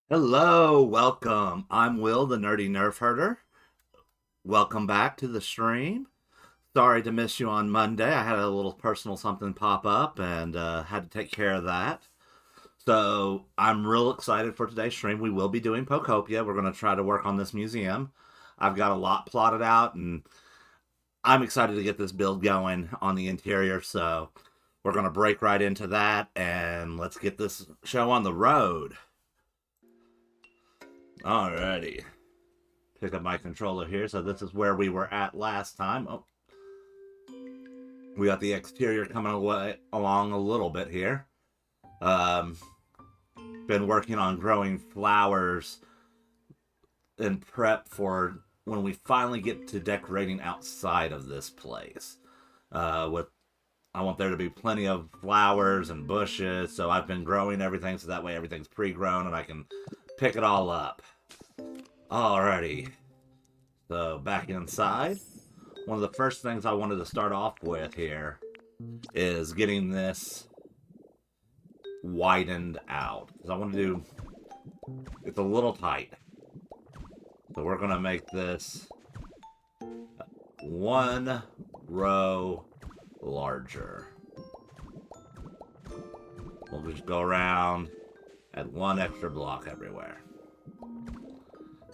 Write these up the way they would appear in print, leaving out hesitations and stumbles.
Hello, welcome. I'm Will, the Nerdy Nerf Herder. Welcome back to the stream. Sorry to miss you on Monday. I had a little personal something pop up and had to take care of that. So I'm real excited for today's stream. We will be doing Pokopia. We're going to try to work on this museum. I've got a lot plotted out, and I'm excited to get this build going on the interior. So we're going to break right into that, and let's get this show on the road. Alrighty. Pick up my controller here. So this is where we were at last time. Oh, we got the exterior coming away along a little bit here. Um, been working on growing flowers in prep for when we finally get to decorating outside of this place. With I want there to be plenty of flowers and bushes, so I've been growing everything so that way everything's pre-grown and I can pick it all up. Alrighty, so back inside. One of the first things I wanted to start off with here is getting this widened out. Because I want to do... It's a little tight. So we're going to make this one row larger. We'll just go around, add one extra block everywhere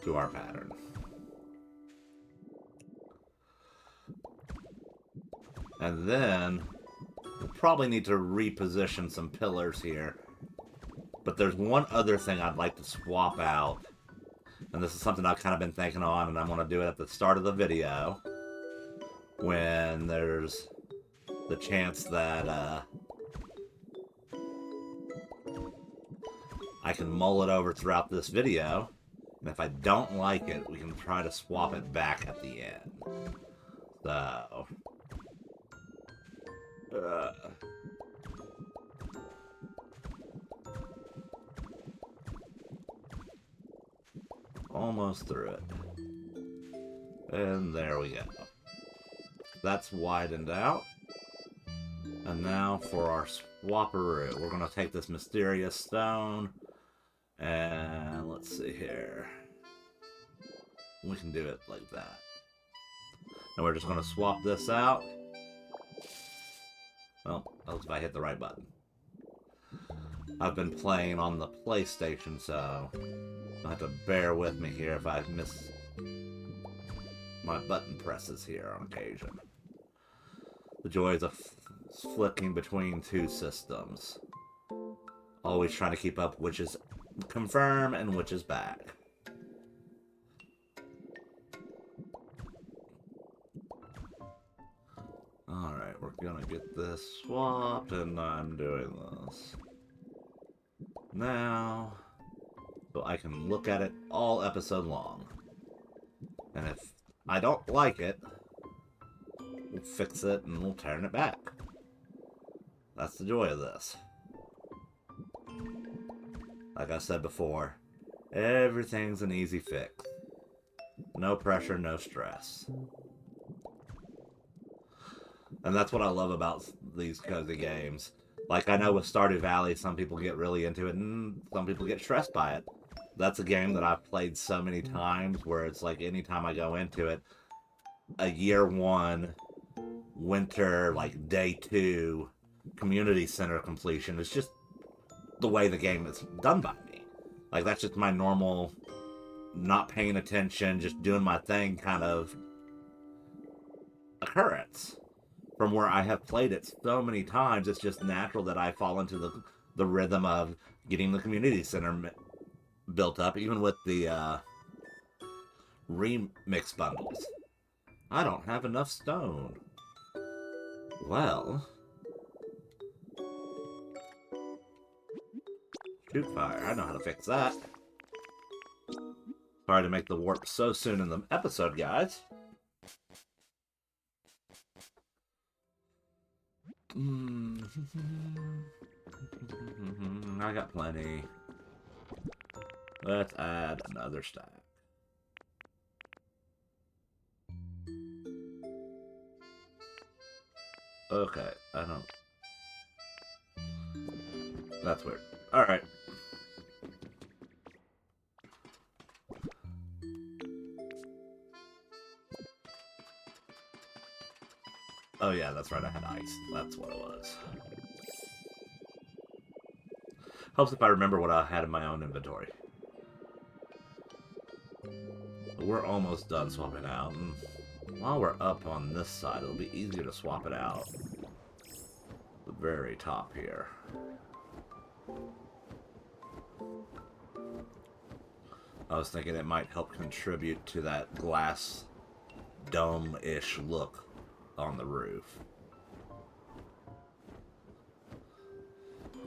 to our pattern. And then we'll probably need to reposition some pillars here. But there's one other thing I'd like to swap out. And this is something I've kind of been thinking on, and I'm going to do it at the start of the video. When there's the chance that I can mull it over throughout this video. And if I don't like it, we can try to swap it back at the end. So... almost through it. And there we go. That's widened out. And now for our swapperoo. We're going to take this mysterious stone. And let's see here. We can do it like that. And we're just going to swap this out. Well, that was if I hit the right button. I've been playing on the PlayStation, so you'll have to bear with me here if I miss my button presses here on occasion. The joys of flicking between two systems. Always trying to keep up which is confirm and which is back. Alright, we're gonna get this swapped, and I'm doing this now, so I can look at it all episode long. And if I don't like it, we'll fix it and we'll turn it back. That's the joy of this. Like I said before, everything's an easy fix. No pressure, no stress. And that's what I love about these cozy games. Like, I know with Stardew Valley, some people get really into it, and some people get stressed by it. That's a game that I've played so many times, where it's like, anytime I go into it, a year one, winter, like, day two, community center completion is just the way the game is done by me. Like, that's just my normal, not paying attention, just doing my thing kind of occurrence. From where I have played it so many times, it's just natural that I fall into the rhythm of getting the community center built up, even with the remix bundles. I don't have enough stone. Well, shoot fire. I know how to fix that. Sorry to make the warp so soon in the episode, guys. I got plenty. Let's add another stack. Okay, I don't... That's weird. Alright. Oh, yeah, that's right. I had ice. That's what it was. Helps if I remember what I had in my own inventory. We're almost done swapping out. And while we're up on this side, it'll be easier to swap it out. The very top here. I was thinking it might help contribute to that glass dome-ish look on the roof.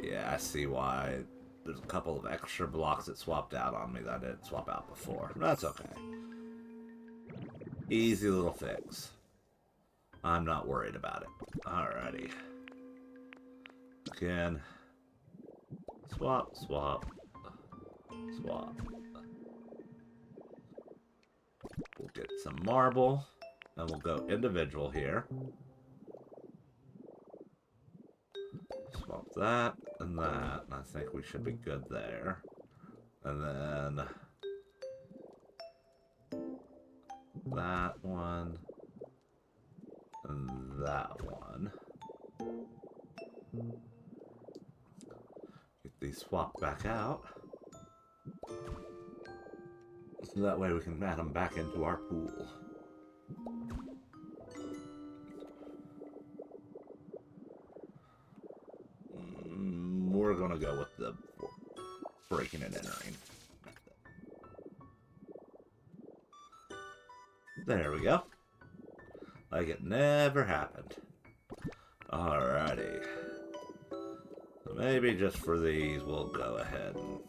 Yeah, I see why. There's a couple of extra blocks that swapped out on me that I didn't swap out before. That's okay. Easy little fix. I'm not worried about it. Alrighty. Again. Swap, swap, swap. We'll get some marble, and we'll go individual here. Swap that and that, and I think we should be good there. And then that one and that one. Get these swapped back out. So that way we can add them back into our pool. We're gonna go with the breaking and entering. There we go. Like it never happened. Alrighty. So maybe just for these, we'll go ahead and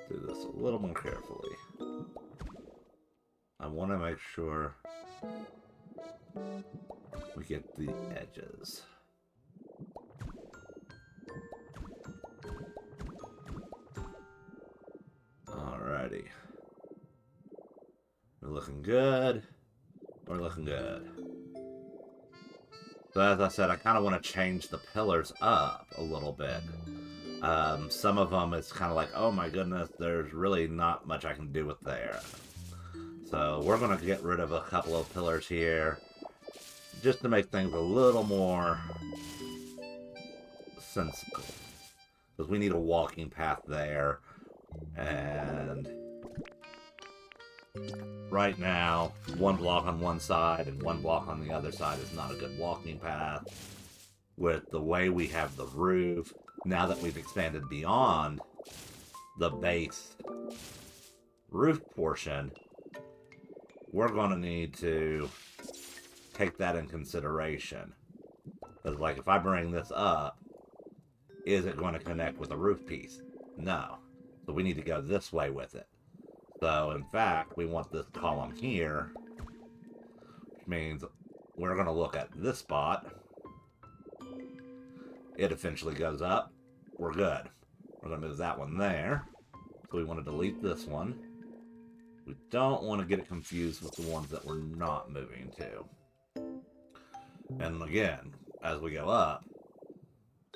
do this a little more carefully. I want to make sure we get the edges. Alrighty. We're looking good. We're looking good. So as I said, I kind of want to change the pillars up a little bit. Some of them, it's kind of like, oh my goodness, there's really not much I can do with there. So we're going to get rid of a couple of pillars here, just to make things a little more sensible. Because we need a walking path there, and right now, one block on one side and one block on the other side is not a good walking path. With the way we have the roof, now that we've expanded beyond the base roof portion, we're going to need to take that in consideration. Because, like, if I bring this up, is it going to connect with the roof piece? No. So we need to go this way with it. So, in fact, we want this column here, which means we're going to look at this spot. It eventually goes up. We're good. We're going to move that one there. So we want to delete this one. We don't want to get it confused with the ones that we're not moving to. And again, as we go up,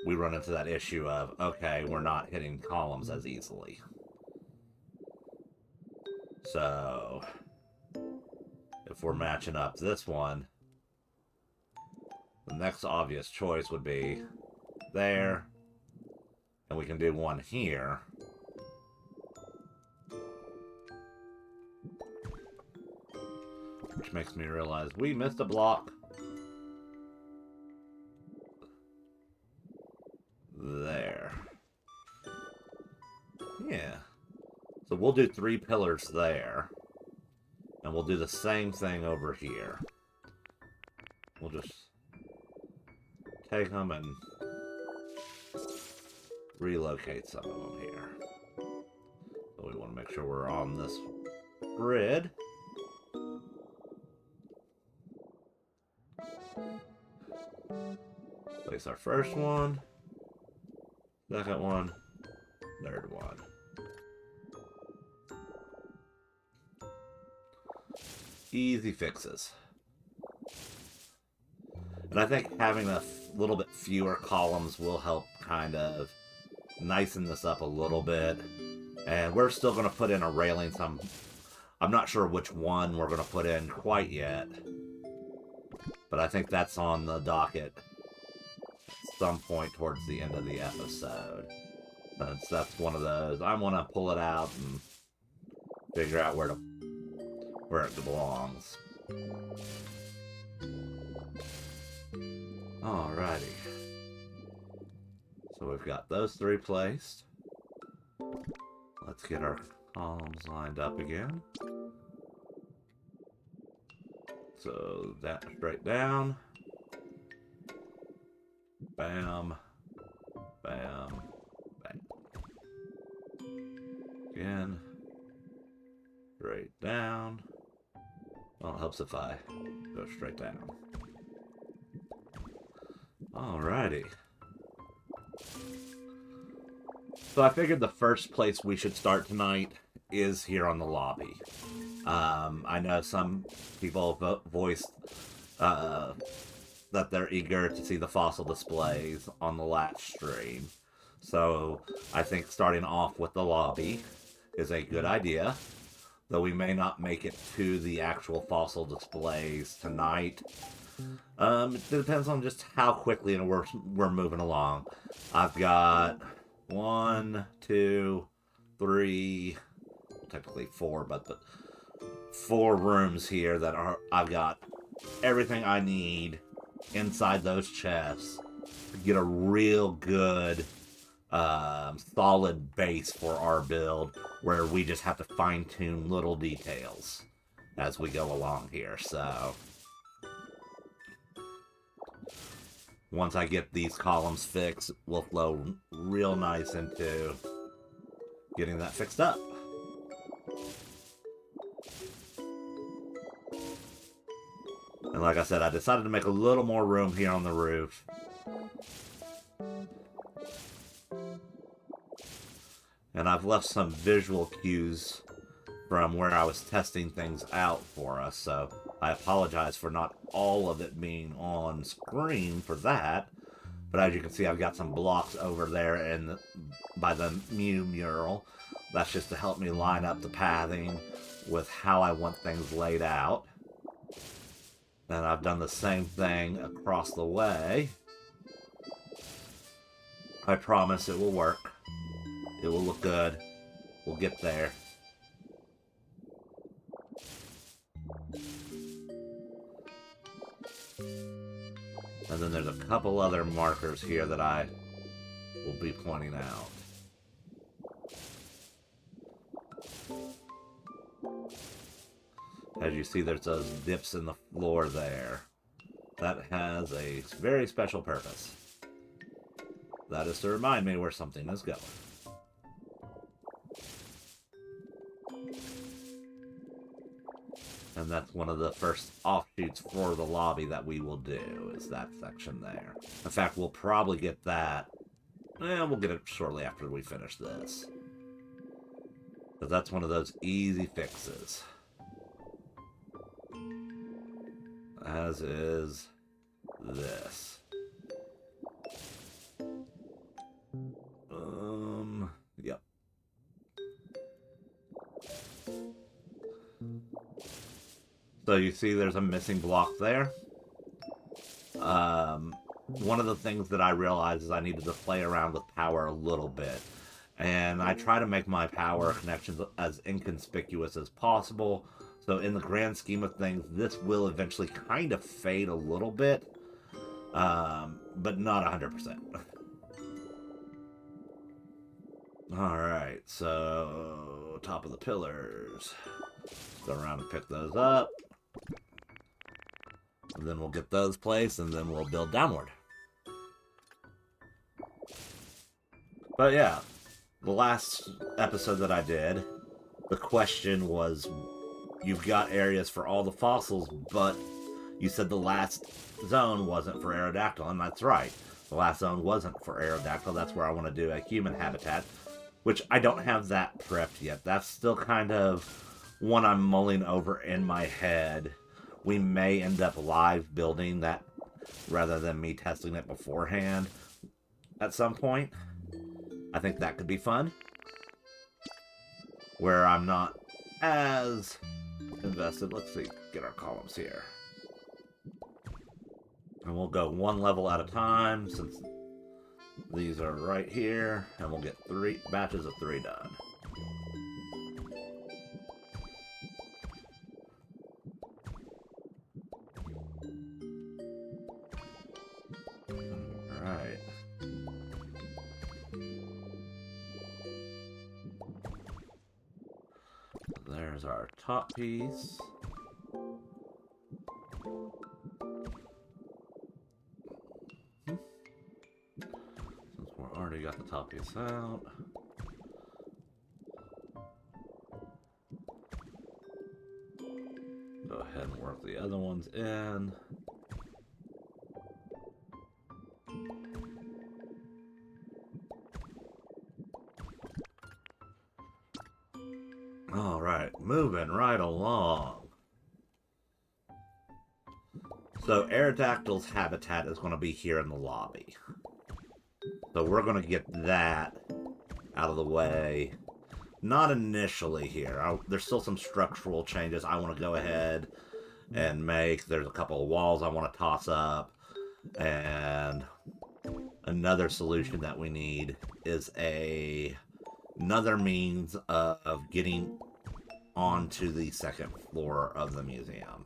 we run into that issue of, okay, we're not hitting columns as easily. So, if we're matching up this one, the next obvious choice would be there, and we can do one here. Which makes me realize we missed a block. There. Yeah. So we'll do 3 pillars there. And we'll do the same thing over here. We'll just take them and relocate some of them here. So we want to make sure we're on this grid. Place our first one. Second one. Third one. Easy fixes. And I think having a little bit fewer columns will help kind of nicen this up a little bit. And we're still going to put in a railing. I'm not sure which one we're going to put in quite yet. But I think that's on the docket at some point towards the end of the episode. Since that's one of those, I want to pull it out and figure out where it belongs. Alrighty. So we've got those three placed. Let's get our columns lined up again. So that straight down. Bam. Bam. Bam. Again. Straight down. Well, it helps if I go straight down. Alrighty. So I figured the first place we should start tonight is here on the lobby. I know some people voiced that they're eager to see the fossil displays on the last stream. So I think starting off with the lobby is a good idea. Though we may not make it to the actual fossil displays tonight. It depends on just how quickly we're moving along. I've got 1, 2, 3, technically 4, but 4 rooms here that I've got everything I need inside those chests to get a real good solid base for our build, where we just have to fine-tune little details as we go along here. So once I get these columns fixed, we'll flow real nice into getting that fixed up. And like I said, I decided to make a little more room here on the roof. And I've left some visual cues from where I was testing things out for us, so I apologize for not all of it being on screen for that. But as you can see, I've got some blocks over there by the Mew mural. That's just to help me line up the pathing with how I want things laid out. And I've done the same thing across the way. I promise it will work. It will look good. We'll get there. And then there's a couple other markers here that I will be pointing out. As you see, there's those dips in the floor there. That has a very special purpose. That is to remind me where something is going. And that's one of the first offshoots for the lobby that we will do, is that section there. In fact, we'll probably get that. We'll get it shortly after we finish this. But that's one of those easy fixes. As is this. Yep. So you see there's a missing block there. One of the things that I realized is I needed to play around with power a little bit. And I try to make my power connections as inconspicuous as possible. So in the grand scheme of things, this will eventually kind of fade a little bit. But not 100%. Alright, so top of the pillars. Go around and pick those up. And then we'll get those placed, and then we'll build downward. But yeah, the last episode that I did, the question was, you've got areas for all the fossils, but you said the last zone wasn't for Aerodactyl, and that's right. The last zone wasn't for Aerodactyl. That's where I want to do a human habitat, which I don't have that prepped yet. That's still kind of one I'm mulling over in my head. We may end up live building that rather than me testing it beforehand at some point. I think that could be fun, where I'm not as invested. Let's see, get our columns here. And we'll go one level at a time since these are right here. And we'll get 3 batches of 3 done. Alright. There's our top piece. Since we've already got the top piece out. Go ahead and work the other ones in. Alright, moving right along. So Aerodactyl's habitat is going to be here in the lobby. So we're going to get that out of the way. Not initially here. There's still some structural changes I want to go ahead and make. There's a couple of walls I want to toss up. And another solution that we need is another means of getting onto the second floor of the museum.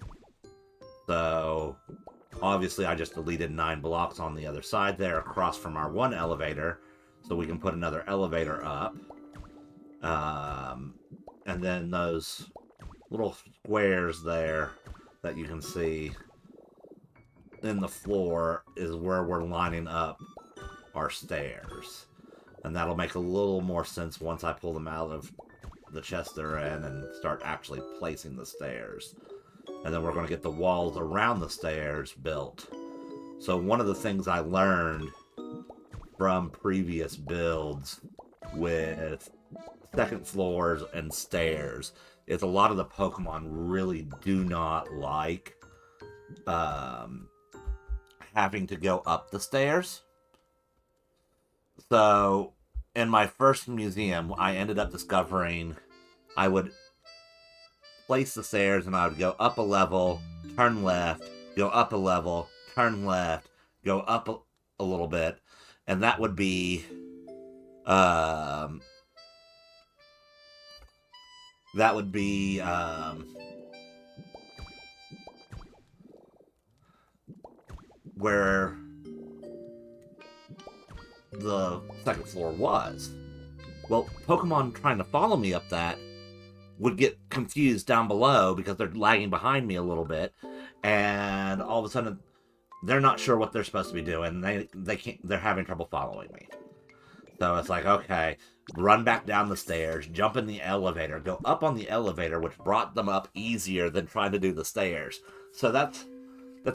So obviously I just deleted 9 blocks on the other side there across from our one elevator, so we can put another elevator up. And then those little squares there that you can see in the floor is where we're lining up our stairs. And that'll make a little more sense once I pull them out of the chest they're in and start actually placing the stairs. And then we're going to get the walls around the stairs built. So one of the things I learned from previous builds with second floors and stairs is a lot of the Pokemon really do not like having to go up the stairs. So in my first museum, I ended up discovering I would place the stairs and I would go up a level, turn left, go up a level, turn left, go up a little bit, and that would be where the second floor was. Well, Pokemon trying to follow me up that would get confused down below because they're lagging behind me a little bit, and all of a sudden they're not sure what they're supposed to be doing. They can't. They're having trouble following me. So it's like, okay, run back down the stairs, jump in the elevator, go up on the elevator, which brought them up easier than trying to do the stairs. So that's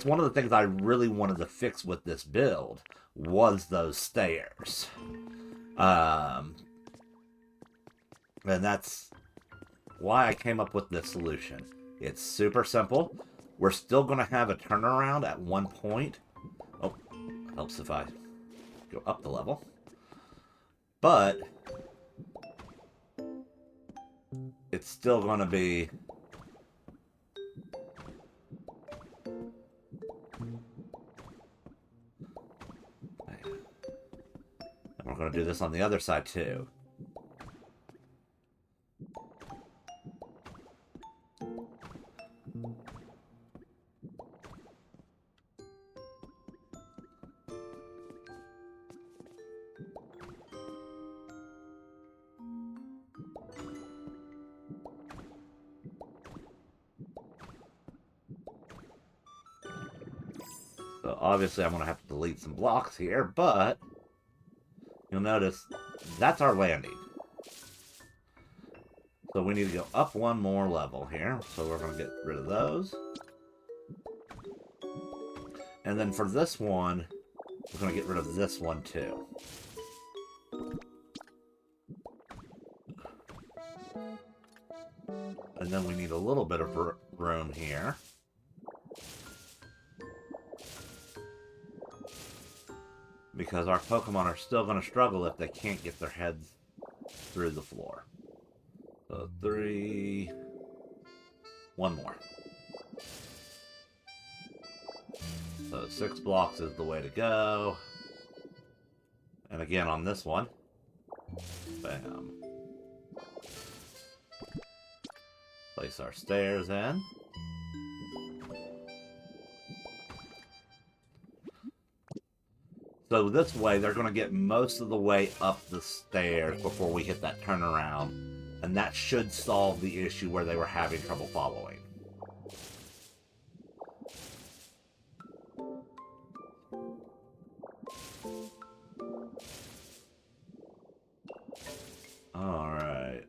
one of the things I really wanted to fix with this build was those stairs. And that's why I came up with this solution. It's super simple. We're still going to have a turnaround at one point. Oh, helps if I go up the level. But it's still going to be... And we're going to do this on the other side too. So obviously I'm going to have to delete some blocks here, but you'll notice that's our landing. So we need to go up one more level here. So we're going to get rid of those. And then for this one, we're going to get rid of this one too. And then we need a little bit of room here. Because our Pokemon are still going to struggle if they can't get their heads through the floor. So 3... One more. So 6 blocks is the way to go. And again on this one. Bam. Place our stairs in. So this way, they're going to get most of the way up the stairs before we hit that turnaround. And that should solve the issue where they were having trouble following. Alright.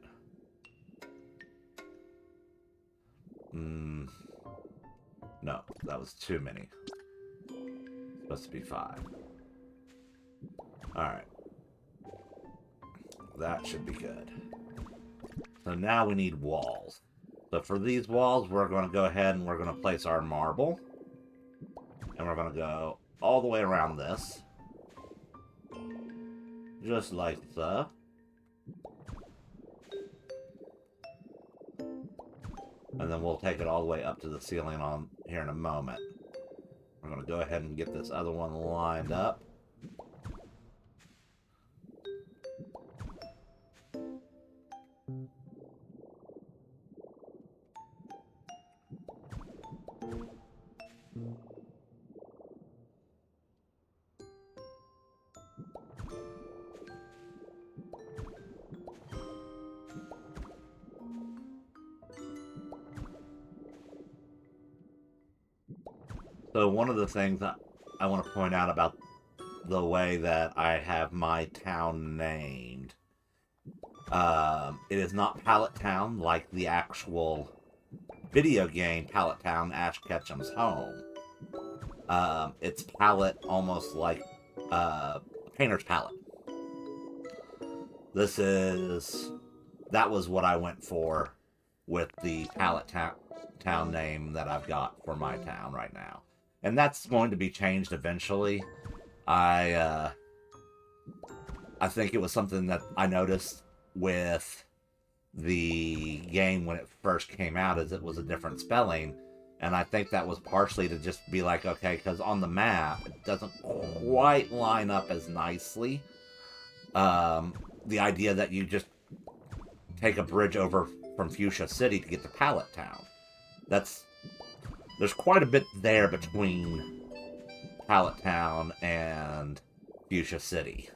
No, that was too many. Supposed to be 5. Alright. That should be good. So now we need walls. So for these walls, we're going to go ahead and we're going to place our marble. And we're going to go all the way around this. Just like so. And then we'll take it all the way up to the ceiling on here in a moment. We're going to go ahead and get this other one lined up. So one of the things that I want to point out about the way that I have my town named, it is not Pallet Town like the actual video game Pallet Town, Ash Ketchum's home. It's Pallet almost like Painter's Palette. That was what I went for with the Pallet Town name that I've got for my town right now. And that's going to be changed eventually. I think it was something that I noticed with the game when it first came out, is it was a different spelling. And I think that was partially to just be like, okay, because on the map, it doesn't quite line up as nicely. The idea that you just take a bridge over from Fuchsia City to get to Pallet Town. There's quite a bit there between Pallet Town and Fuchsia City.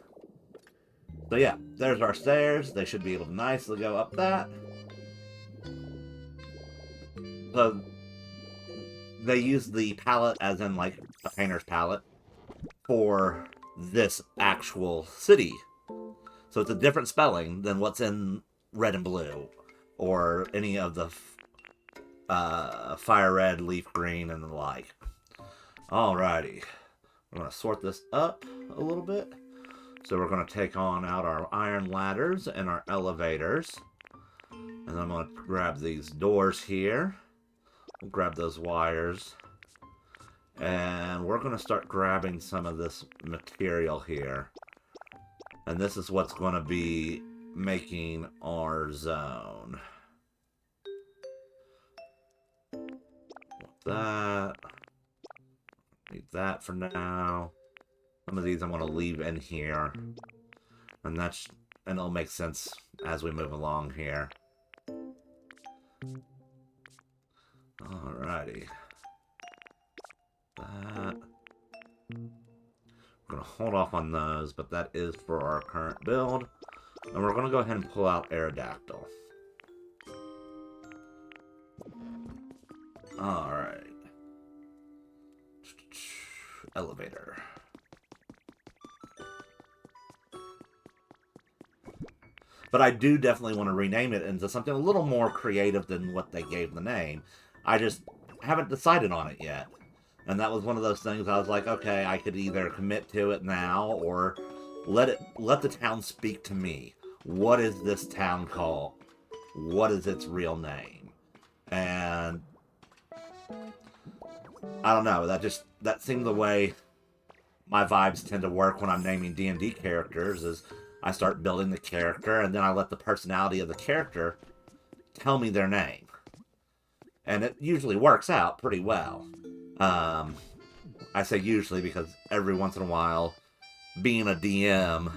So yeah, there's our stairs. They should be able to nicely go up that. So they use the palette as in like a painter's palette for this actual city. So it's a different spelling than what's in red and blue or any of the fire red, leaf green, and the like. Alrighty. We're going to sort this up a little bit. So we're going to take on out our iron ladders and our elevators. And then I'm going to grab these doors here. We'll grab those wires. And we're going to start grabbing some of this material here. And this is what's going to be making our zone. That. Need that for now. Some of these I'm going to leave in here. And it'll make sense as we move along here. Alrighty. That. We're going to hold off on those, but that is for our current build. And we're going to go ahead and pull out Aerodactyl. Alright. Elevator. But I do definitely want to rename it into something a little more creative than what they gave the name. I just haven't decided on it yet. And that was one of those things I was like, okay, I could either commit to it now or let the town speak to me. What is this town called? What is its real name? And I don't know, that seemed the way my vibes tend to work when I'm naming D&D characters, is I start building the character and then I let the personality of the character tell me their name. And it usually works out pretty well. I say usually because every once in a while, being a DM,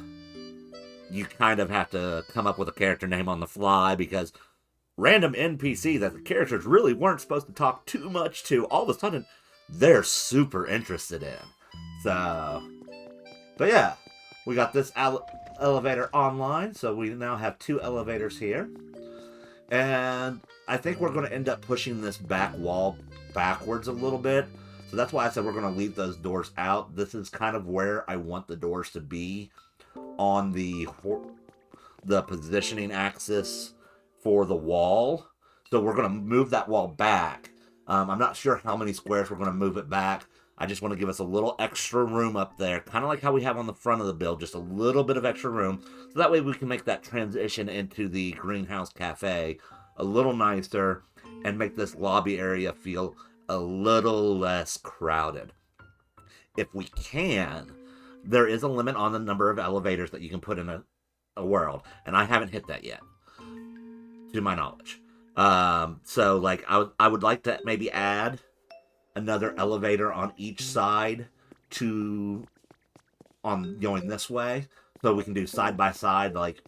you kind of have to come up with a character name on the fly because random NPCs that the characters really weren't supposed to talk too much to, all of a sudden, they're super interested in. So, but yeah, we got this elevator online, so we now have 2 elevators here. And I think we're going to end up pushing this back wall backwards a little bit. So that's why I said we're going to leave those doors out. This is kind of where I want the doors to be on the positioning axis for the wall. So we're going to move that wall back. I'm not sure how many squares we're going to move it back. I just want to give us a little extra room up there, kind of like how we have on the front of the build, just a little bit of extra room. So that way we can make that transition into the greenhouse cafe a little nicer and make this lobby area feel a little less crowded. If we can, there is a limit on the number of elevators that you can put in a world, and I haven't hit that yet, to my knowledge. So like I would like to maybe add another elevator on each side on going this way, so we can do side by side, like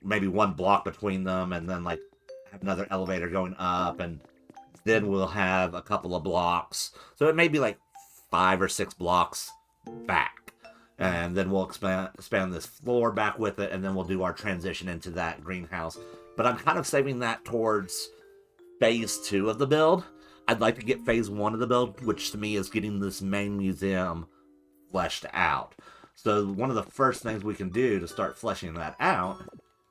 maybe 1 block between them, and then like have another elevator going up, and then we'll have a couple of blocks. So it may be like 5 or 6 blocks back, and then we'll expand this floor back with it, and then we'll do our transition into that greenhouse. But I'm kind of saving that towards phase 2 of the build. I'd like to get phase 1 of the build, which to me is getting this main museum fleshed out. So one of the first things we can do to start fleshing that out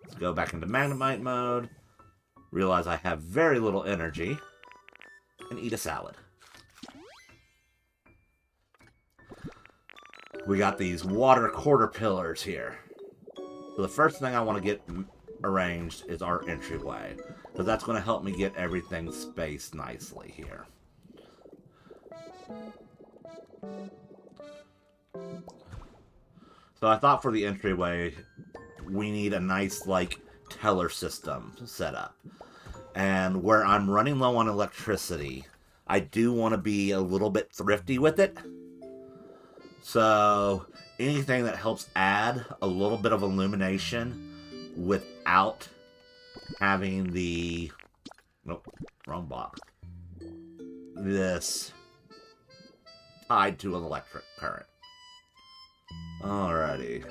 is go back into Magnemite mode, realize I have very little energy, and eat a salad. We got these water quarter pillars here. So the first thing I want to get arranged is our entryway, because that's going to help me get everything spaced nicely here. So I thought for the entryway, we need a nice, like, teller system set up. And where I'm running low on electricity, I do want to be a little bit thrifty with it. So anything that helps add a little bit of illumination without having the... Nope, wrong box. This tied to an electric current. Alrighty.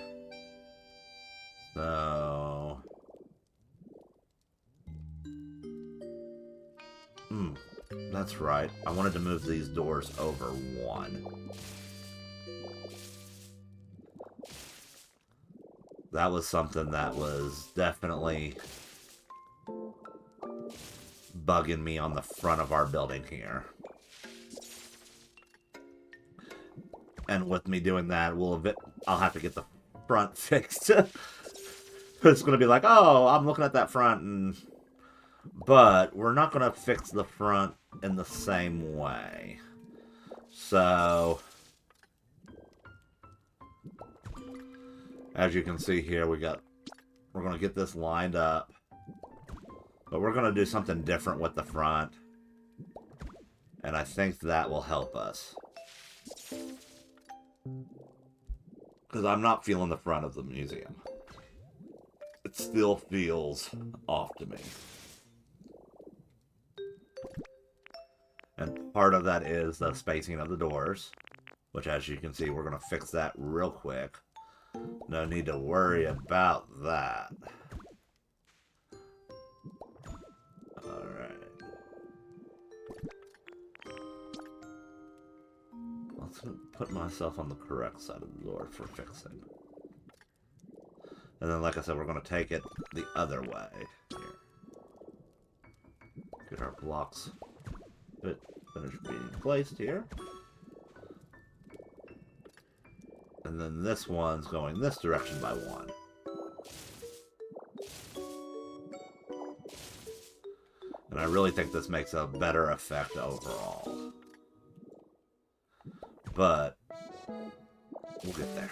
So... that's right. I wanted to move these doors over 1. That was something that was definitely bugging me on the front of our building here. And with me doing that, I'll have to get the front fixed. It's going to be like, oh, I'm looking at that front, but we're not going to fix the front in the same way. So, as you can see here, we're going to get this lined up. But we're going to do something different with the front. And I think that will help us. Because I'm not feeling the front of the museum. It still feels off to me. And part of that is the spacing of the doors, which, as you can see, we're going to fix that real quick. No need to worry about that. Alright. Let's put myself on the correct side of the door for fixing. And then, like I said, we're going to take it the other way. Here. Get our blocks finished being placed here. And then this one's going this direction by 1. And I really think this makes a better effect overall. But we'll get there.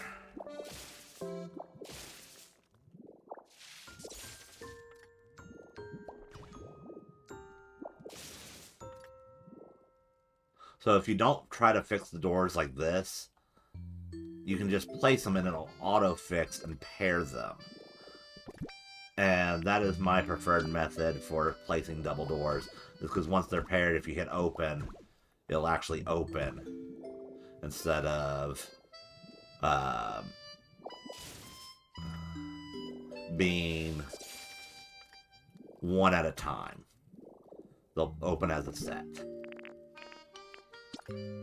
So if you don't try to fix the doors like this, you can just place them and it'll auto-fix and pair them. And that is my preferred method for placing double doors. Because once they're paired, if you hit open, it'll actually open instead of being one at a time. They'll open as a set. And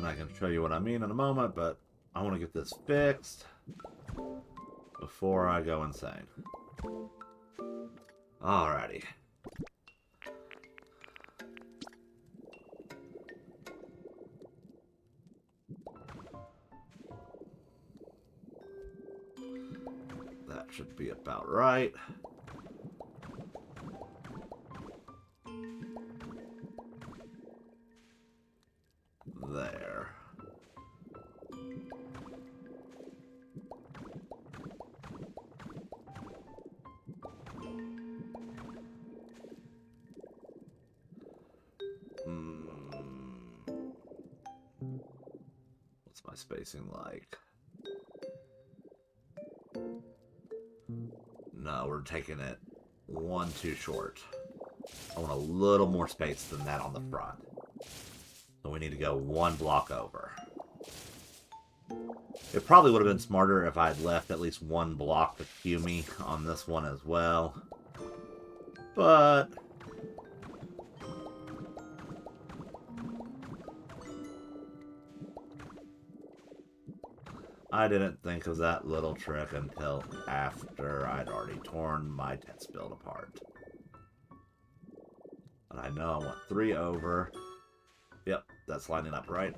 I can show you what I mean in a moment, but I want to get this fixed before I go insane. Alrighty. That should be about right. There. What's my spacing like? No, we're taking it one too short. I want a little more space than that on the front. So we need to go one block over. It probably would have been smarter if I had left at least one block to cue me on this one as well. But I didn't think of that little trick until after I'd already torn my test build apart. And I know I want 3 over. Yep, that's lining up right.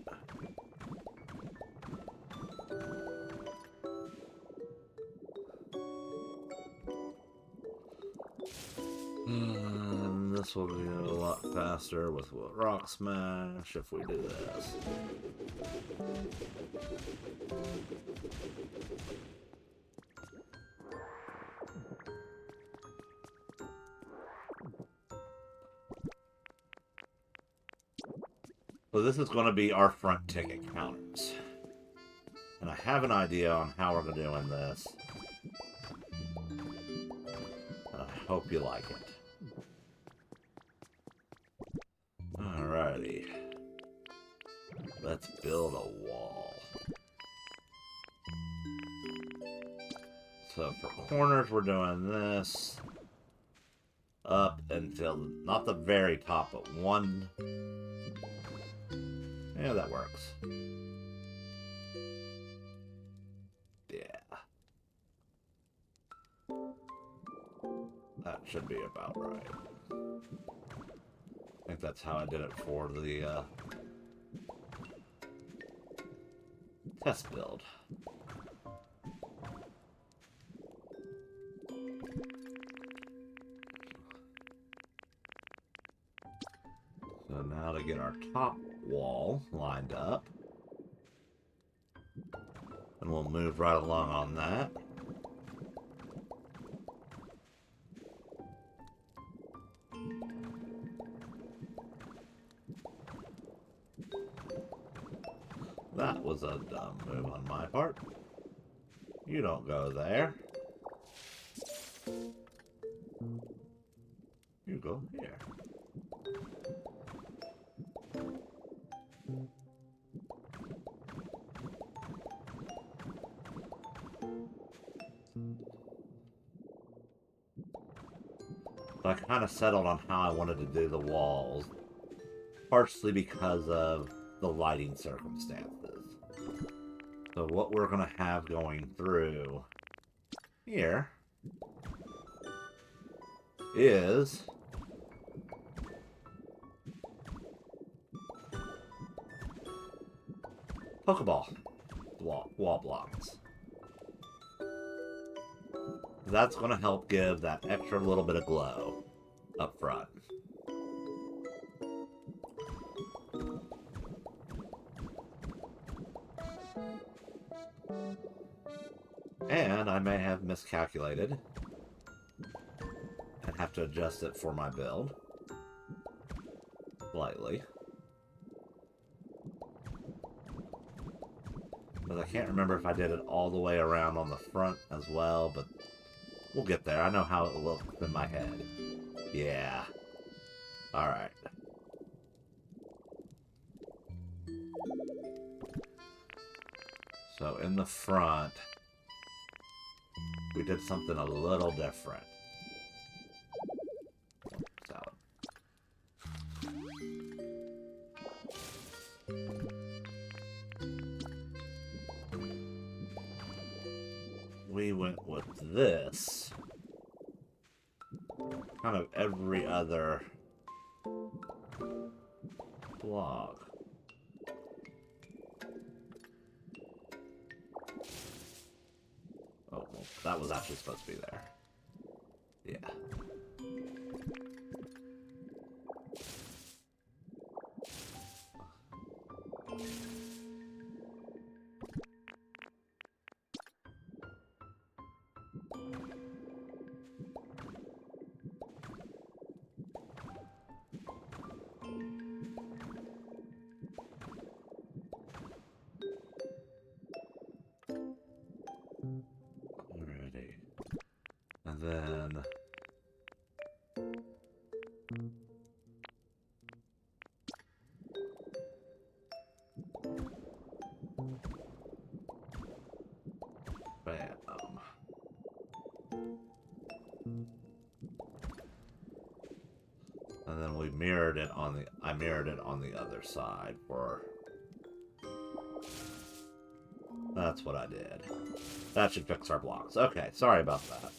And this will be a lot faster with Rock Smash if we do this. So this is going to be our front ticket counters. And I have an idea on how we're doing this. And I hope you like it. Alrighty. Let's build a wall. So for corners, we're doing this. Up until, not the very top, but one. Yeah, that works. Yeah. That should be about right. I think that's how I did it for the test build. So now to get our top wall lined up. And we'll move right along on that. That was a dumb move on my part. You don't go there. You go here. I kind of settled on how I wanted to do the walls, partially because of the lighting circumstances. So what we're going to have going through here is Pokeball wall blocks. That's going to help give that extra little bit of glow up front. And I may have miscalculated and have to adjust it for my build. Slightly. Because I can't remember if I did it all the way around on the front as well, but we'll get there. I know how it looks in my head. Yeah. Alright. So in the front, we did something a little different. Salad. We went with this. Kind of every other block. Oh, well, that was actually supposed to be there. Yeah. Alrighty. And then... bam. And then we mirrored it on the... I mirrored it on the other side for... That's what I did. That should fix our blocks. Okay, sorry about that.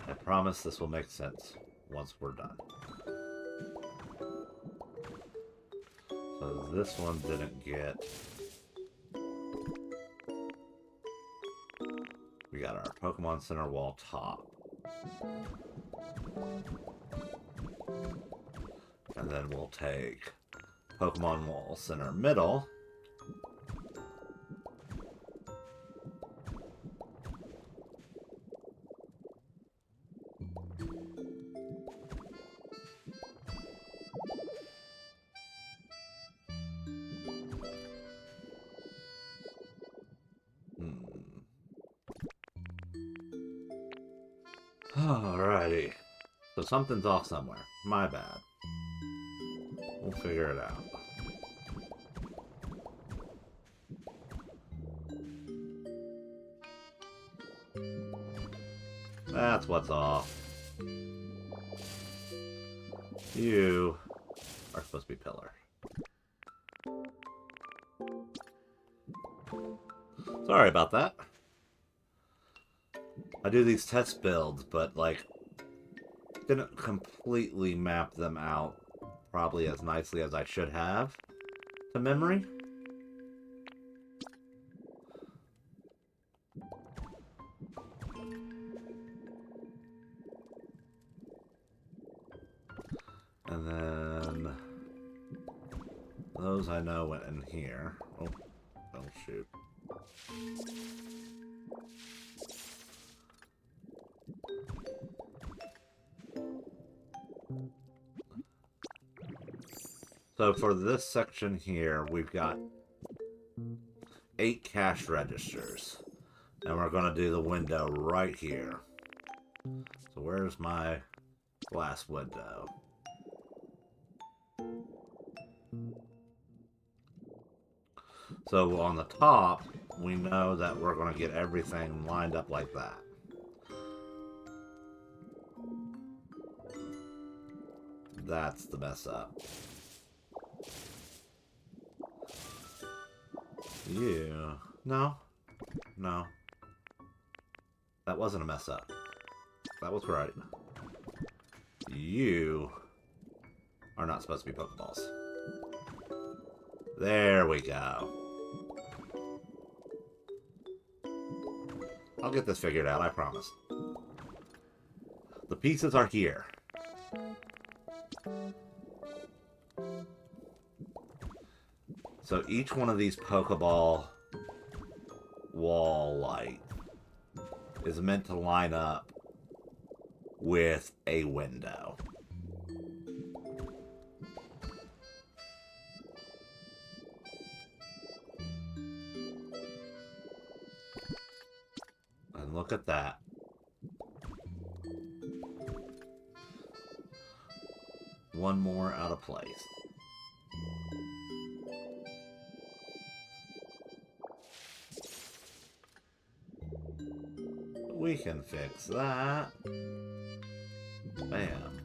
I promise this will make sense once we're done. So this one didn't get... We got our Pokemon Center wall top. And then we'll take Pokemon wall center middle. Alrighty. So something's off somewhere. My bad. We'll figure it out. That's what's off. You are supposed to be pillar. Sorry about that. I do these test builds, but, like, didn't completely map them out probably as nicely as I should have to memory. And then those I know went in here. Oh shoot. So for this section here, we've got 8 cash registers. And we're going to do the window right here. So where's my glass window? So on the top, we know that we're going to get everything lined up like that. That's the mess up. Yeah. No. No. That wasn't a mess up. That was right. You are not supposed to be Pokeballs. There we go. I'll get this figured out, I promise. The pieces are here. So each one of these Pokeball wall light is meant to line up with a window. And look at that. One more out of place. We can fix that. Bam.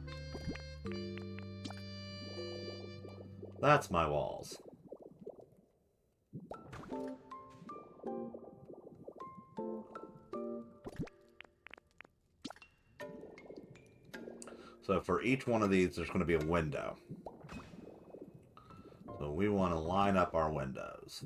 That's my walls. So for each one of these, there's going to be a window. So we want to line up our windows.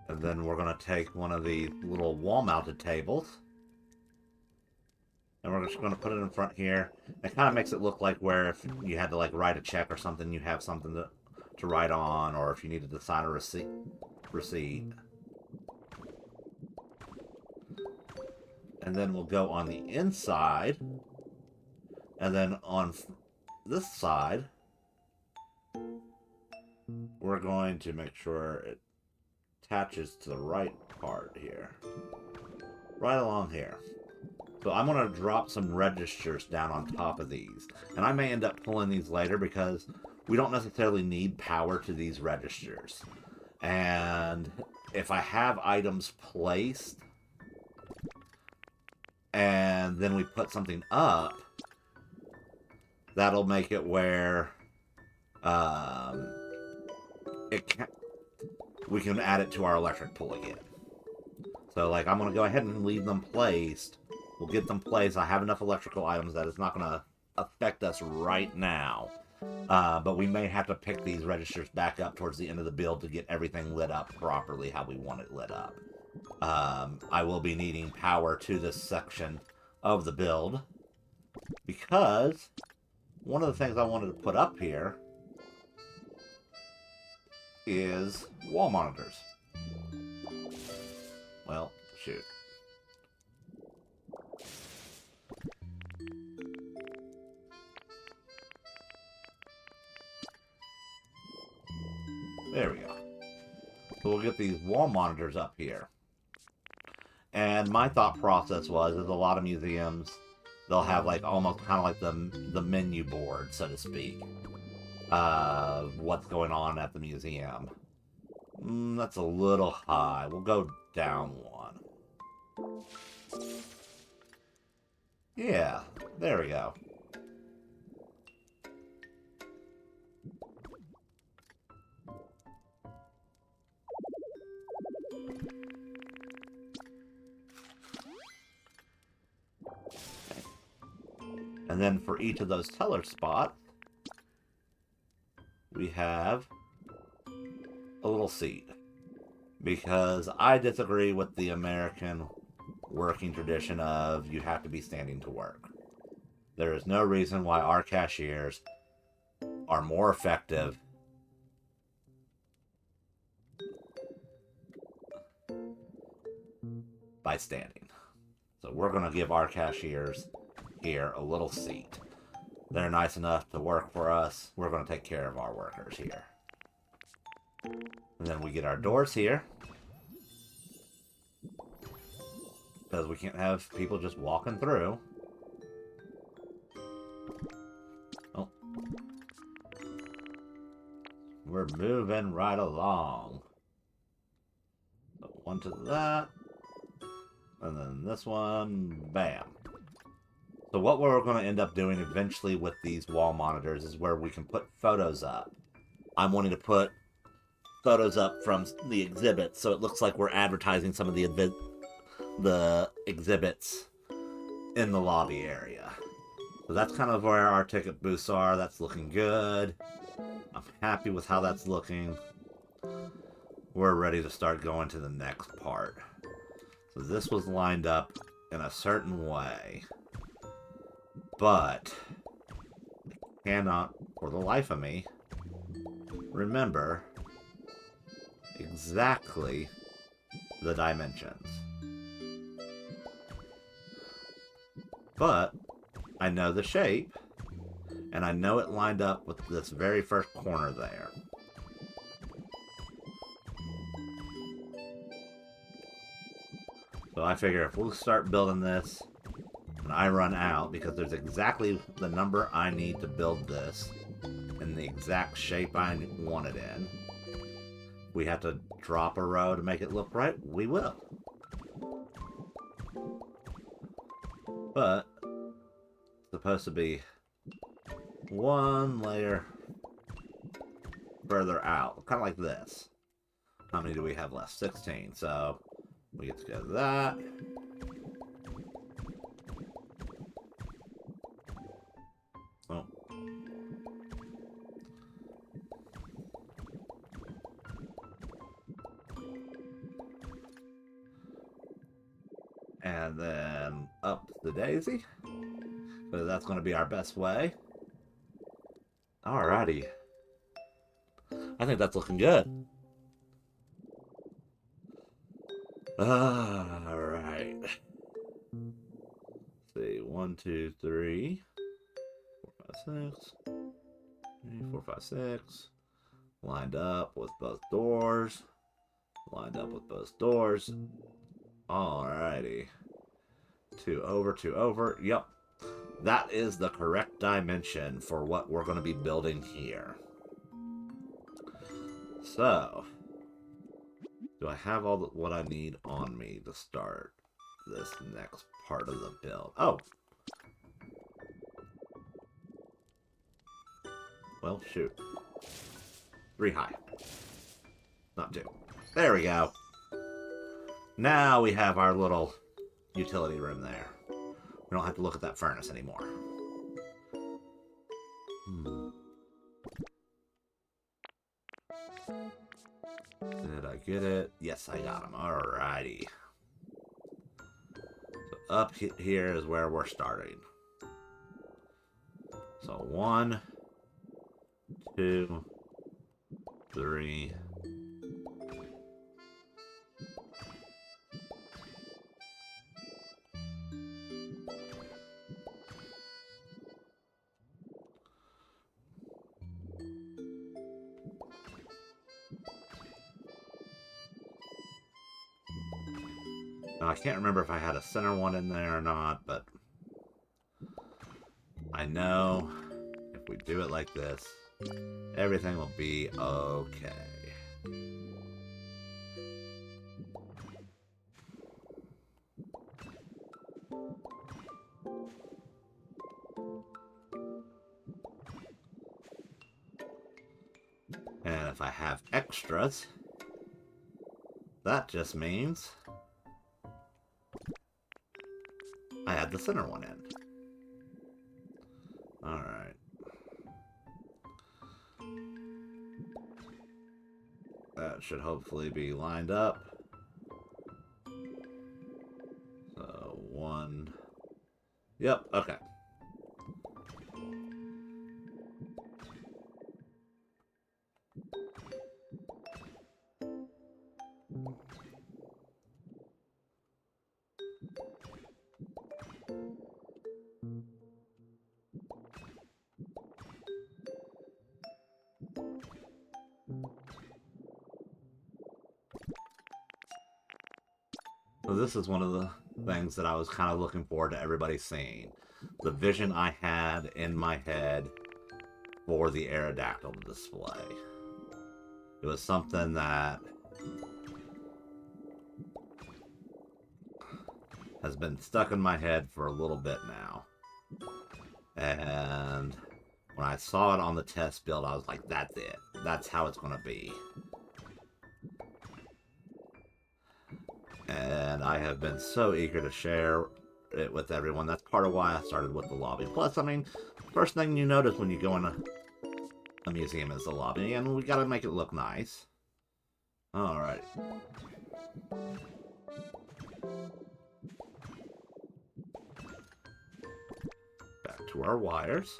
And then we're going to take one of the little wall-mounted tables. And we're just going to put it in front here. It kind of makes it look like where if you had to like write a check or something, you have something to write on, or if you needed to sign a receipt. And then we'll go on the inside. And then on this side, we're going to make sure it attaches to the right part here. Right along here. So I'm going to drop some registers down on top of these. And I may end up pulling these later because we don't necessarily need power to these registers. And if I have items placed and then we put something up, that'll make it where we can add it to our electric pool again. So like I'm going to go ahead and leave them placed. We'll get them placed. I have enough electrical items that it's not going to affect us right now. But we may have to pick these registers back up towards the end of the build to get everything lit up properly how we want it lit up. I will be needing power to this section of the build because one of the things I wanted to put up here is wall monitors. Well, shoot. There we go. So we'll get these wall monitors up here. And my thought process was, is a lot of museums, they'll have like almost kind of like the menu board, so to speak, of what's going on at the museum. That's a little high. We'll go down one. Yeah, there we go. And then for each of those teller spots, we have a little seat. Because I disagree with the American working tradition of you have to be standing to work. There is no reason why our cashiers are more effective by standing. So we're going to give our cashiers here a little seat. They're nice enough to work for us. We're going to take care of our workers here. And then we get our doors here. Because we can't have people just walking through. Oh. We're moving right along. So one to that. And then this one. Bam. So what we're going to end up doing eventually with these wall monitors is where we can put photos up. I'm wanting to put photos up from the exhibits so it looks like we're advertising some of the exhibits in the lobby area. So that's kind of where our ticket booths are. That's looking good. I'm happy with how that's looking. We're ready to start going to the next part. So this was lined up in a certain way. But I cannot, for the life of me, remember exactly the dimensions. But I know the shape, and I know it lined up with this very first corner there. So I figure if we'll start building this, and I run out, because there's exactly the number I need to build this, in the exact shape I want it in. We have to drop a row to make it look right, we will. But it's supposed to be one layer further out, kind of like this. How many do we have left? 16. So we get to go to that. Oh. And then up the daisy, because that's going to be our best way. Alrighty. I think that's looking good. Alright. Let's see. 1, 2, 3, 4, 5, 6. 3, 4, 5, 6. Lined up with both doors. Lined up with both doors. Alrighty. 2 over, 2 over. Yep. That is the correct dimension for what we're going to be building here. So, do I have all what I need on me to start this next part of the build? Oh! Well, shoot. 3 high. Not 2. There we go. Now we have our little utility room there. We don't have to look at that furnace anymore. Did I get it? Yes, I got him. Alrighty. So up here is where we're starting. So 1, 2, 3. Now, I can't remember if I had a center one in there or not, but I know if we do it like this, everything will be okay. And if I have extras, that just means I had the center one in. Alright. That should hopefully be lined up. So, 1. Yep, okay. So this is one of the things that I was kind of looking forward to everybody seeing. The vision I had in my head for the Aerodactyl display. It was something that has been stuck in my head for a little bit now. And when I saw it on the test build, I was like, that's it. That's how it's going to be. And I have been so eager to share it with everyone. That's part of why I started with the lobby. Plus, I mean, first thing you notice when you go in a museum is the lobby, and we gotta make it look nice. Alright. Back to our wires.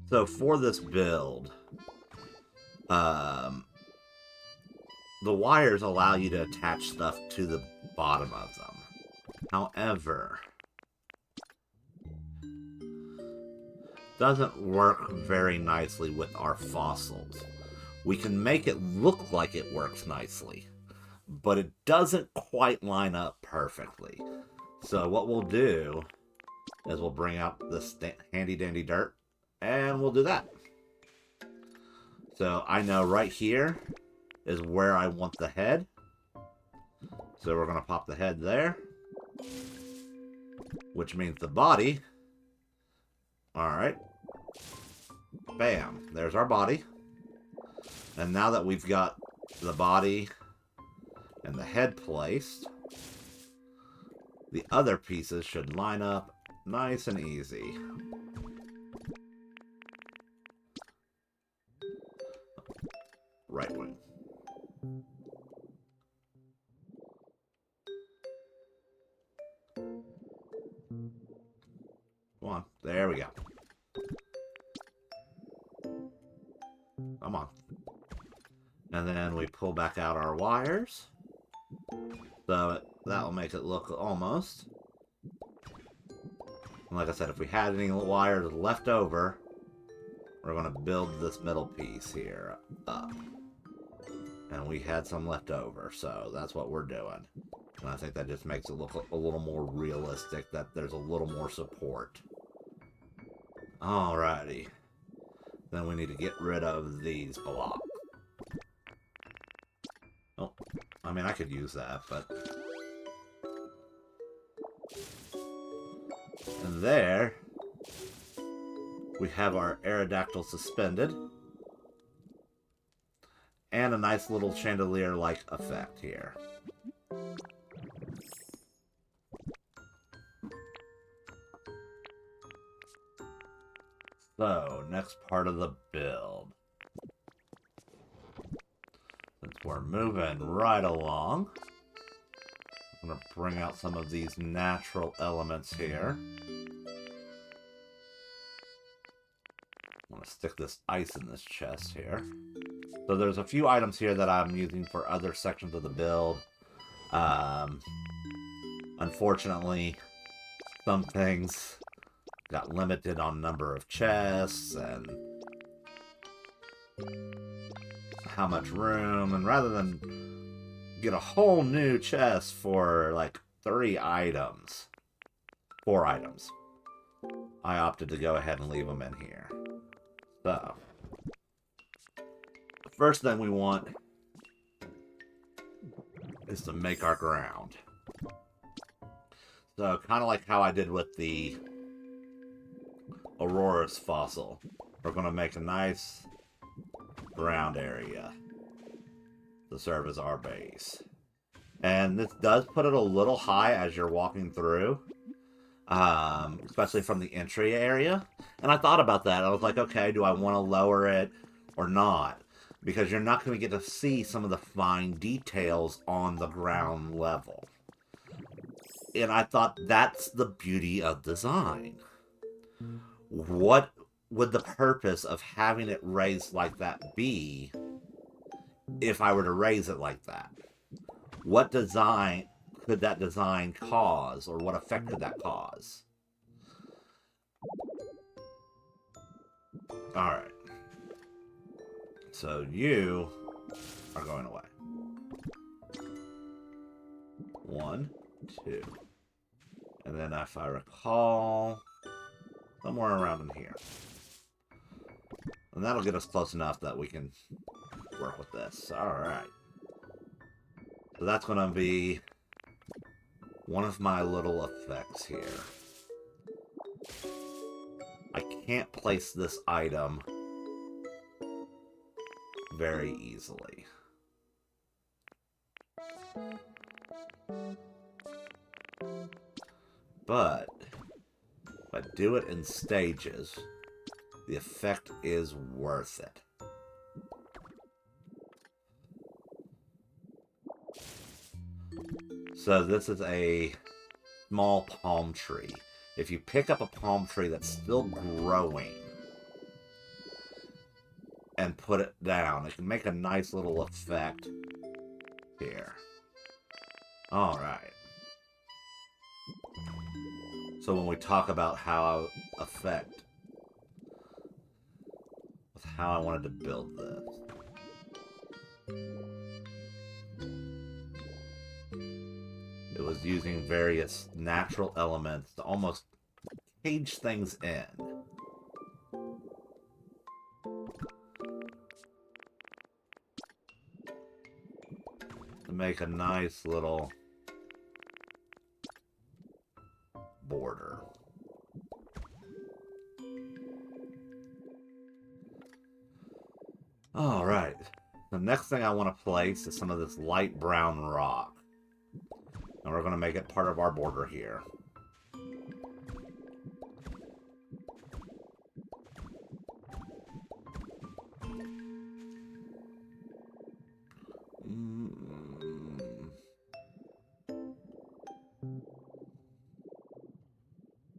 So for this build, the wires allow you to attach stuff to the bottom of them. However, doesn't work very nicely with our fossils. We can make it look like it works nicely, but it doesn't quite line up perfectly. So what we'll do is we'll bring out this handy dandy dirt, and we'll do that. So I know right here is where I want the head. So we're going to pop the head there, which means the body. Alright. Bam. There's our body. And now that we've got the body and the head placed, the other pieces should line up nice and easy. Right wing. Come on. There we go. Come on. And then we pull back out our wires. So that'll make it look almost. And like I said, if we had any wires left over, we're going to build this middle piece here up. And we had some left over, so that's what we're doing. And I think that just makes it look a little more realistic, that there's a little more support. Alrighty. Then we need to get rid of these blocks. Oh, I mean, I could use that, but... And there, we have our Aerodactyl suspended. And a nice little chandelier-like effect here. So, next part of the build. Since we're moving right along, I'm going to bring out some of these natural elements here. I'm going to stick this ice in this chest here. So there's a few items here that I'm using for other sections of the build. Unfortunately, some things got limited on number of chests and how much room. And rather than get a whole new chest for like 4 items, I opted to go ahead and leave them in here. So, the first thing we want is to make our ground. So, kind of like how I did with the Aurora's fossil, we're going to make a nice ground area to serve as our base. And this does put it a little high as you're walking through, especially from the entry area. And I thought about that. I was like, okay, do I want to lower it or not? Because you're not going to get to see some of the fine details on the ground level. And I thought that's the beauty of design. What would the purpose of having it raised like that be if I were to raise it like that? What design could that design cause, or what effect could that cause? Alright. So you are going away. 1, 2. And then if I recall, somewhere around in here. And that'll get us close enough that we can work with this. Alright. So that's going to be one of my little effects here. can't place this item very easily. But if I do it in stages, the effect is worth it. So this is a small palm tree. If you pick up a palm tree that's still growing and put it down, it can make a nice little effect here. Alright. So when we talk about how I wanted to build this. It was using various natural elements to almost cage things in. To make a nice little border. Alright. The next thing I want to place is some of this light brown rock. And we're going to make it part of our border here.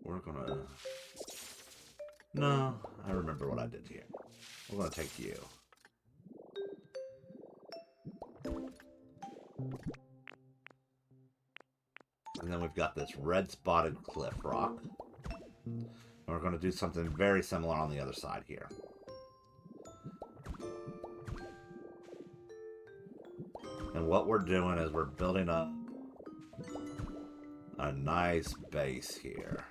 We're going to... No, I remember what I did here. We're going to take you. And then we've got this red spotted cliff rock. And we're going to do something very similar on the other side here. And what we're doing is we're building a nice base here.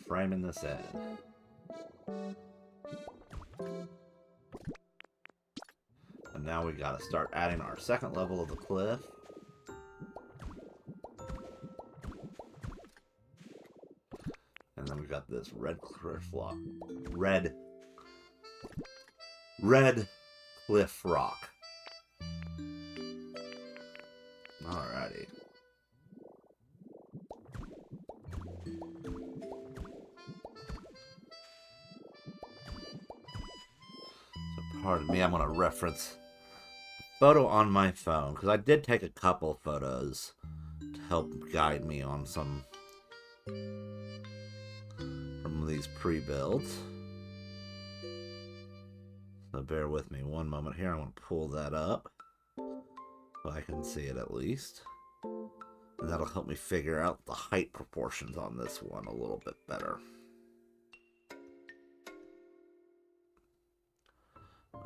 Framing this in. And now we gotta start adding our second level of the cliff. And then we've got this red cliff rock. Red cliff rock. Alrighty. Pardon me, I'm going to reference a photo on my phone, because I did take a couple photos to help guide me on some from these pre-builds. So bear with me one moment here. I'm going to pull that up so I can see it at least. And that'll help me figure out the height proportions on this one a little bit better.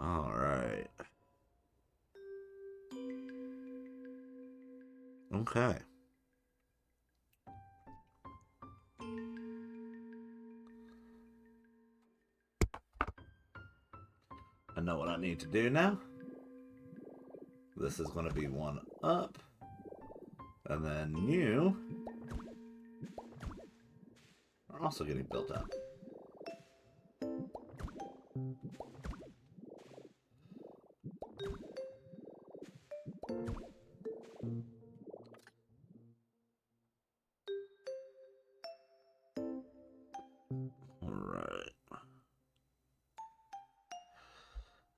Alright. Okay. I know what I need to do now. This is going to be one up. And then you are also getting built up.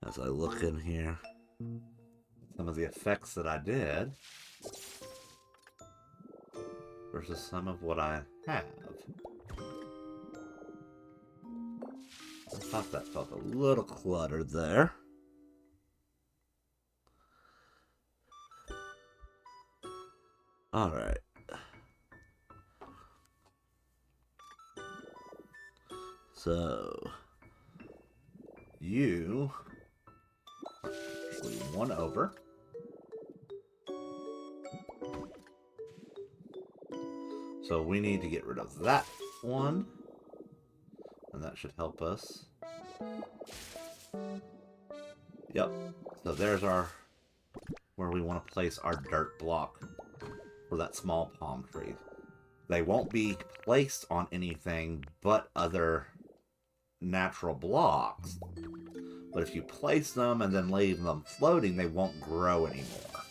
As I look in here, some of the effects that I did versus some of what I have. I thought that felt a little cluttered there. Alright. So, you one over. So we need to get rid of that one. And that should help us. Yep. So there's our... where we want to place our dirt block for that small palm tree. They won't be placed on anything but other natural blocks. But if you place them and then leave them floating, they won't grow anymore.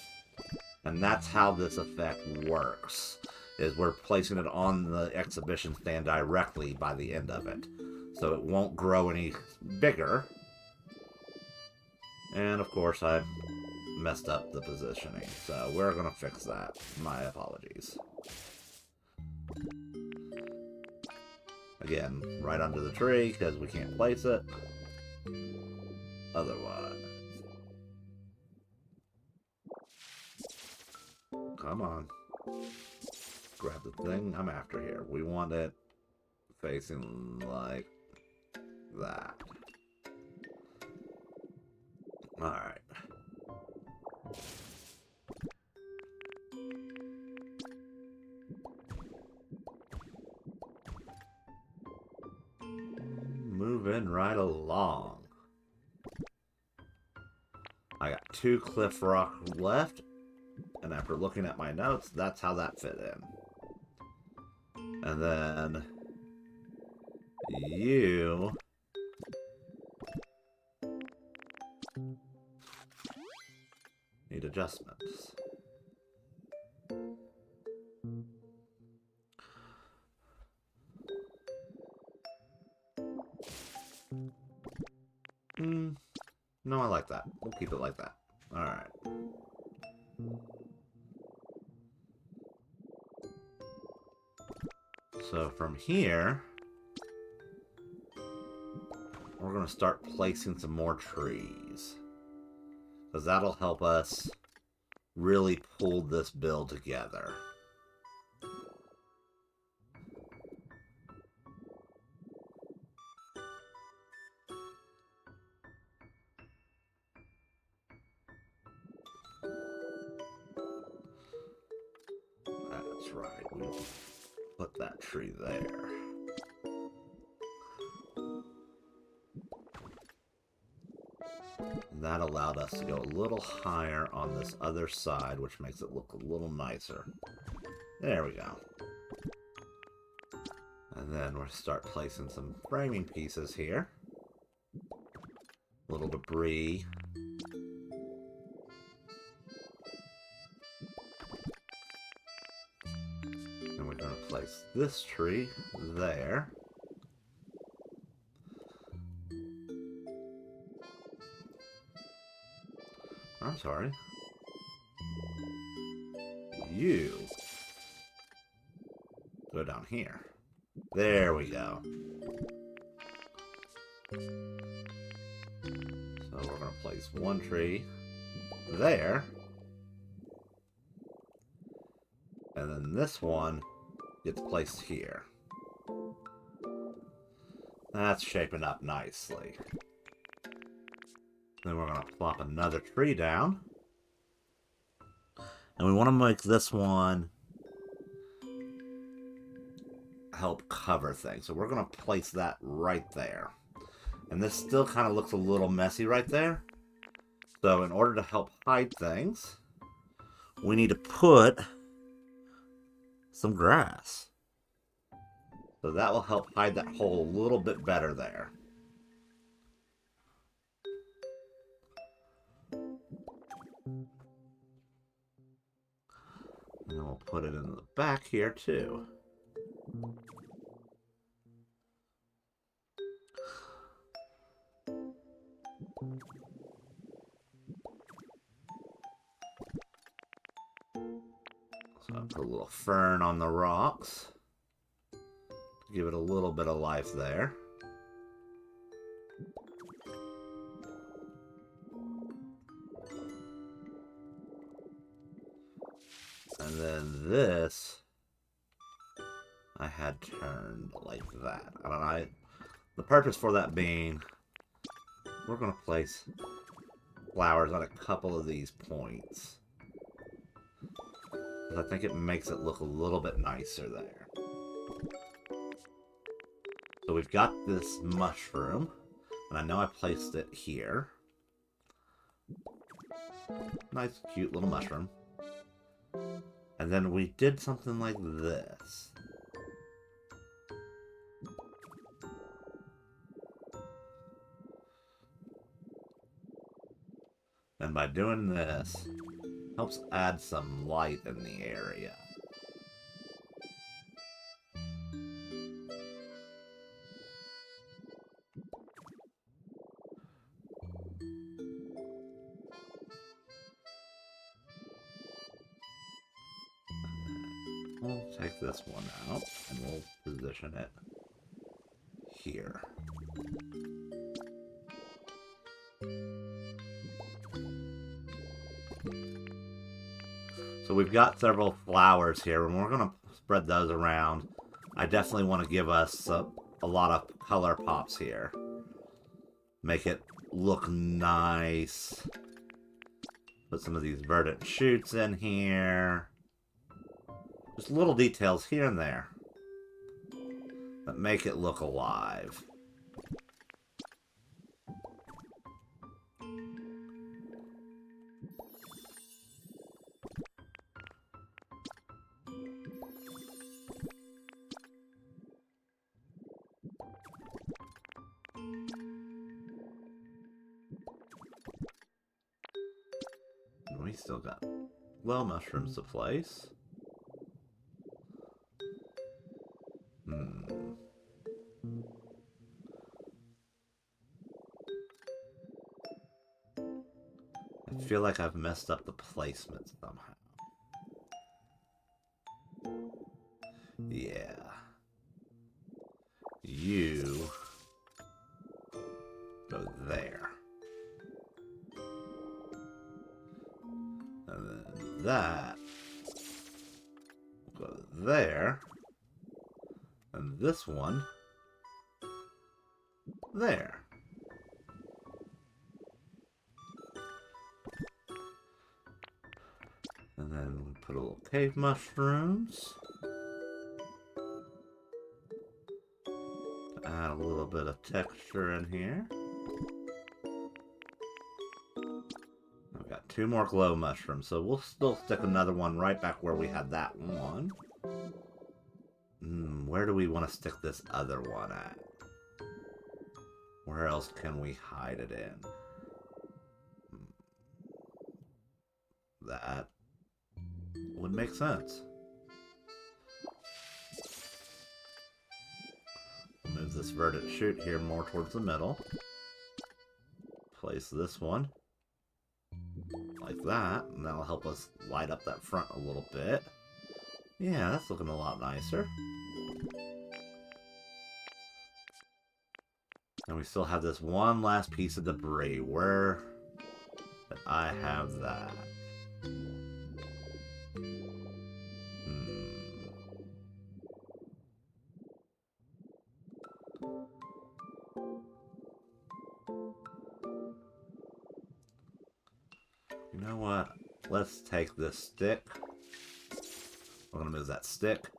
And that's how this effect works. Is we're placing it on the exhibition stand directly by the end of it. So it won't grow any bigger. And of course I messed up the positioning. So we're going to fix that. My apologies. Again, right under the tree because we can't place it. Otherwise. Come on. Grab the thing I'm after here. We want it facing like that. Alright. Moving right along. I got 2 cliff rock left, and after looking at my notes, that's how that fit in. And then you need adjustments. No, I like that. We'll keep it like that. Alright. So from here, we're going to start placing some more trees. Because that'll help us really pull this build together. That's right. We'll put that tree there. That allowed us to go a little higher on this other side, which makes it look a little nicer. There we go. And then we'll start placing some framing pieces here. Little debris. And we're going to place this tree there. I'm sorry. You go down here. There we go. So we're going to place one tree there. And then this one gets placed here. That's shaping up nicely. Then we're going to plop another tree down. And we want to make this one help cover things. So we're going to place that right there. And this still kind of looks a little messy right there. So in order to help hide things, we need to put some grass. So that will help hide that hole a little bit better there. And then we'll put it in the back here too. So I'll put a little fern on the rocks. Give it a little bit of life there. And then this, I had turned like that. The purpose for that being, we're going to place flowers on a couple of these points. I think it makes it look a little bit nicer there. So we've got this mushroom, and I know I placed it here. Nice, cute little mushroom. And then we did something like this. And by doing this, helps add some light in the area. We'll take this one out, and we'll position it here. So we've got several flowers here, and we're going to spread those around. I definitely want to give us a lot of color pops here. Make it look nice. Put some of these verdant shoots in here. Just little details here and there that make it look alive. And we still got well mushrooms to place. I feel like I've messed up the placement somehow. Yeah. You go there. And then that will go there. And this one there. And then we put a little cave mushrooms. Add a little bit of texture in here. I've got 2 more glow mushrooms, so we'll still stick another one right back where we had that one. Where do we want to stick this other one at? Where else can we hide it in? That would make sense. We'll move this verdant shoot here more towards the middle. Place this one like that, and that'll help us light up that front a little bit. Yeah, that's looking a lot nicer. And we still have this one last piece of debris. Where did I have that? You know what? Let's take this stick. We're going to move that stick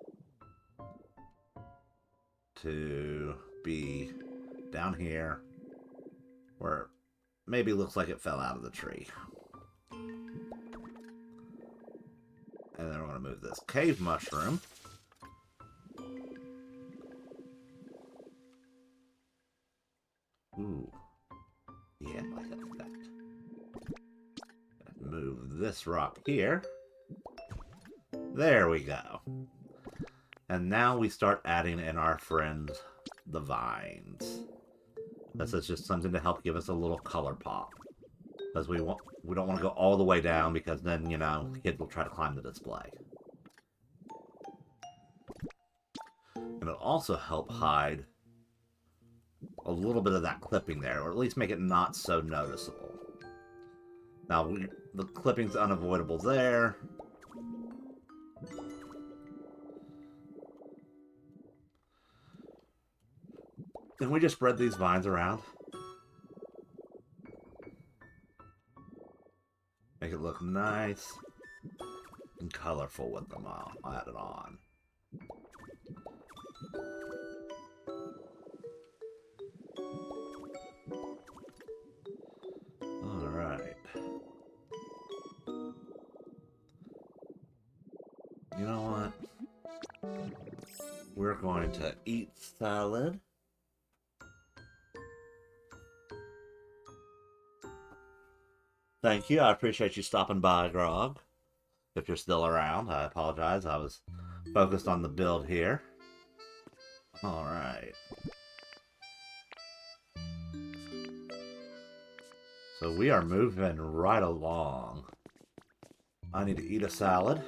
to be down here where it maybe looks like it fell out of the tree. And then we're going to move this cave mushroom ooh. Yeah, I like that. Move this rock here. There we go. And now we start adding in our friends, the vines. This is just something to help give us a little color pop. Because we don't want to go all the way down, because then, you know, kids will try to climb the display. And it'll also help hide a little bit of that clipping there, or at least make it not so noticeable. Now, the clipping's unavoidable there. And we just spread these vines around. nice and colorful with them added on. Alright. You know what? We're going to eat salad. Thank you. I appreciate you stopping by, Grog. If you're still around, I apologize. I was focused on the build here. Alright. So we are moving right along. I need to eat a salad.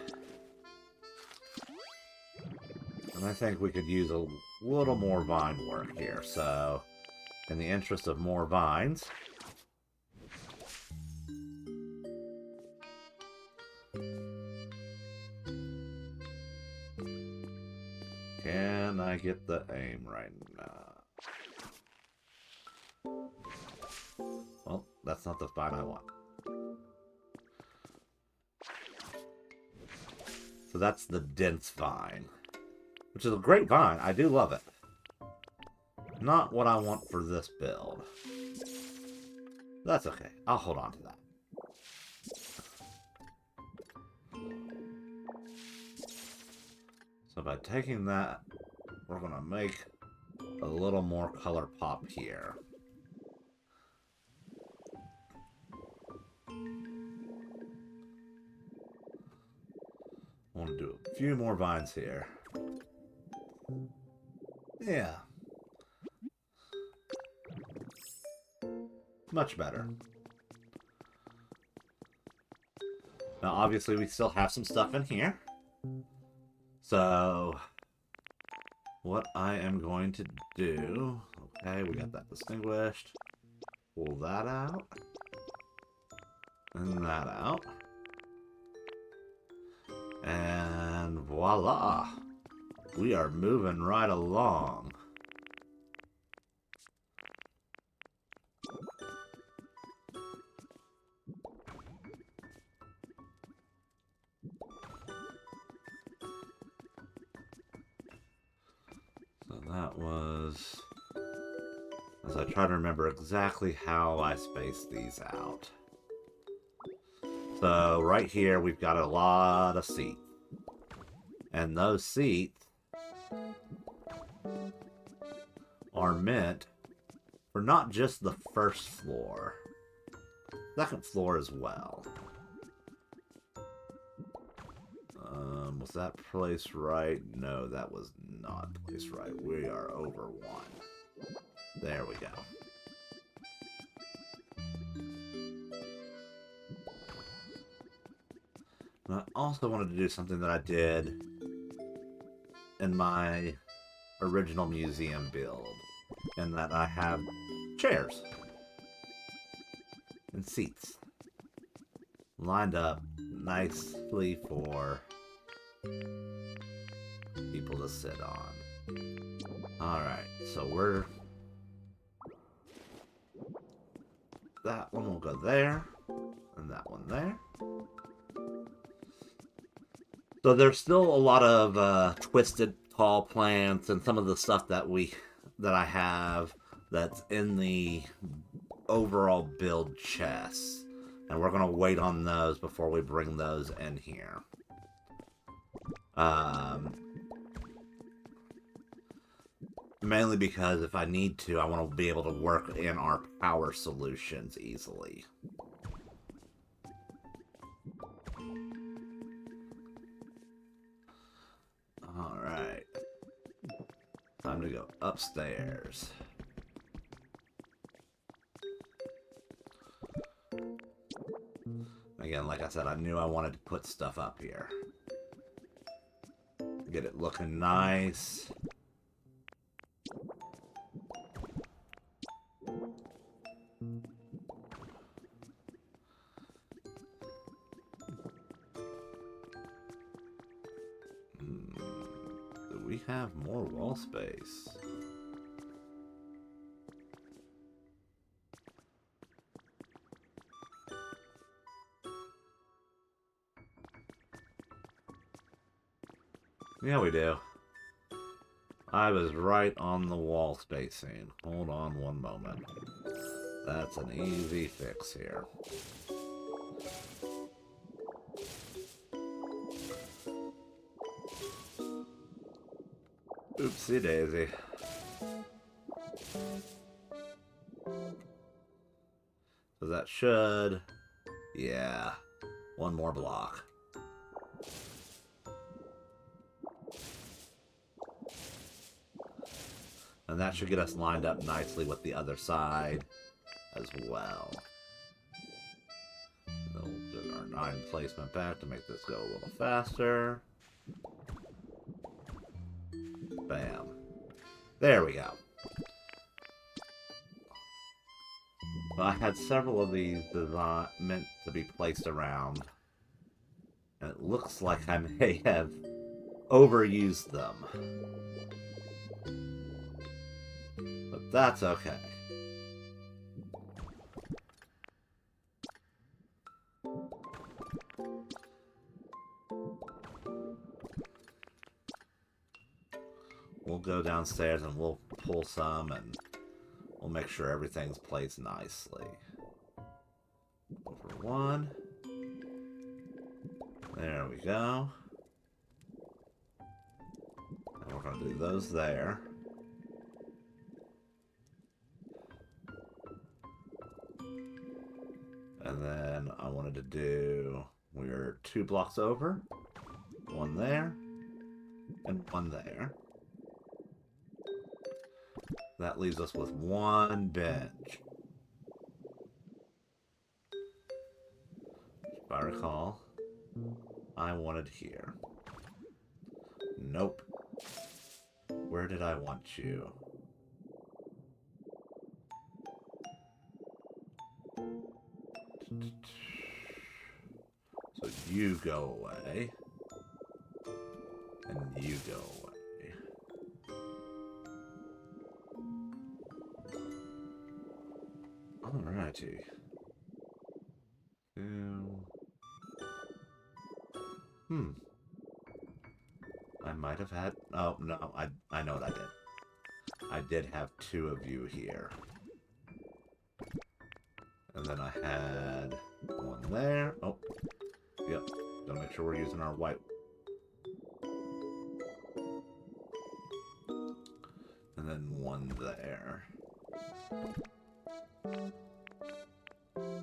And I think we could use a little more vine work here. So, in the interest of more vines... Can I get the aim right now? Well, that's not the vine I want. So that's the dense vine. Which is a great vine. I do love it. Not what I want for this build. That's okay. I'll hold on to that. So by taking that, we're going to make a little more color pop here. I want to do a few more vines here. Yeah. Much better. Now, obviously, we still have some stuff in here. So, what I am going to do... Okay, we got that distinguished. Pull that out. And that out. And voila! We are moving right along. So that was... As I try to remember exactly how I spaced these out. So right here we've got a lot of seats. And those seats are meant for not just the first floor, second floor as well. Was that placed right? No, that was not placed right. We are over one. There we go. And I also wanted to do something that I did in my original museum build, in that I have chairs and seats lined up nicely for people to sit on. Alright, so that one will go there, and that one there. So there's still a lot of twisted tall plants and some of the stuff that I have that's in the overall build chest. And we're going to wait on those before we bring those in here. Mainly because if I need to, I want to be able to work in our power solutions easily. Alright. Time to go upstairs. Again, like I said, I knew I wanted to put stuff up here. Get it looking nice. Do we have more wall space? Yeah, we do. I was right on the wall spacing. Hold on one moment. That's an easy fix here. Oopsie daisy. So that should... Yeah. One more block. And that should get us lined up nicely with the other side as well. And then we'll do our 9 placement back to make this go a little faster. Bam. There we go. Well, I had several of these meant to be placed around. And it looks like I may have overused them. But that's okay. We'll go downstairs and we'll pull some and we'll make sure everything's placed nicely. Over 1. There we go. And we're going to do those there. And then I wanted to do... We're 2 blocks over. 1 there. And 1 there. That leaves us with 1 bench. If I recall, I wanted here. Nope. Where did I want you? So you go away. And you go away. Alrighty. I might have had... Oh, no. I know what I did. I did have 2 of you here. And then I had 1 there. Oh. Yep. Gotta make sure we're using our white. And then 1 there.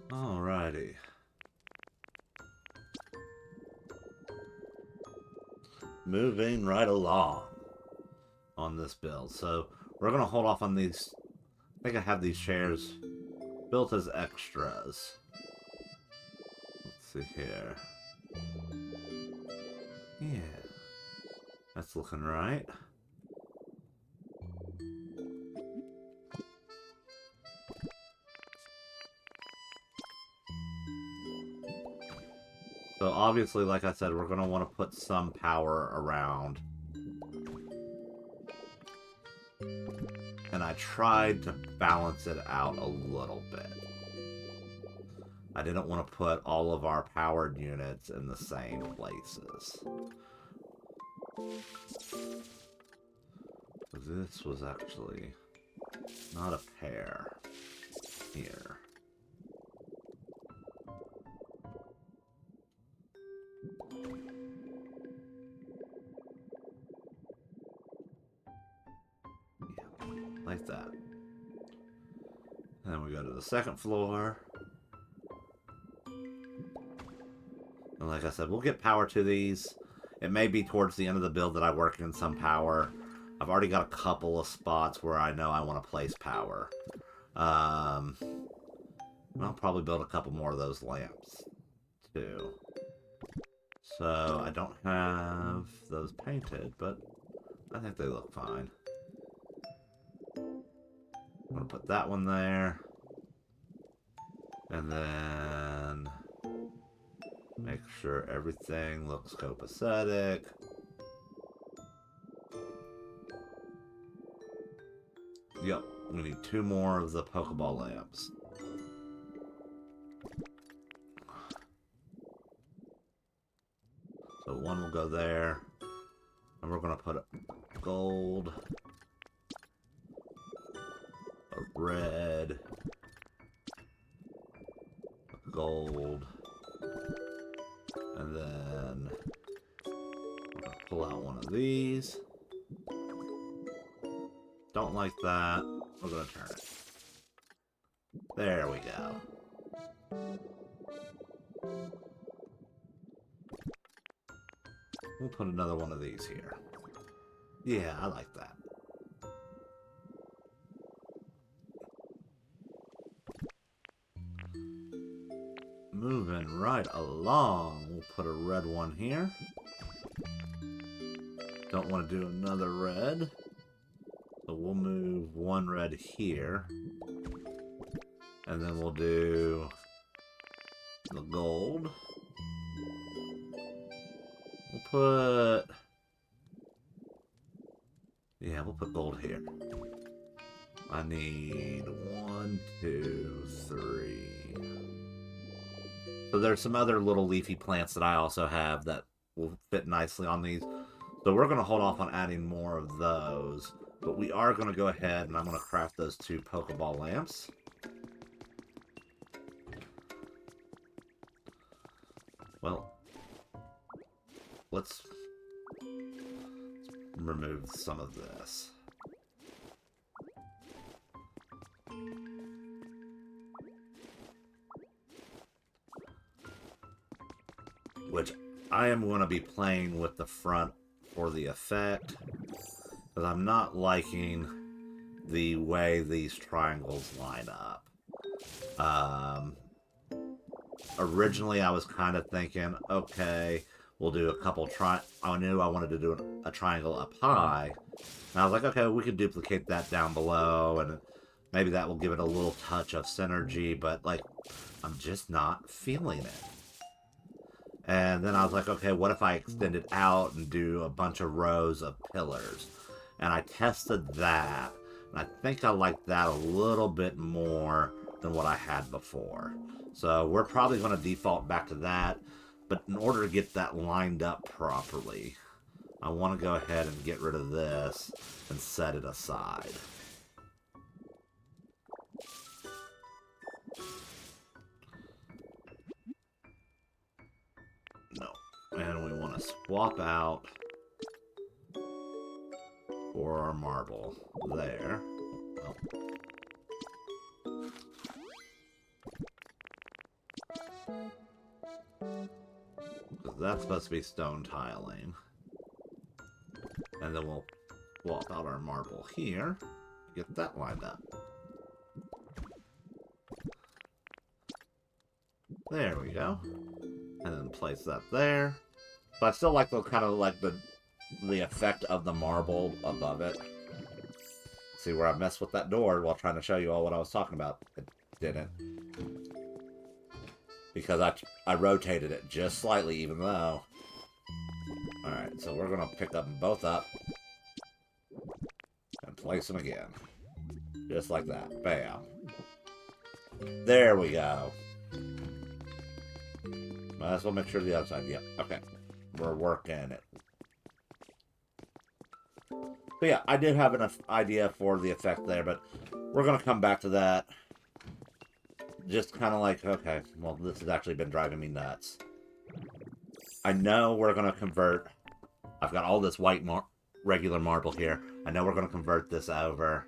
Alrighty. Moving right along on this build. So we're going to hold off on these. I think I have these chairs built as extras. Let's see here. Yeah. That's looking right. So obviously, like I said, we're going to want to put some power around. And I tried to balance it out a little bit. I didn't want to put all of our powered units in the same places. This was actually not a pair here. Like that. Then we go to the second floor. And like I said, we'll get power to these. It may be towards the end of the build that I work in some power. I've already got a couple of spots where I know I want to place power. I'll probably build a couple more of those lamps, too. So, I don't have those painted, but I think they look fine. I'm going to put that one there. And then make sure everything looks copacetic. Yep, we need 2 more of the Pokeball lamps. So 1 will go there. And we're going to put a gold, a red, a gold, and then I'm going to pull out one of these. Don't like that. We're going to turn it. There we go. We'll put another one of these here. Yeah, I like that. Moving right along, we'll put a red one here. Don't want to do another red. So we'll move one red here. And then we'll do the gold. We'll put... yeah, we'll put gold here. I need 1, 2, 3. So there's some other little leafy plants that I also have that will fit nicely on these. So we're going to hold off on adding more of those. But we are going to go ahead and I'm going to craft those 2 Pokeball lamps. Well, let's remove some of this. Which I am going to be playing with the front for the effect. Because I'm not liking the way these triangles line up. Originally, I was kind of thinking, okay, we'll do a couple I knew I wanted to do a triangle up high. And I was like, okay, we could duplicate that down below, and maybe that will give it a little touch of synergy, but, like, I'm just not feeling it. And then I was like, okay, what if I extend it out and do a bunch of rows of pillars? And I tested that, and I think I like that a little bit more than what I had before. So we're probably going to default back to that, but in order to get that lined up properly, I want to go ahead and get rid of this and set it aside. No. And we want to swap out for our marble there. Oh. Because that's supposed to be stone tiling. And then we'll swap out our marble here. Get that lined up. There we go. And then place that there. But I still like the kind of like the effect of the marble above it. See where I messed with that door while trying to show you all what I was talking about. It didn't. Because I rotated it just slightly, even though... Alright, so we're going to pick them both up. And place them again. Just like that. Bam. There we go. Might as well make sure the other side. Yep. Okay. We're working it. But yeah, I did have an idea for the effect there, but we're going to come back to that. Just kind of like, okay, well, this has actually been driving me nuts. I know we're going to convert... I've got all this white regular marble here. I know we're going to convert this over.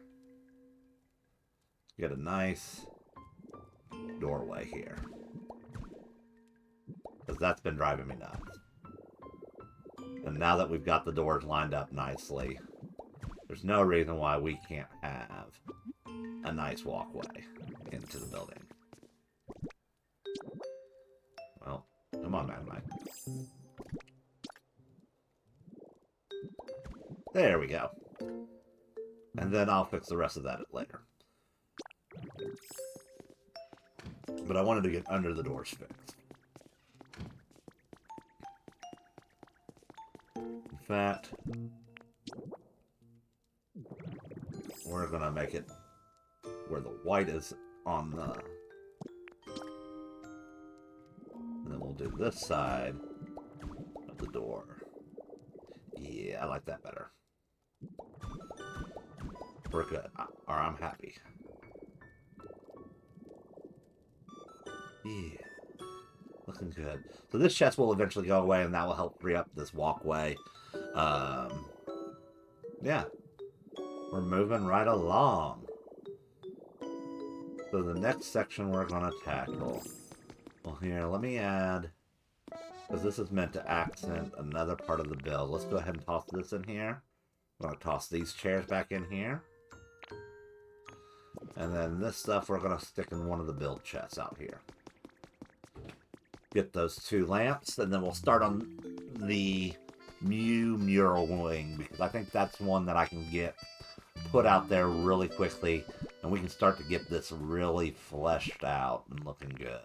Get a nice doorway here. Because that's been driving me nuts. And now that we've got the doors lined up nicely, there's no reason why we can't have a nice walkway into the building. Well, come on, man, Mike. There we go. And then I'll fix the rest of that later. But I wanted to get under the doors fixed. In fact, we're going to make it where the white is on the... And then we'll do this side of the door. Yeah, I like that better. We're good. Or I'm happy. Yeah. Looking good. So this chest will eventually go away, and that will help free up this walkway. Um, yeah. We're moving right along. So the next section we're going to tackle. Well, here, let me add... Because this is meant to accent another part of the build. Let's go ahead and toss this in here. I'm going to toss these chairs back in here. And then this stuff we're going to stick in one of the build chests out here. Get those 2 lamps, and then we'll start on the Mew mural wing, because I think that's one that I can get put out there really quickly, and we can start to get this really fleshed out and looking good.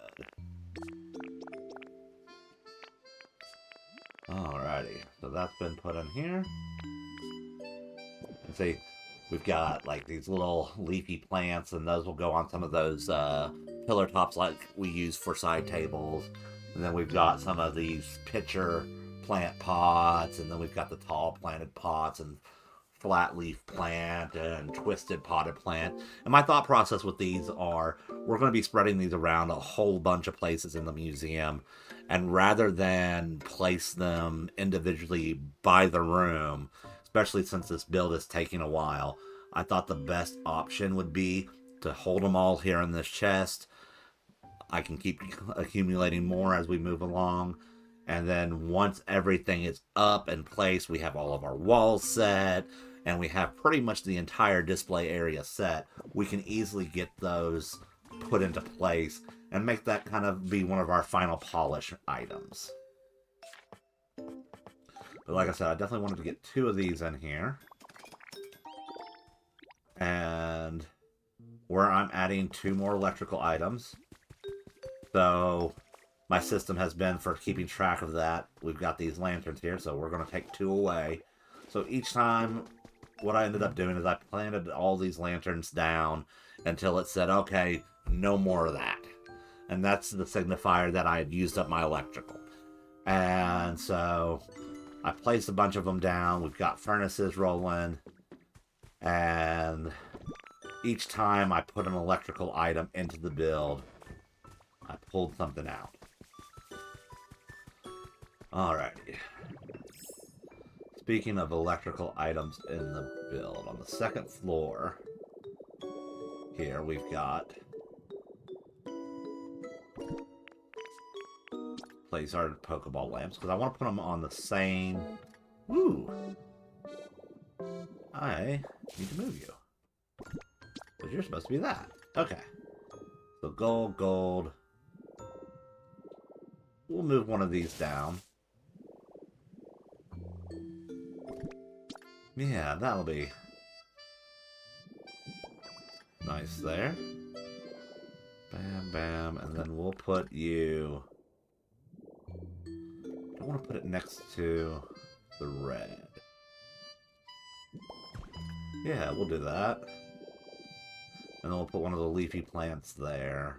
Alrighty, so that's been put in here. And see, we've got like these little leafy plants, and those will go on some of those pillar tops like we use for side tables. And then we've got some of these pitcher plant pots, and then we've got the tall planted pots and flat leaf plant and twisted potted plant. And my thought process with these are we're going to be spreading these around a whole bunch of places in the museum. And rather than place them individually by the room, especially since this build is taking a while, I thought the best option would be to hold them all here in this chest. I can keep accumulating more as we move along. And then once everything is up in place, we have all of our walls set, and we have pretty much the entire display area set, we can easily get those put into place and make that kind of be one of our final polish items. But like I said, I definitely wanted to get 2 of these in here. And where I'm adding 2 more electrical items. So my system has been for keeping track of that. We've got these lanterns here, so we're going to take 2 away. So each time, what I ended up doing is I planted all these lanterns down until it said, okay, no more of that. And that's the signifier that I had used up my electrical. And so I placed a bunch of them down. We've got furnaces rolling. And each time I put an electrical item into the build, I pulled something out. Alrighty. Speaking of electrical items in the build, on the 2nd floor, here we've got place our Pokeball lamps, because I want to put them on the same... Ooh! I need to move you. Because you're supposed to be that. Okay. So gold, gold. We'll move one of these down. Yeah, that'll be nice there. Bam, bam, and then we'll put you... I want to put it next to the red. Yeah, we'll do that. And then we'll put one of the leafy plants there.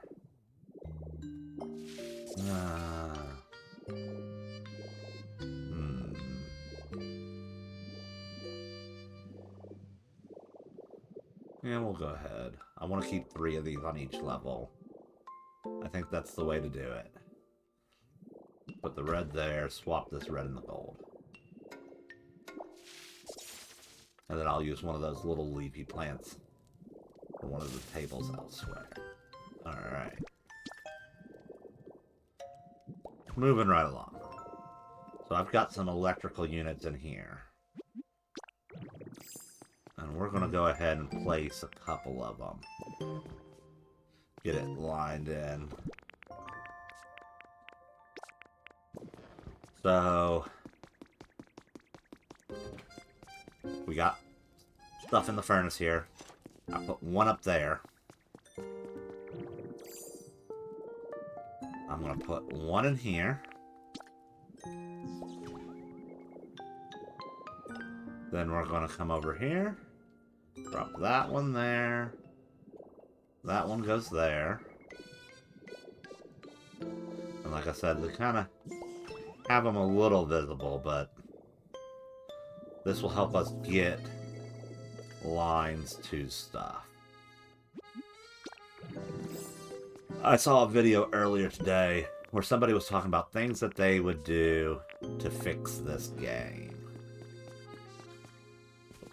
Yeah, we'll go ahead. I want to keep 3 of these on each level. I think that's the way to do it. Put the red there, swap this red and the gold. And then I'll use one of those little leafy plants for one of the tables elsewhere. Alright. Moving right along. So I've got some electrical units in here. And we're going to go ahead and place a couple of them. Get it lined in. So we got stuff in the furnace here. I put one up there. I'm going to put one in here. Then we're going to come over here. Drop that one there. That one goes there. And like I said, they kind of have them a little visible, but This will help us get lines to stuff. I saw a video earlier today where somebody was talking about things that they would do to fix this game.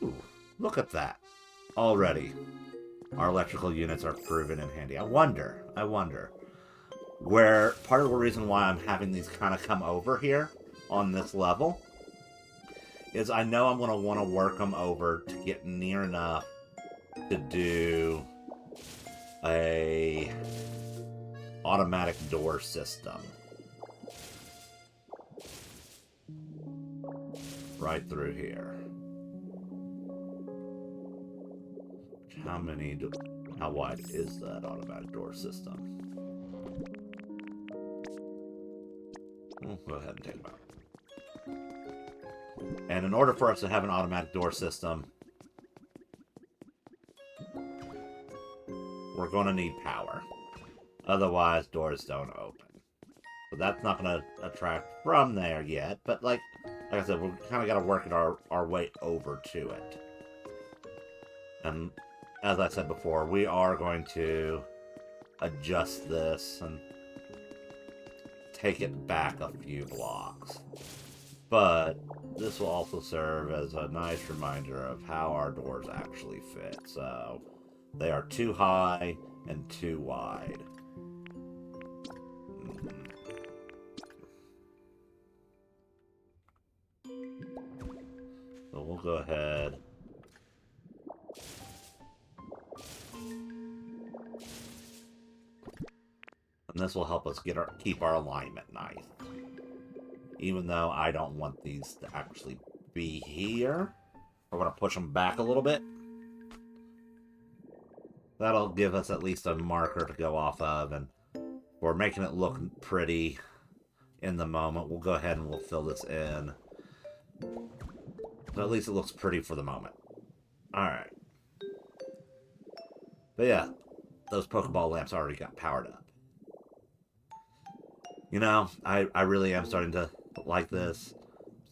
Ooh, look at that. Already, our electrical units are proven and handy. I wonder, where part of the reason why I'm having these kind of come over here on this level is I know I'm going to want to work them over to get near enough to do a automatic door system. Right through here. How wide is that automatic door system? We'll go ahead and take it out. And in order for us to have an automatic door system, we're going to need power. Otherwise, doors don't open. So that's not going to attract from there yet. But like I said, we're kind of got to work it our way over to it. And as I said before, we are going to adjust this and take it back a few blocks. But this will also serve as a nice reminder of how our doors actually fit. So they are too high and too wide. So we'll go ahead. And this will help us keep our alignment nice. Even though I don't want these to actually be here. We're going to push them back a little bit. That'll give us at least a marker to go off of. And we're making it look pretty in the moment. We'll go ahead and we'll fill this in. So at least it looks pretty for the moment. Alright. But yeah, those Pokeball lamps already got powered up. You know, I really am starting to like this.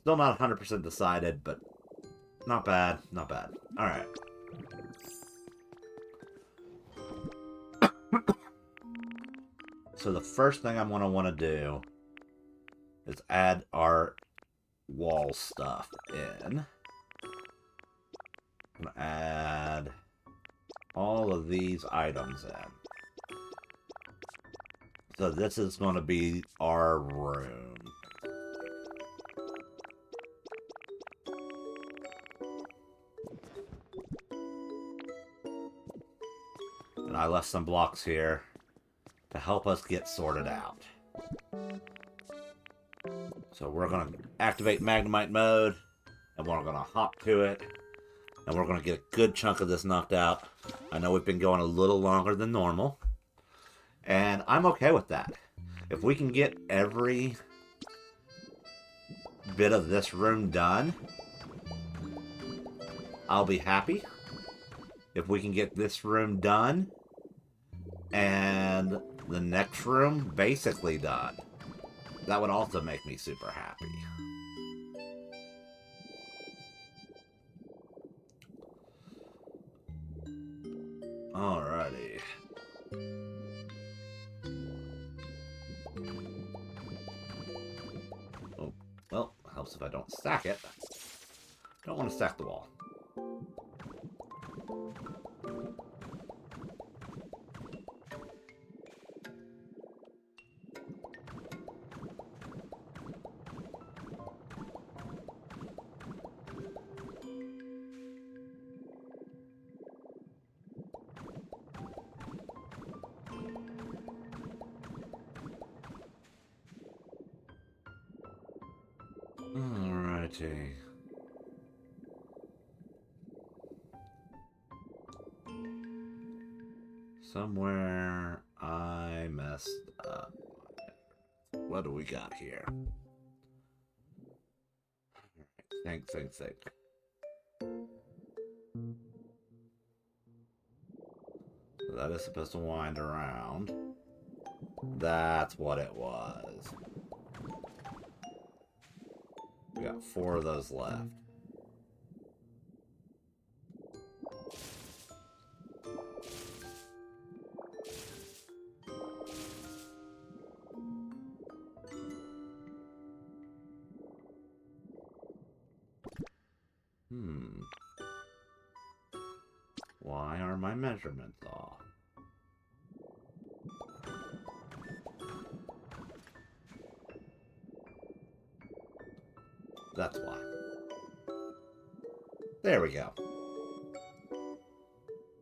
Still not 100% decided, but not bad, not bad. Alright. So the first thing I'm going to want to do is add our wall stuff in. I'm going to add all of these items in. So this is going to be our room. And I left some blocks here to help us get sorted out. So we're going to activate Magnemite mode, and we're going to hop to it, and we're going to get a good chunk of this knocked out. I know we've been going a little longer than normal, and I'm okay with that. If we can get every bit of this room done, I'll be happy. If we can get this room done, and the next room basically done, that would also make me super happy. Alrighty. Oh, well, helps if I don't stack it. Don't want to stack the wall. Alrighty. Somewhere I messed up. What do we got here? Think. So that is supposed to wind around. That's what it was. We got 4 of those left. Why are my measurements off? That's why. There we go.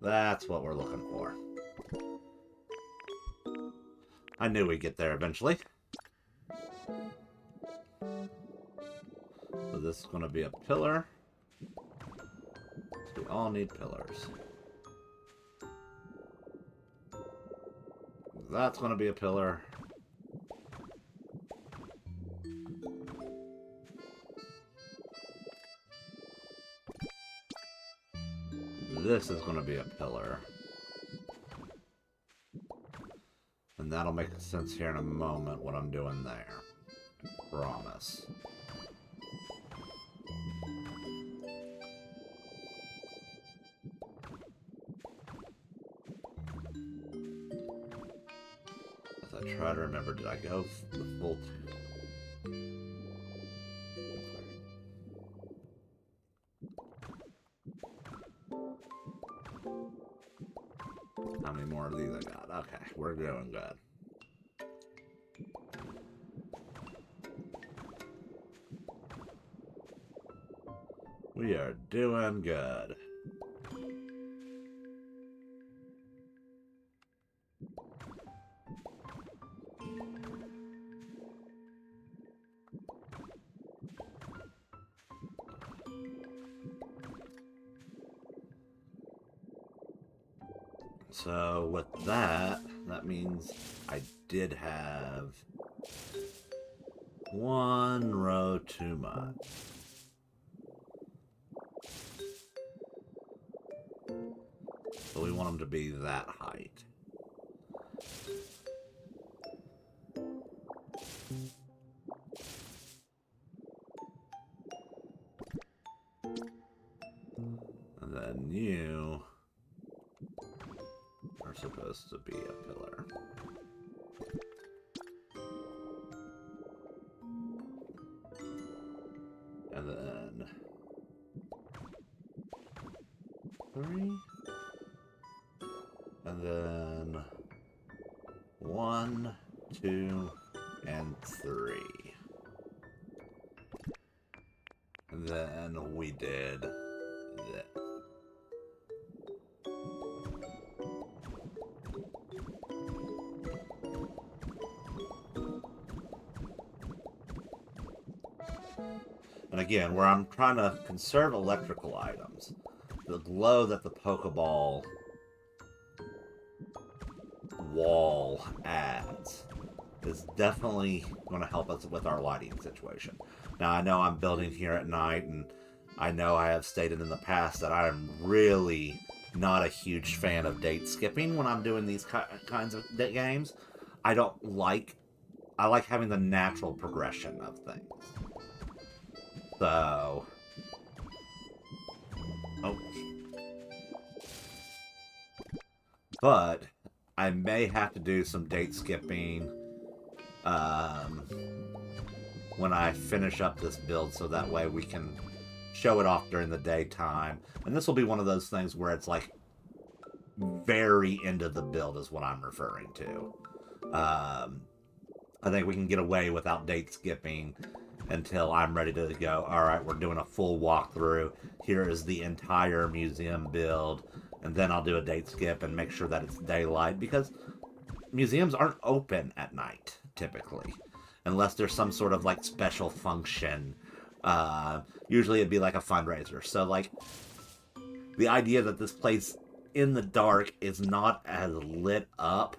That's what we're looking for. I knew we'd get there eventually. So this is going to be a pillar. We all need pillars. That's going to be a pillar. This is going to be a pillar. And that'll make sense here in a moment what I'm doing there. I promise. As I try to remember, did I go the full... How many more of these I got? Okay, we're doing good. We are doing good. So with that, that means I did have one row too much. So we want them to be that height. And then you are supposed to be a pillar. And then 3. And then 1, 2, and 3. And then we did this. And again, where I'm trying to conserve electrical items, the glow that the Pokeball wall adds is definitely going to help us with our lighting situation. Now, I know I'm building here at night, and I know I have stated in the past that I'm really not a huge fan of date skipping when I'm doing these kinds of games. I like having the natural progression of things. So... Oh. But I may have to do some date skipping when I finish up this build, so that way we can show it off during the daytime. And this will be one of those things where it's like very end of the build is what I'm referring to. I think we can get away without date skipping until I'm ready to go. Alright, we're doing a full walkthrough. Here is the entire museum build. And then I'll do a date skip and make sure that it's daylight, because museums aren't open at night, typically. Unless there's some sort of, like, special function. Usually it'd be like a fundraiser. So, like, the idea that this place in the dark is not as lit up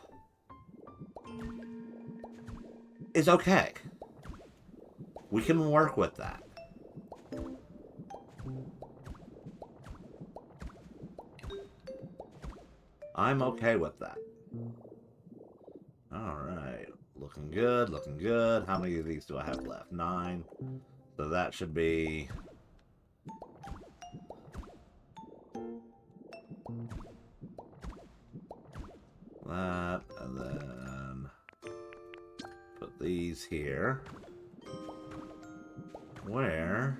is okay. We can work with that. I'm okay with that. Alright. Looking good, looking good. How many of these do I have left? 9. So that should be... that, and then... put these here. Where...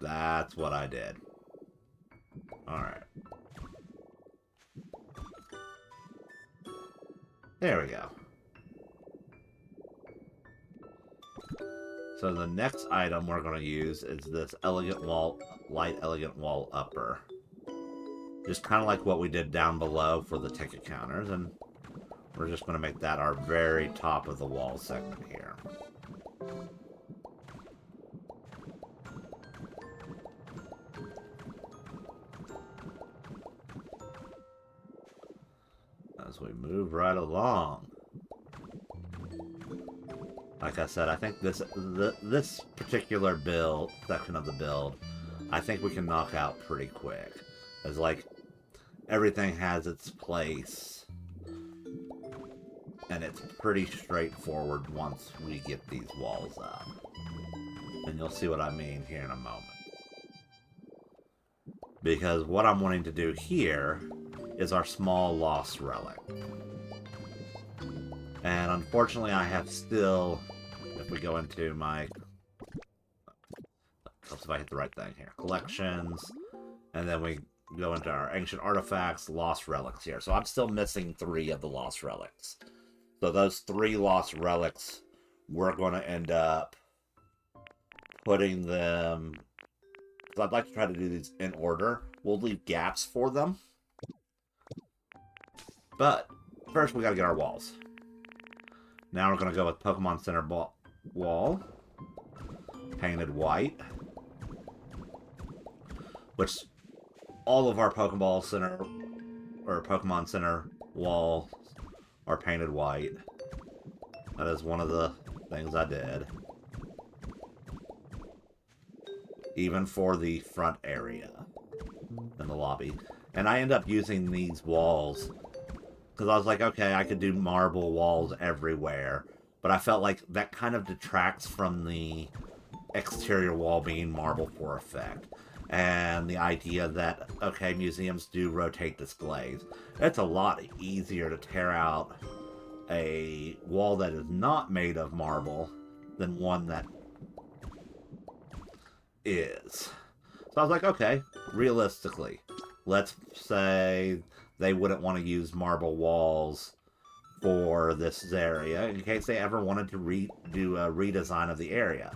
That's what I did. Alright. There we go. So the next item we're going to use is this light elegant wall upper. Just kind of like what we did down below for the ticket counters, and we're just going to make that our very top of the wall segment here. As we move right along. Like I said, I think this particular section of the build, I think we can knock out pretty quick. It's like everything has its place, and it's pretty straightforward once we get these walls up. And you'll see what I mean here in a moment. Because what I'm wanting to do here is our small lost relic. And unfortunately I have still, if we go into my, let's see if I hit the right thing here, collections, and then we go into our ancient artifacts, lost relics here. So I'm still missing 3 of the lost relics. So those 3 lost relics, we're going to end up putting them, because I'd like to try to do these in order. We'll leave gaps for them. But first we got to get our walls. Now we're going to go with Pokemon Center wall, painted white, which all of our Pokemon Center walls are painted white. That is one of the things I did. Even for the front area in the lobby. And I end up using these walls because I was like, okay, I could do marble walls everywhere. But I felt like that kind of detracts from the exterior wall being marble for effect. And the idea that, okay, museums do rotate displays. It's a lot easier to tear out a wall that is not made of marble than one that is. So I was like, okay, realistically, let's say they wouldn't want to use marble walls for this area in case they ever wanted to do a redesign of the area.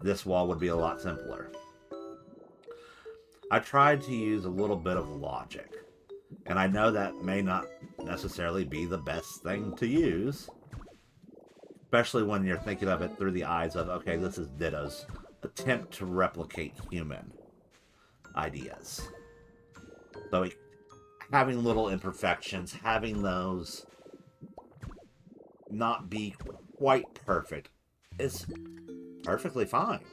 This wall would be a lot simpler. I tried to use a little bit of logic, and I know that may not necessarily be the best thing to use, especially when you're thinking of it through the eyes of, okay, this is Ditto's attempt to replicate human ideas. So having little imperfections, having those not be quite perfect is perfectly fine.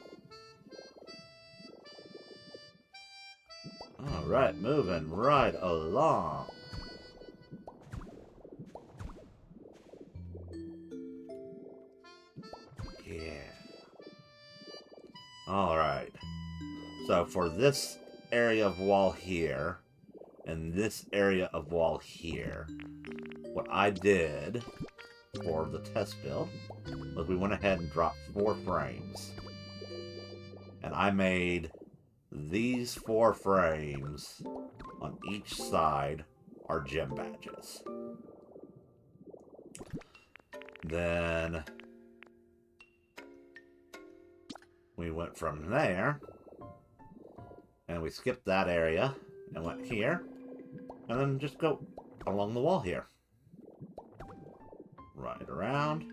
Alright, moving right along. Yeah. Alright. So for this area of wall here, and this area of wall here, what I did for the test build was we went ahead and dropped 4 frames. And I made these 4 frames on each side are gem badges. Then we went from there and we skipped that area and went here and then just go along the wall here. Right around.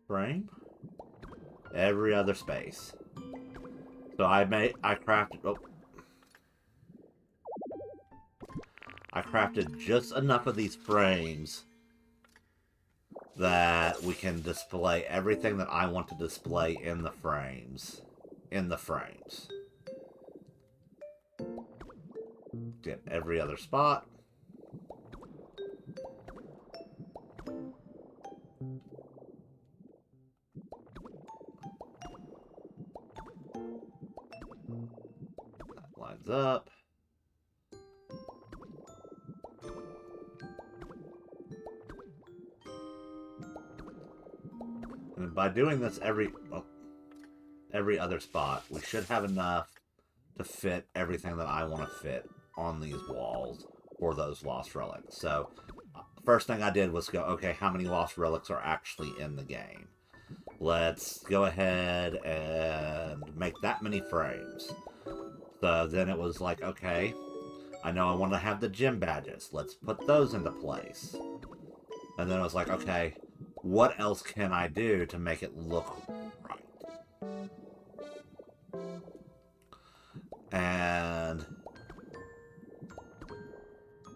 Frame. Every other space. So I crafted just enough of these frames that we can display everything that I want to display in the frames. Get every other spot. That lines up. And by doing this every other spot, we should have enough to fit everything that I want to fit on these walls for those lost relics. So, first thing I did was go, okay, how many lost relics are actually in the game? Let's go ahead and make that many frames. So then it was like, okay, I know I want to have the gym badges. Let's put those into place. And then I was like, okay, what else can I do to make it look right? And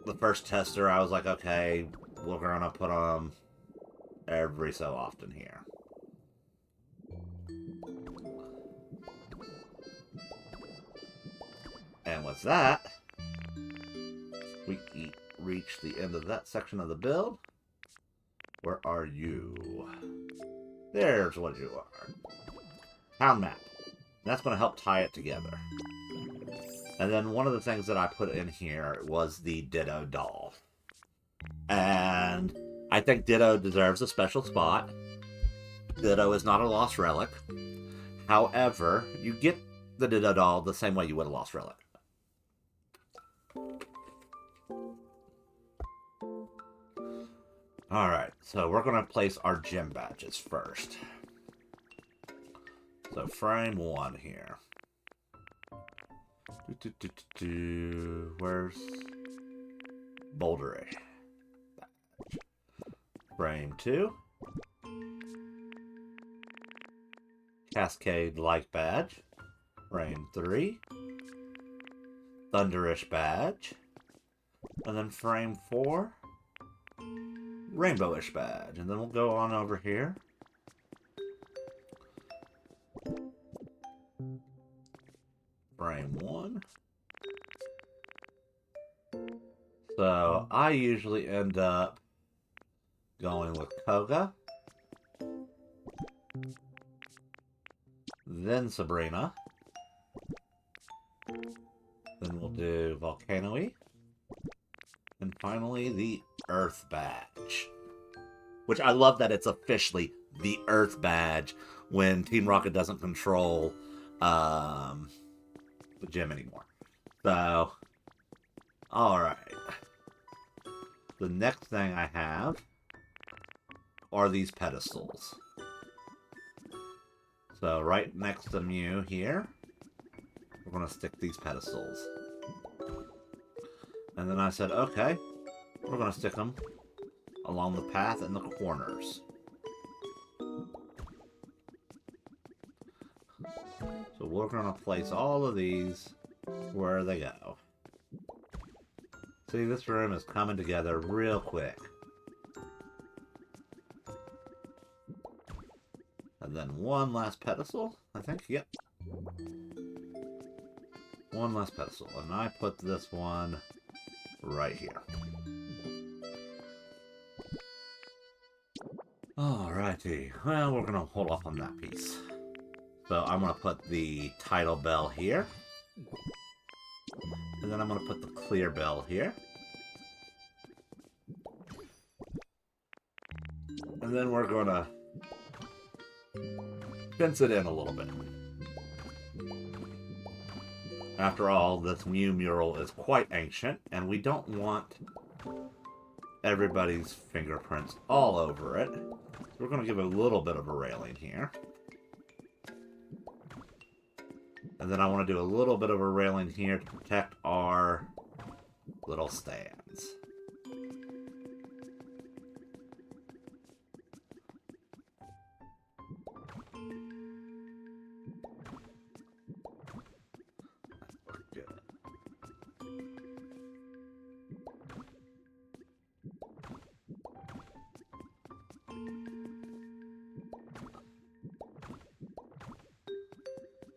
the first tester, I was like, okay, we're going to put them every so often here. And with that, we reach the end of that section of the build. Where are you? There's what you are. Town map. That's going to help tie it together. And then one of the things that I put in here was the Ditto doll. And I think Ditto deserves a special spot. Ditto is not a lost relic. However, you get the Ditto doll the same way you would a lost relic. Alright, so we're going to place our gym badges first. So frame 1 here. Where's Bouldery? Badge. Frame 2. Cascade-like badge. Frame 3. Thunderish badge. And then frame 4. Rainbowish badge. And then we'll go on over here. Frame 1. So I usually end up going with Koga, then Sabrina, then we'll do Volcano-y, and finally the Earth badge. Which I love that it's officially the Earth badge when Team Rocket doesn't control the gym anymore. So, alright. The next thing I have are these pedestals. So right next to Mew here, we're going to stick these pedestals. And then I said, okay, we're going to stick them along the path in the corners. So we're going to place all of these where they go. See, this room is coming together real quick. And then one last pedestal, I think. Yep. One last pedestal. And I put this one right here. Alrighty. Well, we're going to hold off on that piece. So I'm going to put the title bell here. And then I'm going to put the clear bell here. And then we're going to fence it in a little bit. After all, this Mew mural is quite ancient, and we don't want everybody's fingerprints all over it. So we're going to give a little bit of a railing here. And then I want to do a little bit of a railing here to protect our little stands. Good.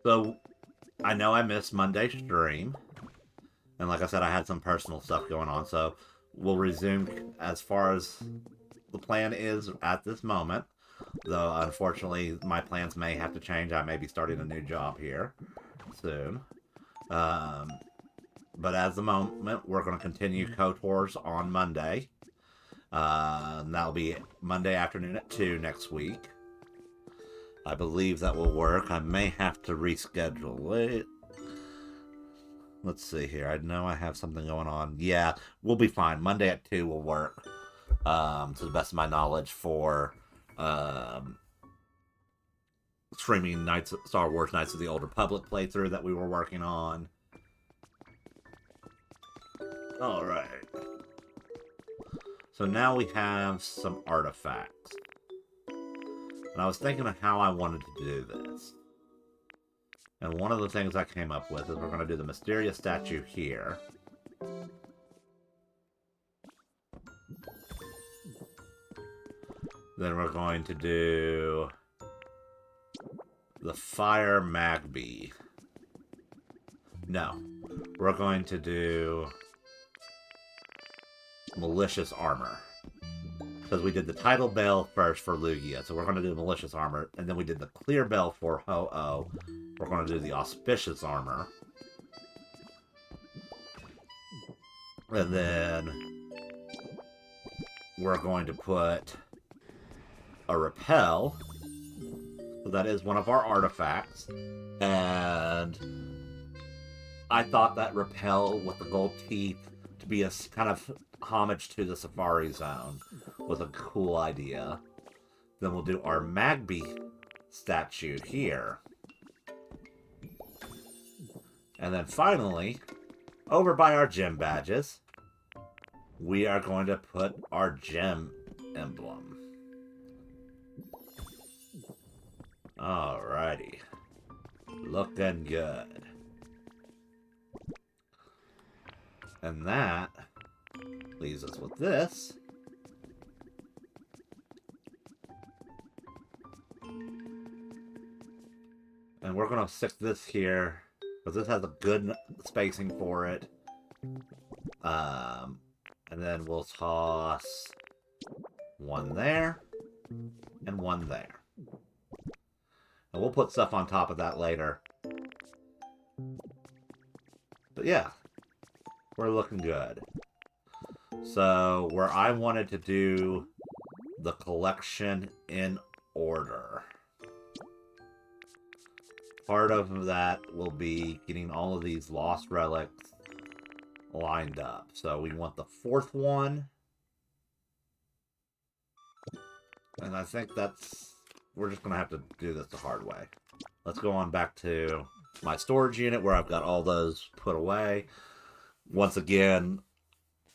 So, I know I missed Monday's stream, and like I said, I had some personal stuff going on, so we'll resume as far as the plan is at this moment, though unfortunately my plans may have to change. I may be starting a new job here soon. But at the moment, we're going to continue KOTORs on Monday. And that'll be Monday afternoon at 2 next week. I believe that will work. I may have to reschedule. Wait. Let's see here. I know I have something going on. Yeah, we'll be fine. Monday at 2 will work. To the best of my knowledge for streaming Star Wars Knights of the Old Republic playthrough that we were working on. Alright. So now we have some artifacts. And I was thinking of how I wanted to do this. And one of the things I came up with is we're going to do the mysterious statue here. Then we're going to do the Fire Magby. No. We're going to do Malicious Armor. Because we did the Title Bell first for Lugia, so we're going to do Malicious Armor. And then we did the Clear Bell for Ho-Oh. We're going to do the Auspicious Armor. And then we're going to put a Repel. So that is one of our artifacts. And I thought that Repel with the gold teeth to be a kind of homage to the Safari Zone was a cool idea. Then we'll do our Magby statue here. And then finally, over by our gym badges, we are going to put our gym emblem. Alrighty. Looking good. And that leaves us with this. And we're going to stick this here, because this has a good spacing for it. And then we'll toss one there, and one there. And we'll put stuff on top of that later. But yeah, we're looking good. So, where I wanted to do the collection in order. Part of that will be getting all of these lost relics lined up. So we want the fourth one. And I think we're just going to have to do this the hard way. Let's go on back to my storage unit where I've got all those put away. Once again,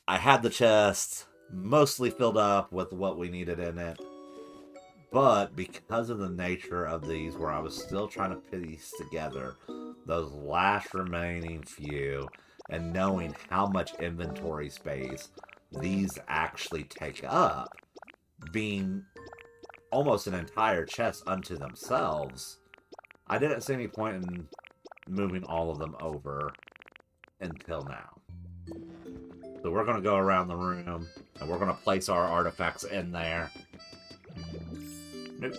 I had the chest mostly filled up with what we needed in it. But because of the nature of these, where I was still trying to piece together those last remaining few, and knowing how much inventory space these actually take up, being almost an entire chest unto themselves, I didn't see any point in moving all of them over until now. So we're going to go around the room, and we're going to place our artifacts in there. Nope.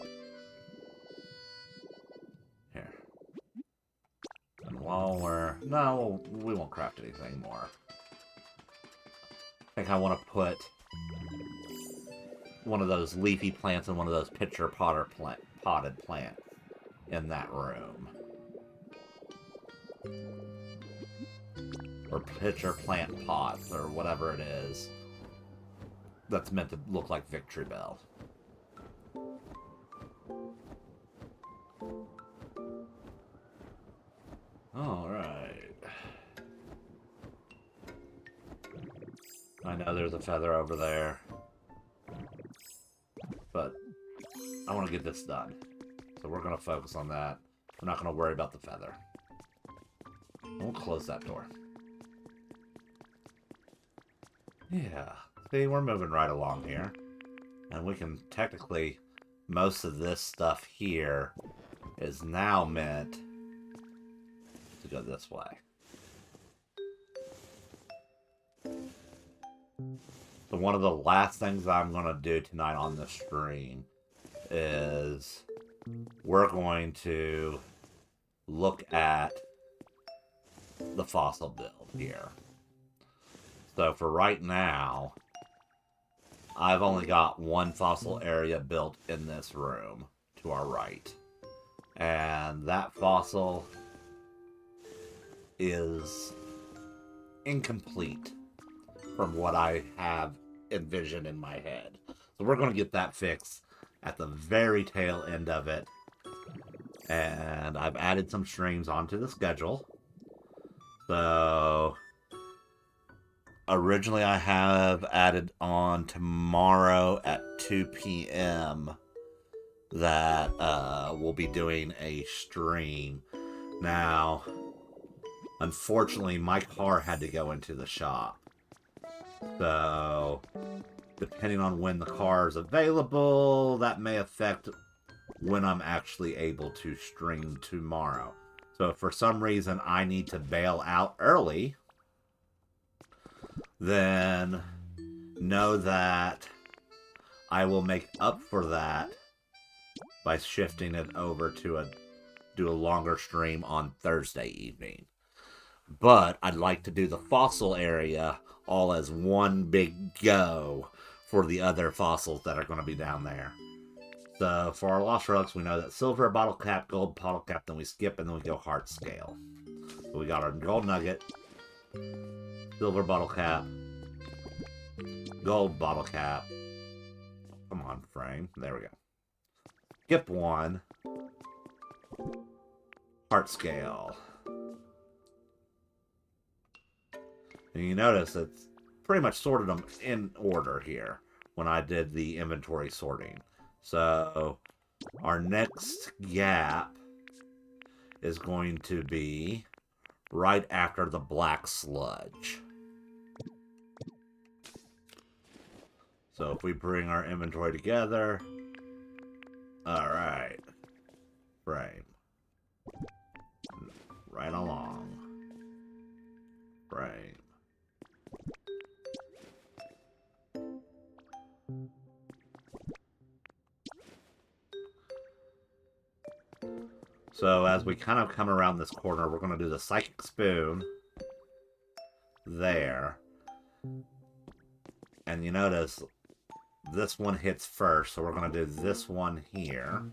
Here. And while we're... No, we won't craft anything more. I think I want to put one of those leafy plants and one of those pitcher potted plants in that room. Or pitcher plant pots, or whatever it is. That's meant to look like Victory Bell. Alright. I know there's a feather over there. But I want to get this done. So we're going to focus on that. We're not going to worry about the feather. We'll close that door. Yeah. See, we're moving right along here. And we can technically... Most of this stuff here is now meant to go this way. So one of the last things I'm going to do tonight on the stream is we're going to look at the fossil build here. So for right now, I've only got one fossil area built in this room to our right. And that fossil is incomplete from what I have envisioned in my head. So we're going to get that fixed at the very tail end of it. And I've added some streams onto the schedule. So originally I have added on tomorrow at 2 p.m. that we'll be doing a stream. Now, unfortunately, my car had to go into the shop. So, depending on when the car is available, that may affect when I'm actually able to stream tomorrow. So, if for some reason I need to bail out early, then know that I will make up for that by shifting it over to do a longer stream on Thursday evening. But I'd like to do the fossil area all as one big go for the other fossils that are going to be down there. So for our lost relics, we know that silver bottle cap, gold bottle cap, then we skip and then we go heart scale. So we got our gold nugget, silver bottle cap, gold bottle cap. Come on, frame. There we go. Skip one. Heart scale. And you notice it's pretty much sorted them in order here when I did the inventory sorting. So our next gap is going to be right after the black sludge. So if we bring our inventory together, all right, frame, right along, frame. So as we kind of come around this corner, we're going to do the psychic spoon there. And you notice this one hits first, so we're going to do this one here.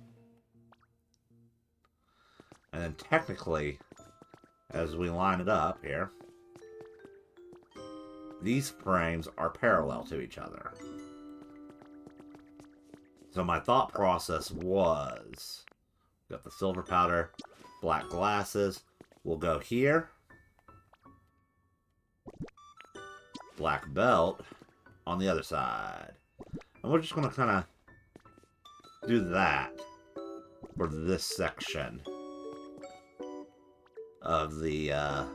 And then technically, as we line it up here, these frames are parallel to each other. So my thought process was, got the silver powder, black glasses, we'll go here, black belt on the other side. And we're just going to kind of do that for this section of the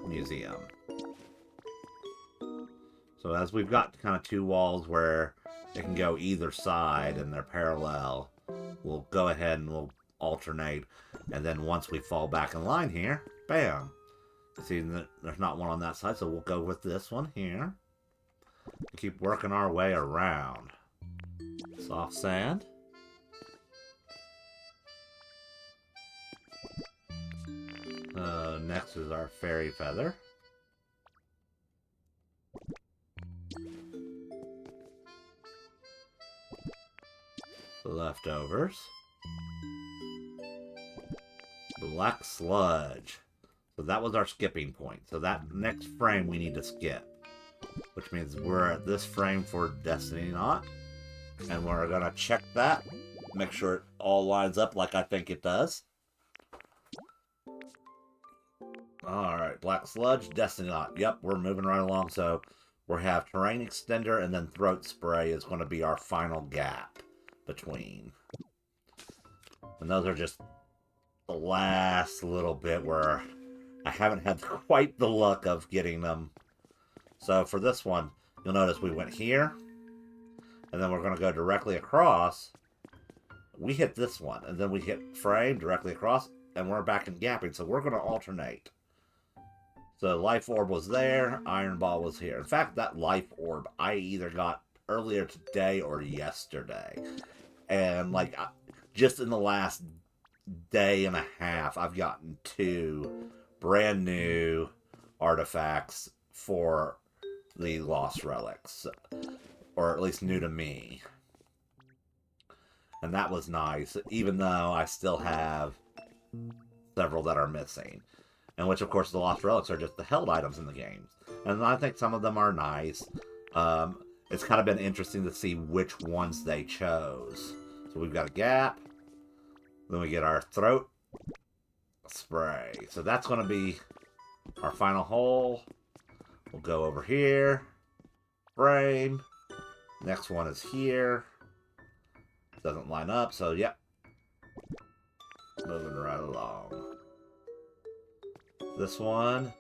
museum. So as we've got kind of two walls where it can go either side and they're parallel, we'll go ahead and we'll alternate. And then once we fall back in line here, bam. See, there's not one on that side, so we'll go with this one here. Keep working our way around. Soft sand. Next is our fairy feather. Leftovers. Black sludge. So that was our skipping point. So that next frame we need to skip. Which means we're at this frame for Destiny Knot. And we're going to check that. Make sure it all lines up like I think it does. Alright, Black Sludge, Destiny Knot. Yep, we're moving right along. So we have Terrain Extender and then Throat Spray is going to be our final gap between. And those are just the last little bit where I haven't had quite the luck of getting them. So for this one, you'll notice we went here, and then we're going to go directly across. We hit this one, and then we hit frame directly across, and we're back in gapping, so we're going to alternate. So Life Orb was there, Iron Ball was here. In fact, that Life Orb I either got earlier today or yesterday. And like, just in the last day and a half, I've gotten 2 brand new artifacts for the Lost Relics. Or at least new to me. And that was nice, even though I still have several that are missing. And which, of course, the Lost Relics are just the held items in the games. And I think some of them are nice. It's kind of been interesting to see which ones they chose. So we've got a gap. Then we get our throat spray. So that's going to be our final hole. We'll go over here. Frame. Next one is here. Doesn't line up, so yep. Moving right along. This one,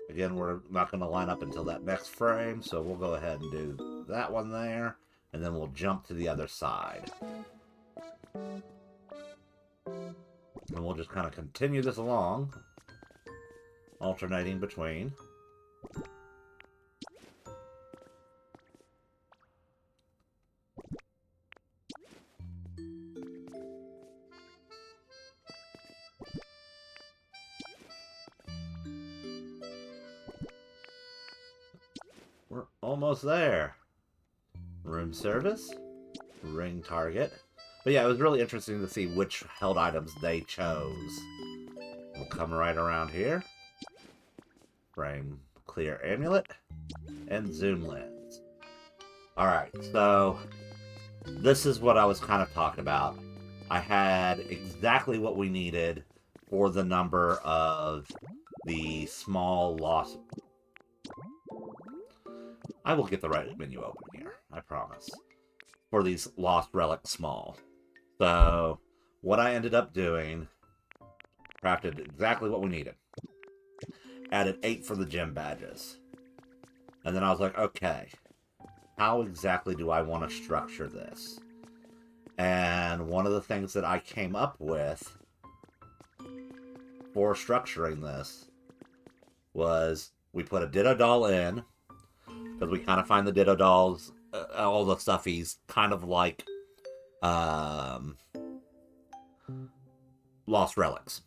again, we're not going to line up until that next frame, so we'll go ahead and do that one there, and then we'll jump to the other side. And we'll just kind of continue this along, alternating between. We're almost there. Room service. Ring target. But yeah, it was really interesting to see which held items they chose. We'll come right around here. Frame clear amulet. And zoom lens. Alright, so this is what I was kind of talking about. I had exactly what we needed for the number of the small lost... I will get the right menu open here, I promise. For these Lost Relics small. So, what I ended up doing, crafted exactly what we needed. Added 8 for the gym badges. And then I was like, okay, how exactly do I want to structure this? And one of the things that I came up with for structuring this was we put a Ditto doll in, because we kind of find the Ditto dolls, all the stuffies, kind of like Lost Relics.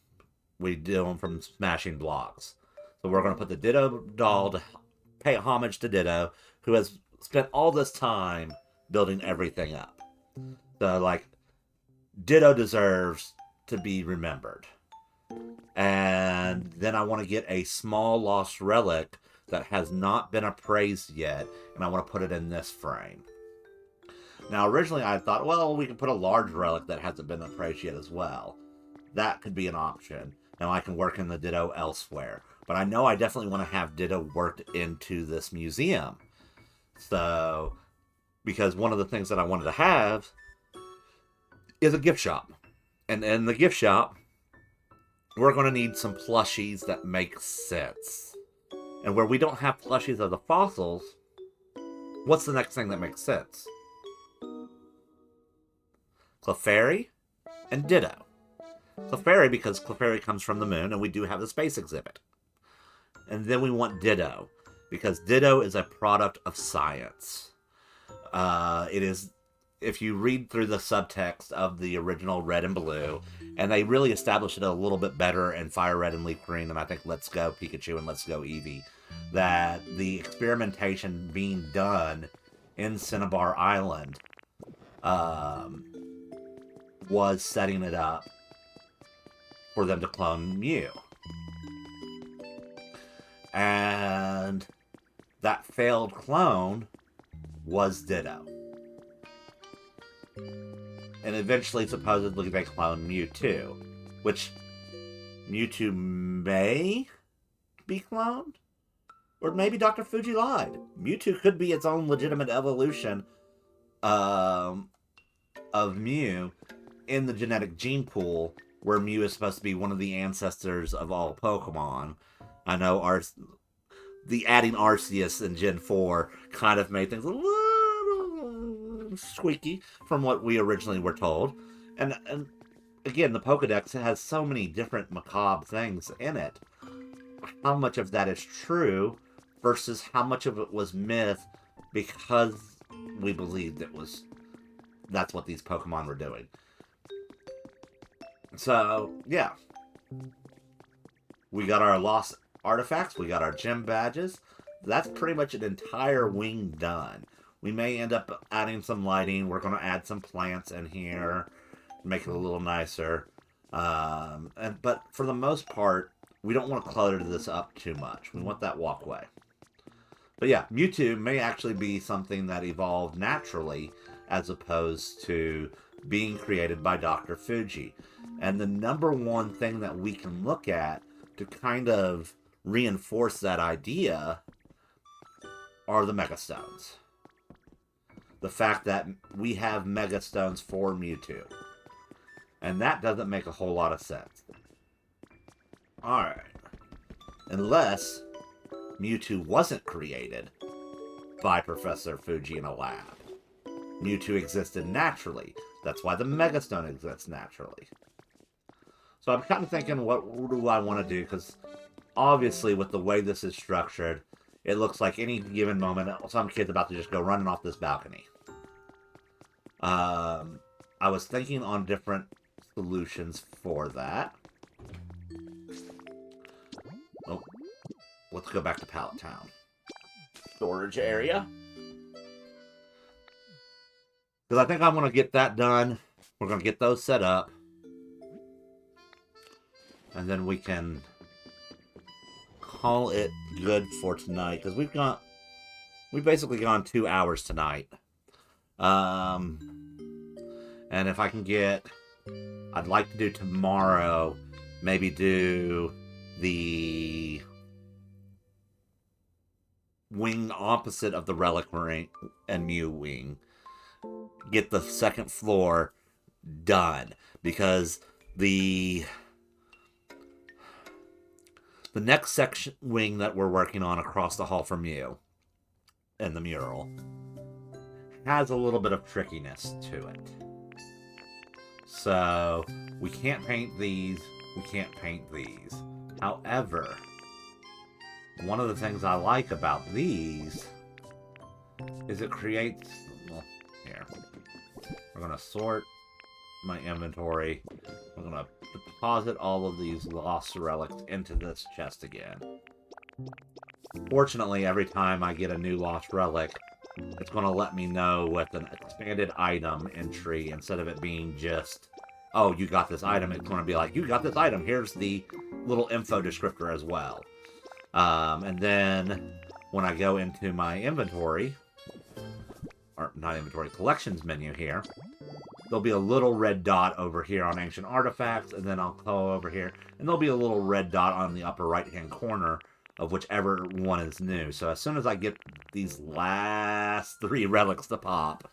We do them from smashing blocks. So we're going to put the Ditto doll to pay homage to Ditto, who has spent all this time building everything up. So, like, Ditto deserves to be remembered. And then I want to get a small Lost Relic that has not been appraised yet, and I want to put it in this frame. Now, originally I thought, well, we can put a large relic that hasn't been appraised yet as well. That could be an option. Now I can work in the Ditto elsewhere. But I know I definitely want to have Ditto worked into this museum. So, because one of the things that I wanted to have is a gift shop. And in the gift shop, we're going to need some plushies that make sense. And where we don't have plushies of the fossils, what's the next thing that makes sense? Clefairy and Ditto. Clefairy because Clefairy comes from the moon and we do have the space exhibit. And then we want Ditto because Ditto is a product of science. It is, if you read through the subtext of the original Red and Blue, and they really establish it a little bit better in Fire Red and Leaf Green, and I think Let's Go Pikachu and Let's Go Eevee, that the experimentation being done in Cinnabar Island was setting it up for them to clone Mew. And that failed clone was Ditto. And eventually, supposedly, they cloned Mewtwo. Which, Mewtwo may be cloned? Or maybe Dr. Fuji lied. Mewtwo could be its own legitimate evolution of Mew in the genetic gene pool, where Mew is supposed to be one of the ancestors of all Pokemon. I know the adding Arceus in Gen 4 kind of made things a little squeaky from what we originally were told. And again, the Pokedex has so many different macabre things in it. How much of that is true versus how much of it was myth because we believed that's what these Pokemon were doing. So, yeah. We got our lost artifacts. We got our gym badges. That's pretty much an entire wing done. We may end up adding some lighting. We're going to add some plants in here. Make it a little nicer. But for the most part, we don't want to clutter this up too much. We want that walkway. But yeah, Mewtwo may actually be something that evolved naturally as opposed to being created by Dr. Fuji. And the number one thing that we can look at to kind of reinforce that idea are the Megastones. The fact that we have Megastones for Mewtwo. And that doesn't make a whole lot of sense. Alright. Unless Mewtwo wasn't created by Professor Fuji in a lab. Mewtwo existed naturally. That's why the Megastone exists naturally. So I'm kind of thinking, what do I want to do? Because obviously, with the way this is structured, it looks like any given moment, some kid's about to just go running off this balcony. I was thinking on different solutions for that. Oh, let's go back to Pallet Town. Storage area. Because I think I'm going to get that done. We're going to get those set up. And then we can call it good for tonight. Because we've basically gone 2 hours tonight. And if I can get... I'd like to do tomorrow, maybe do the wing opposite of the Relic Ring and Mew wing. Get the second floor done. Because the next section wing that we're working on across the hall from Mew and the mural has a little bit of trickiness to it. So, we can't paint these, we can't paint these. However, one of the things I like about these is it creates... Well, here. We're going to sort my inventory. I'm going to deposit all of these lost relics into this chest again. Fortunately, every time I get a new lost relic, it's going to let me know with an expanded item entry instead of it being just, oh, you got this item. It's going to be like, you got this item. Here's the little info descriptor as well. And then when I go into my inventory, or not inventory, collections menu here, there'll be a little red dot over here on ancient artifacts, and then I'll go over here, and there'll be a little red dot on the upper right-hand corner of whichever one is new. So as soon as I get these last 3 relics to pop,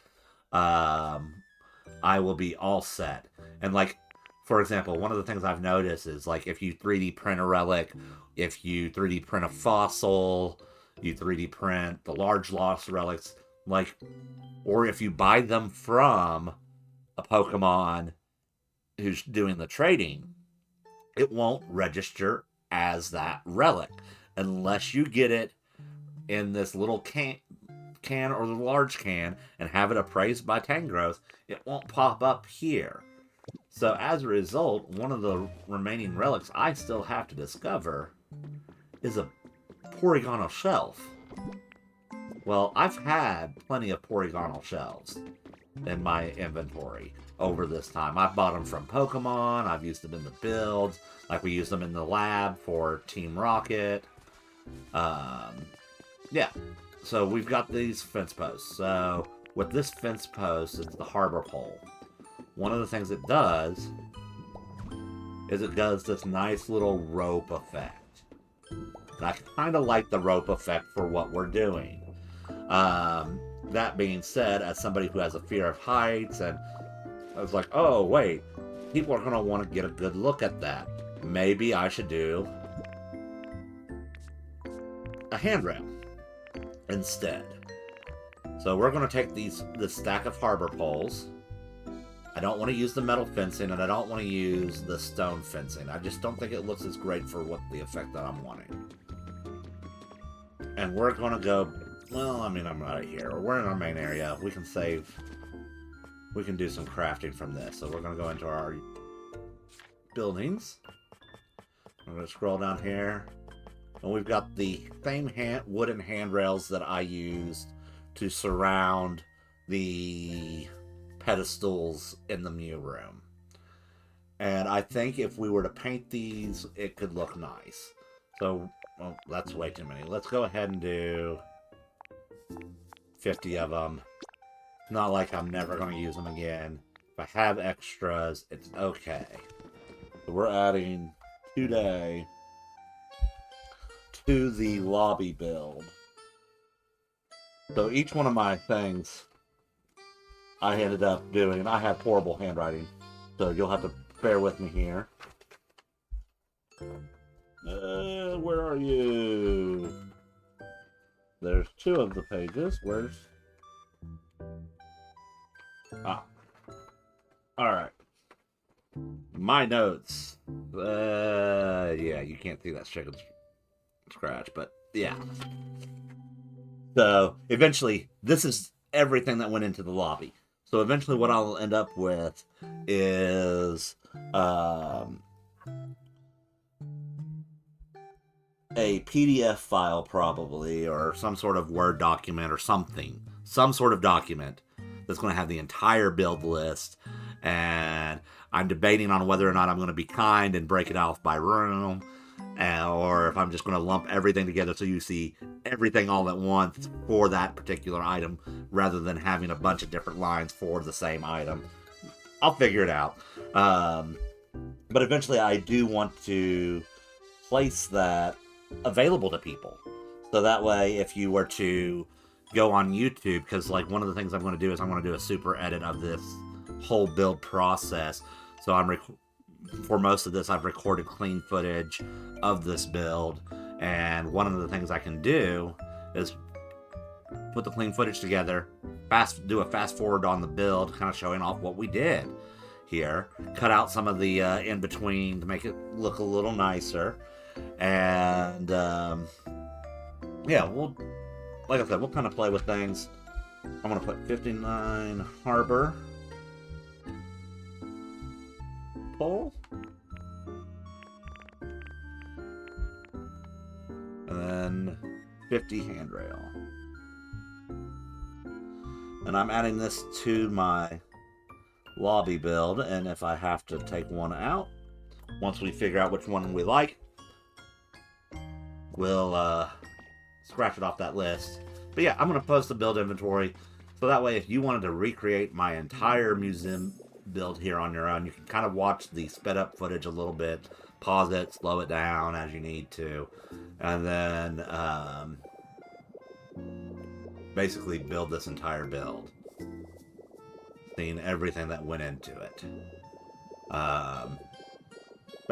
I will be all set. And like, for example, one of the things I've noticed is like if you 3D print a relic, if you 3D print a fossil, you 3D print the large lost relics, like, or if you buy them from a Pokemon who's doing the trading, it won't register as that relic unless you get it in this little can or the large can and have it appraised by Tangrowth. It won't pop up here. So as a result, one of the remaining relics I still have to discover is a Porygonal shelf. Well, I've had plenty of Porygonal shelves in my inventory over this time. I've bought them from Pokemon, I've used them in the builds, like we used them in the lab for Team Rocket. Yeah, so we've got these fence posts. So with this fence post, it's the harbor pole. One of the things it does is it does this nice little rope effect. And I kind of like the rope effect for what we're doing. That being said, as somebody who has a fear of heights, and I was like, oh, wait, people are going to want to get a good look at that. Maybe I should do a handrail instead. So we're going to take this stack of harbor poles. I don't want to use the metal fencing, and I don't want to use the stone fencing. I just don't think it looks as great for what the effect that I'm wanting. And we're going to go... Well, I mean, I'm right here. We're in our main area. We can save... We can do some crafting from this. So we're going to go into our buildings. I'm going to scroll down here. And we've got the same wooden handrails that I used to surround the pedestals in the Mew room. And I think if we were to paint these, it could look nice. So, well, that's way too many. Let's go ahead and do 50 of them. Not like I'm never going to use them again. If I have extras, it's okay. So we're adding today to the lobby build. So each one of my things I ended up doing, I have horrible handwriting, so you'll have to bear with me here. Where are you? There's 2 of the pages. Where's... Ah. Alright. My notes. Yeah, you can't see that chicken scratch, but yeah. So, eventually, this is everything that went into the lobby. So, eventually what I'll end up with is a PDF file, probably, or some sort of Word document or something. Some sort of document that's going to have the entire build list. And I'm debating on whether or not I'm going to be kind and break it off by room, or if I'm just going to lump everything together so you see everything all at once for that particular item, rather than having a bunch of different lines for the same item. I'll figure it out. But eventually I do want to place that available to people. So that way, if you were to go on YouTube, because like one of the things I'm going to do is I'm going to do a super edit of this whole build process. So for most of this, I've recorded clean footage of this build, and one of the things I can do is put the clean footage together, do a fast forward on the build, kind of showing off what we did here, cut out some of the in between to make it look a little nicer, and yeah, like I said, we'll kind of play with things. I'm going to put 59 Harbor pole. And then 50 handrail. And I'm adding this to my lobby build, and if I have to take one out, once we figure out which one we like, we'll scratch it off that list. But yeah, I'm going to post the build inventory, so that way if you wanted to recreate my entire museum build here on your own, you can kind of watch the sped up footage a little bit, pause it, slow it down as you need to, and then basically build this entire build, seeing everything that went into it. But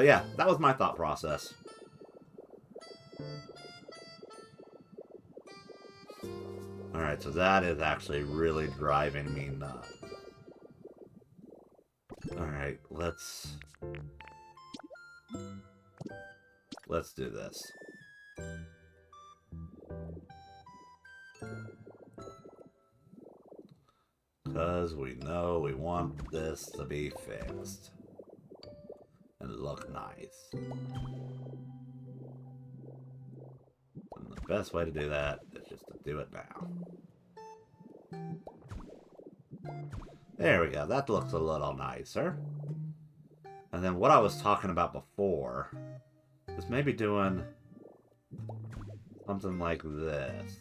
yeah, that was my thought process. Alright, so that is actually really driving me nuts. Alright, let's do this. Because we know we want this to be fixed and look nice. And the best way to do that is just to do it now. There we go, that looks a little nicer. And then what I was talking about before is maybe doing something like this.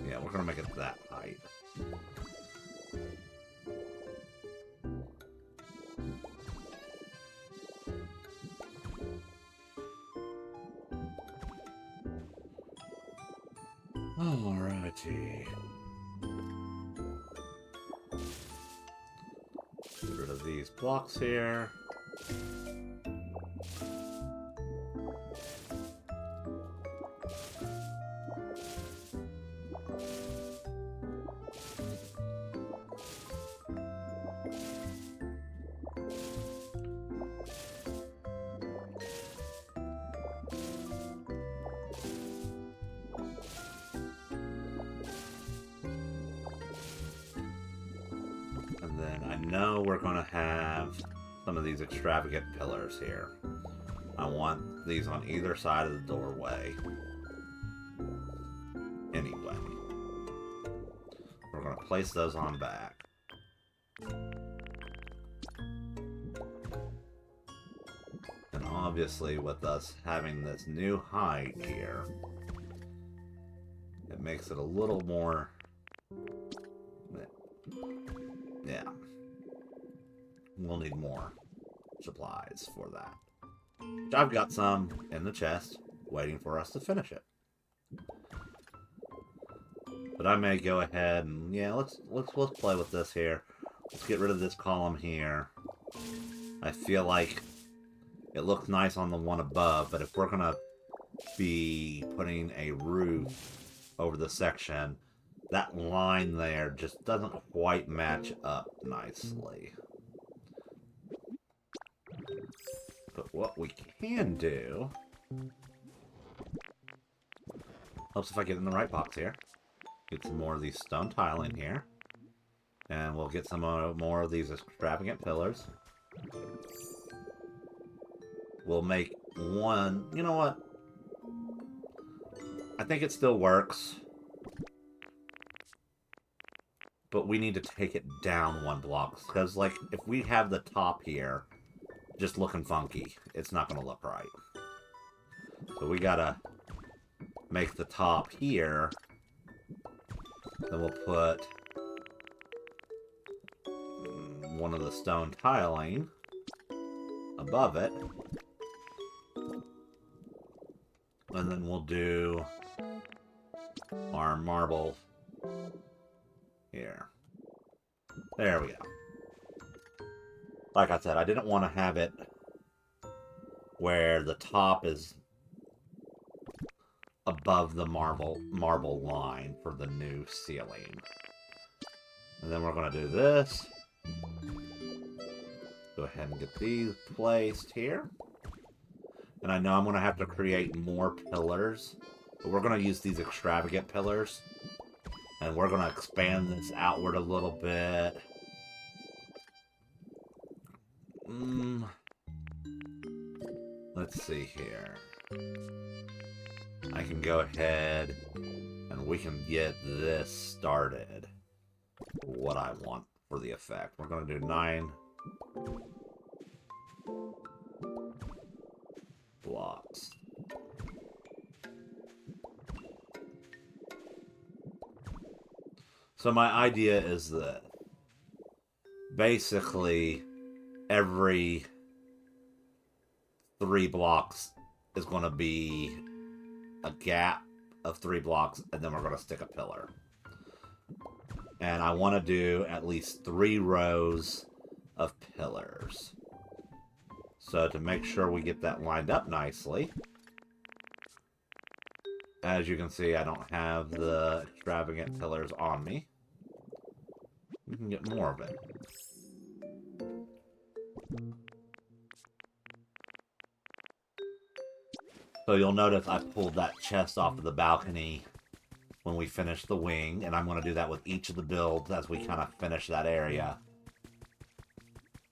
Yeah, we're gonna make it that height. Alrighty. Get rid of these blocks here. And then I know we're going to have some of these extravagant pillars here. I want these on either side of the doorway. Anyway. We're going to place those on back. And obviously with us having this new height here, it makes it a little more... Yeah. We'll need more supplies for that. Which I've got some in the chest, waiting for us to finish it. But I may go ahead and, yeah, let's play with this here. Let's get rid of this column here. I feel like it looks nice on the one above, but if we're gonna be putting a roof over the section, that line there just doesn't quite match up nicely. But what we can do... Helps if I get in the right box here. Get some more of these stone tiling here. And we'll get some more of these extravagant pillars. We'll make one... You know what? I think it still works. But we need to take it down one block. Because, like, if we have the top here just looking funky, it's not going to look right. So we gotta make the top here. Then we'll put one of the stone tiling above it. And then we'll do our marble here. There we go. Like I said, I didn't want to have it where the top is above the marble line for the new ceiling. And then we're going to do this. Go ahead and get these placed here. And I know I'm going to have to create more pillars, but we're going to use these extravagant pillars. And we're going to expand this outward a little bit. Let's see here. I can go ahead and we can get this started. What I want for the effect. We're going to do 9 blocks. So my idea is that basically every 3 blocks is going to be a gap of 3 blocks, and then we're going to stick a pillar. And I want to do at least 3 rows of pillars. So to make sure we get that lined up nicely, as you can see, I don't have the extravagant pillars on me. We can get more of it. So you'll notice I pulled that chest off of the balcony when we finish the wing, and I'm going to do that with each of the builds as we kind of finish that area.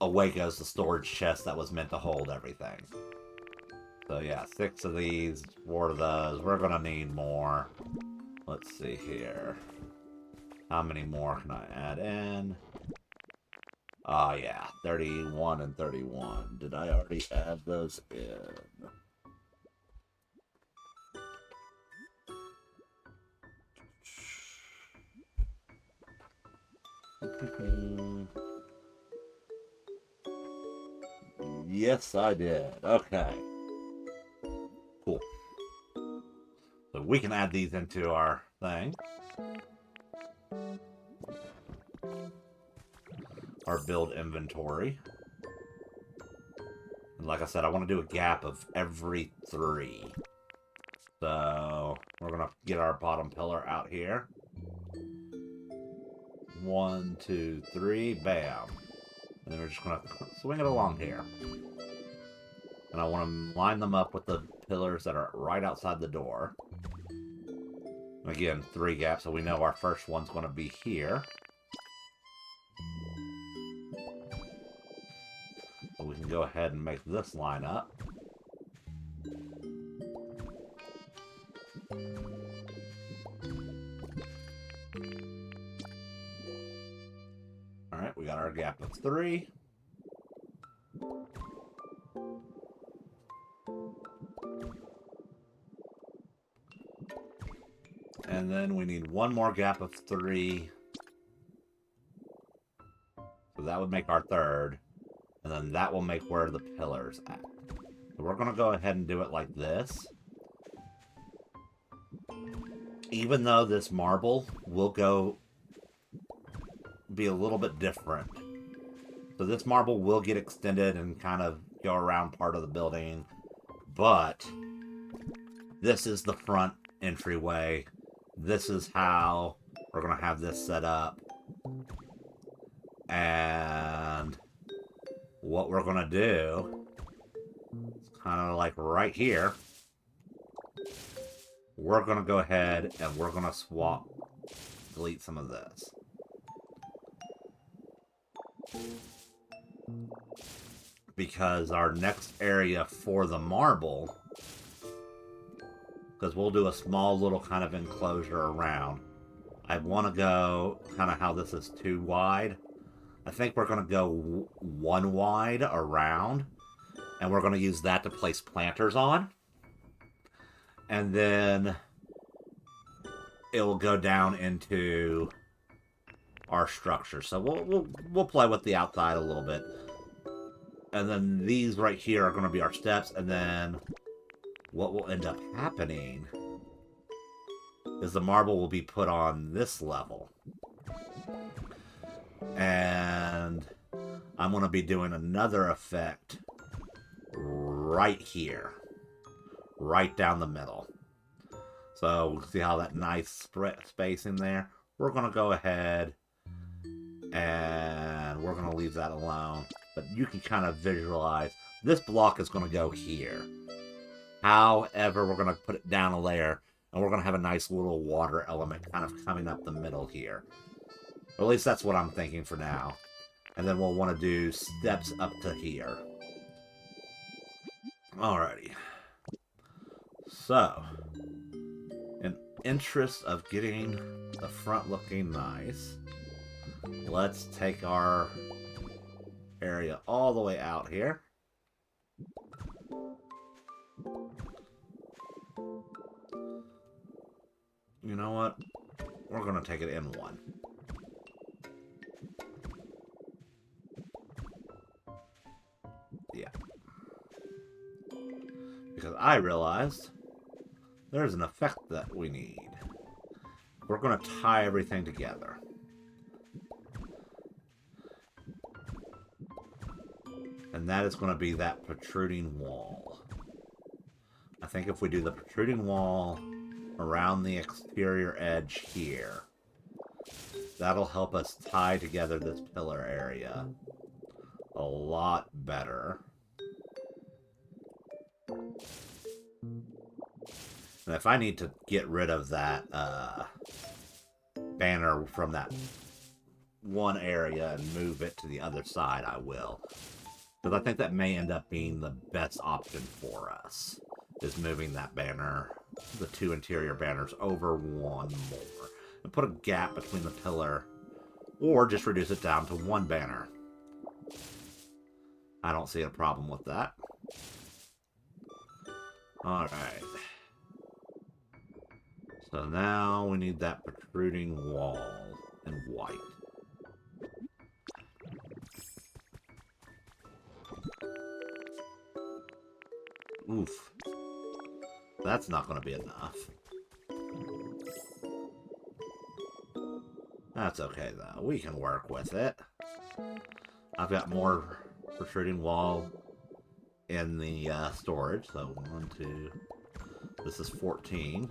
Away goes the storage chest that was meant to hold everything. So yeah, 6 of these, 4 of those. We're going to need more. Let's see here. How many more can I add in? Oh yeah, 31 and 31. Did I already add those in? Yes, I did. Okay. Cool. So we can add these into our thing. Our build inventory. And like I said, I want to do a gap of every 3. So we're going to get our bottom pillar out here. 1, 2, 3, bam. And then we're just going to swing it along here. And I want to line them up with the pillars that are right outside the door. Again, 3 gaps, so we know our first one's going to be here. So we can go ahead and make this line up. Alright, we got our gap of 3. And then we need one more gap of 3. So that would make our 3rd. And then that will make where the pillar's at. So we're going to go ahead and do it like this. Even though this marble will be a little bit different. So this marble will get extended and kind of go around part of the building. But this is the front entryway. This is how we're going to have this set up. And what we're going to do is kind of like right here. We're going to go ahead and we're going to delete some of this. Because our next area for the marble, because we'll do a small little kind of enclosure around. I want to go kind of how this is too wide. I think we're going to go 1 wide around, and we're going to use that to place planters on. And then it will go down into our structure. So we'll play with the outside a little bit. And then these right here are going to be our steps, and then what will end up happening is the marble will be put on this level. And I'm going to be doing another effect right here. Right down the middle. So, see how that nice space in there? We're going to go ahead and we're going to leave that alone. But you can kind of visualize this block is going to go here. However, we're going to put it down a layer, and we're going to have a nice little water element kind of coming up the middle here. Or at least that's what I'm thinking for now. And then we'll want to do steps up to here. Alrighty. So, in interest of getting the front looking nice, let's take our area all the way out here. You know what? We're going to take it in 1. Yeah. Because I realized there's an effect that we need. We're going to tie everything together. And that is going to be that protruding wall. I think if we do the protruding wall around the exterior edge here, that'll help us tie together this pillar area a lot better. And if I need to get rid of that banner from that one area and move it to the other side, I will. Because I think that may end up being the best option for us, is moving that banner, the 2 interior banners, over 1 more. And put a gap between the pillar, or just reduce it down to 1 banner. I don't see a problem with that. Alright. So now we need that protruding wall in white. Oof. That's not going to be enough. That's okay, though. We can work with it. I've got more protruding wall in the storage. So 1, 2... This is 14.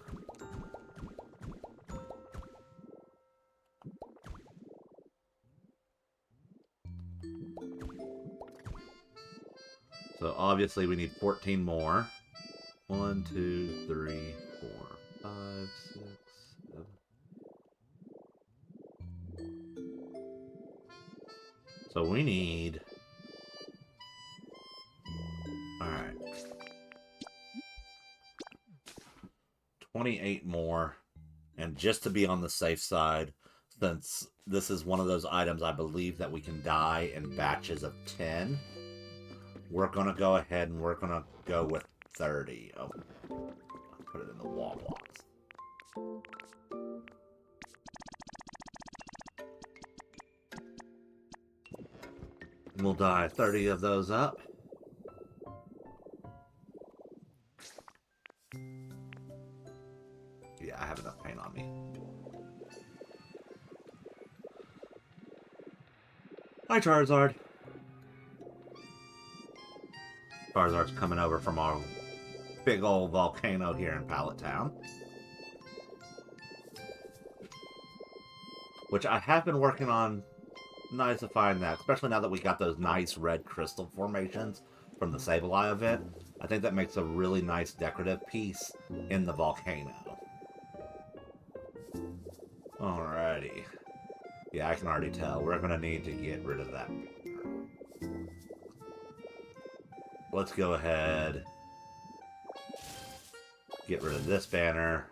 So obviously we need 14 more. 1, 2, 3, 4, 5, 6, 7. So we need... Alright. 28 more. And just to be on the safe side, since this is one of those items I believe that we can dye in batches of 10, we're going to go ahead and we're going to go with 30. Oh, I'll put it in the wall blocks. We'll dye 30 of those up. Yeah, I have enough paint on me. Hi, Charizard. Charizard's coming over from our big old volcano here in Pallet Town. Which I have been working on nicifying that, especially now that we got those nice red crystal formations from the Sableye event. I think that makes a really nice decorative piece in the volcano. Alrighty. Yeah, I can already tell. We're going to need to get rid of that. Let's go ahead. Get rid of this banner.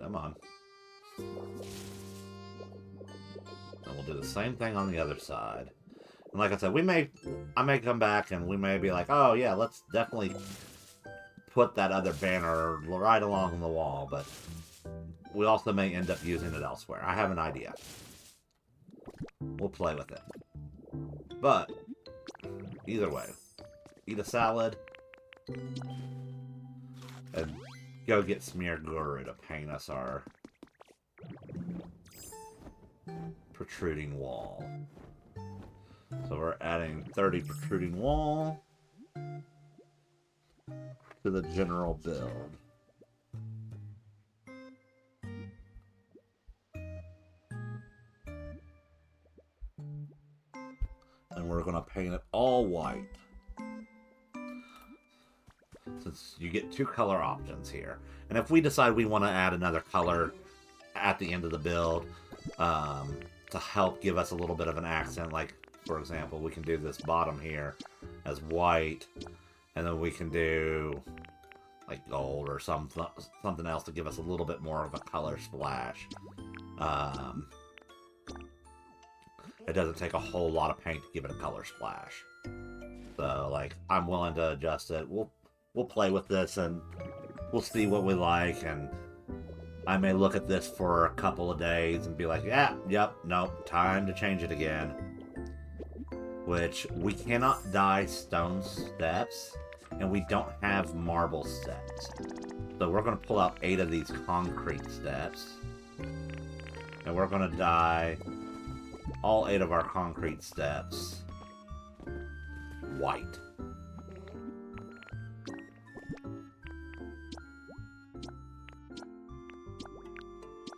Come on. And we'll do the same thing on the other side. And like I said, I may come back and we may be like, oh yeah, let's definitely put that other banner right along the wall, but we also may end up using it elsewhere. I have an idea. We'll play with it. But, either way, eat a salad and go get Smear Guru to paint us our protruding wall. So we're adding 30 protruding wall to the general build. And we're going to paint it all white. Since you get 2 color options here. And if we decide we want to add another color at the end of the build to help give us a little bit of an accent, like, for example, we can do this bottom here as white, and then we can do like gold or something else to give us a little bit more of a color splash. It doesn't take a whole lot of paint to give it a color splash. So, like, I'm willing to adjust it. We'll play with this and we'll see what we like, and I may look at this for a couple of days and be like, yeah, yep, nope, time to change it again. Which, we cannot dye stone steps, and we don't have marble steps. So we're going to pull out 8 of these concrete steps, and we're going to dye all 8 of our concrete steps white.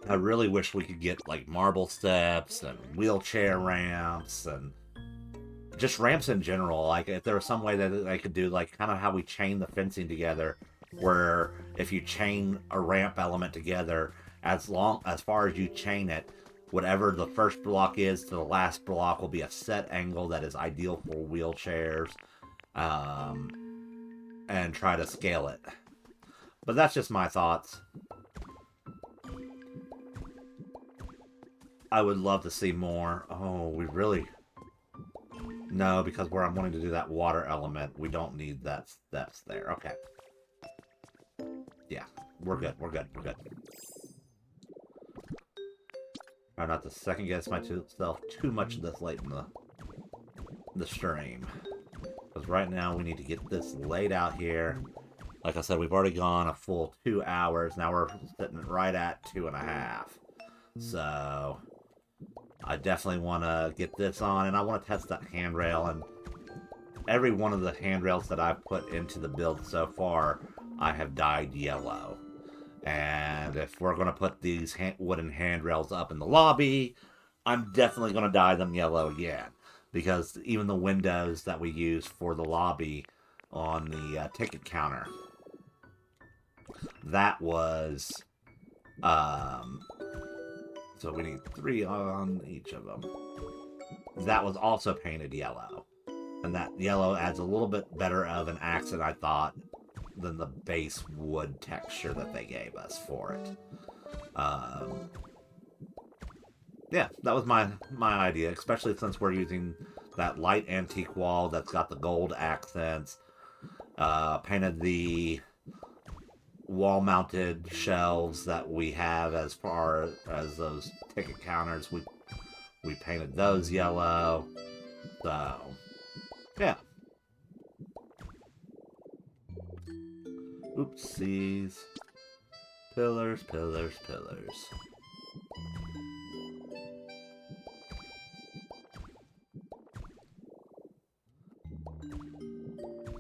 I really wish we could get like marble steps and wheelchair ramps and just ramps in general. Like, if there was some way that they could do like kind of how we chain the fencing together, where if you chain a ramp element together, as far as you chain it, whatever the first block is to the last block will be a set angle that is ideal for wheelchairs, and try to scale it. But that's just my thoughts. I would love to see more. Oh, we really... No, because where I'm wanting to do that water element, we don't need that steps there. Okay. Yeah, we're good, we're good, we're good. Try not to second guess myself too much this late in the stream. Because right now we need to get this laid out here. Like I said, we've already gone a full 2 hours. Now we're sitting right at 2.5. So I definitely want to get this on, and I want to test that handrail. And every one of the handrails that I've put into the build so far, I have dyed yellow. And if we're going to put these wooden handrails up in the lobby, I'm definitely going to dye them yellow again. Because even the windows that we use for the lobby on the ticket counter, that was... so we need 3 on each of them. That was also painted yellow. And that yellow adds a little bit better of an accent, I thought, than the base wood texture that they gave us for it. Yeah, that was my idea, especially since we're using that light antique wall that's got the gold accents. Painted the wall-mounted shelves that we have as far as those ticket counters. We painted those yellow. So, yeah. Oopsies. Pillars, pillars, pillars.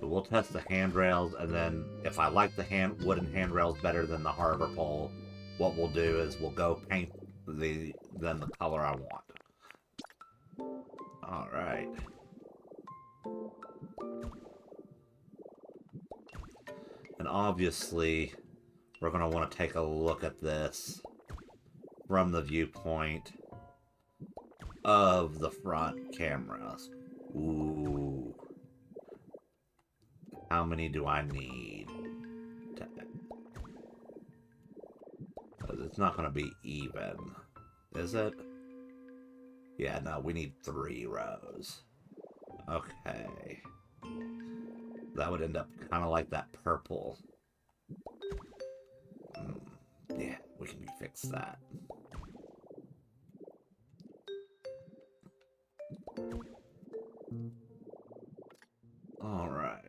We'll test the handrails, and then if I like the wooden handrails better than the harbor pole, what we'll do is we'll go paint the color I want. Alright. And obviously, we're going to want to take a look at this from the viewpoint of the front cameras. Ooh. How many do I need? It's not going to be even, is it? Yeah, no, we need 3 rows. Okay. That would end up kind of like that purple. Yeah, we can fix that. Alright.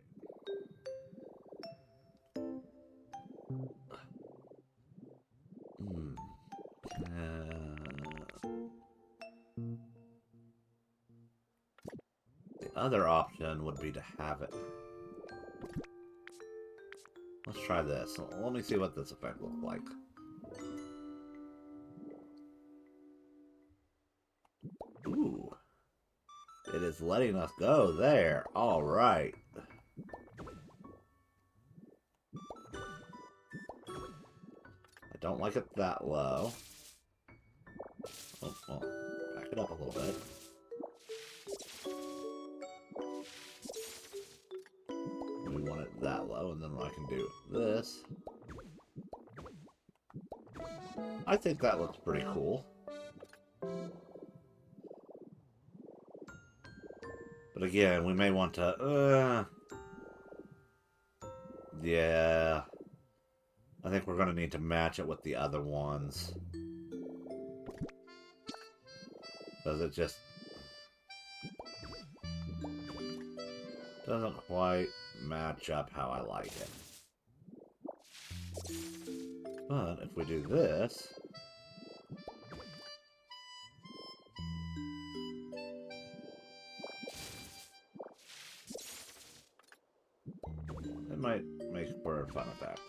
The other option would be to have it. Let's try this. Let me see what this effect looks like. Ooh. It is letting us go there. Alright. I don't like it that low. Oh, well, back it up a little bit. We want it that low, and then I can do this. I think that looks pretty cool. But again, we may want to... yeah. I think we're going to need to match it with the other ones. Because it just... doesn't quite match up how I like it. But if we do this... it might make for a fun effect.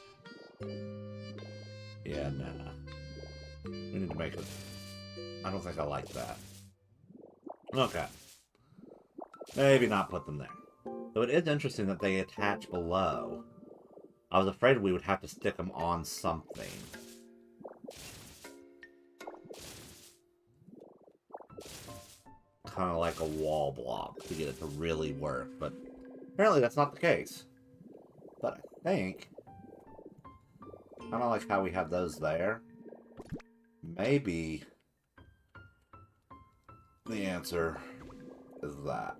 Yeah, nah. We need to make it... I don't think I like that. Okay. Maybe not put them there. Though it is interesting that they attach below. I was afraid we would have to stick them on something. Kind of like a wall block to get it to really work, but apparently that's not the case. But I think, kind of like how we have those there, maybe the answer is that.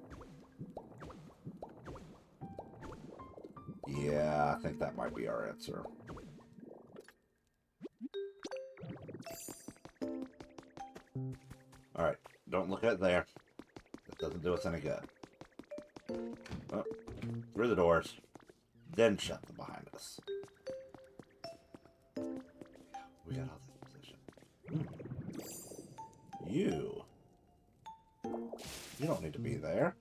Yeah, I think that might be our answer. Alright, don't look at it there. It doesn't do us any good. Oh, through the doors. Then shut them behind us. We got out of this position. You don't need to be there.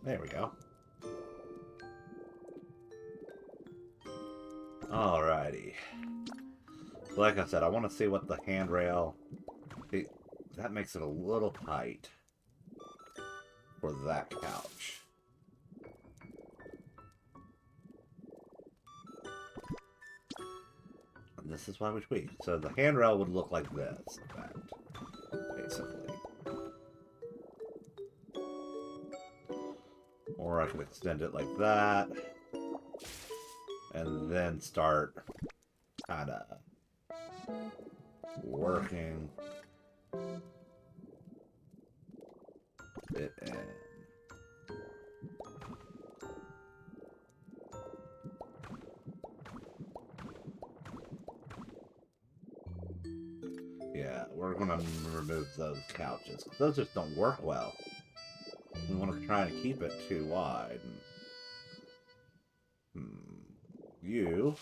There we go. Alrighty. Like I said, I want to see what the handrail... see, that makes it a little tight for that couch. And this is why we tweak. So the handrail would look like this, in fact, basically. Or I can extend it like that. And then start kind of working it in. Yeah, we're going to remove those couches. Those just don't work well. We want to try and keep it too wide. You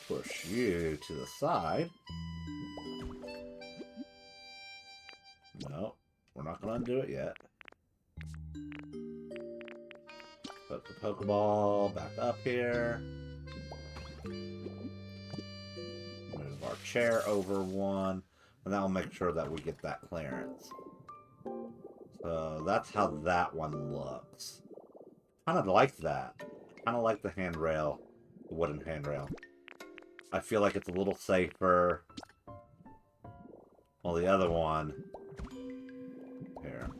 push you to the side. No, we're not going to undo it yet. Put the Pokeball back up here. Move our chair over one. And that'll make sure that we get that clearance. So that's how that one looks. Kind of like that. Kind of like the handrail. The wooden handrail. I feel like it's a little safer. Well, the other one... Here.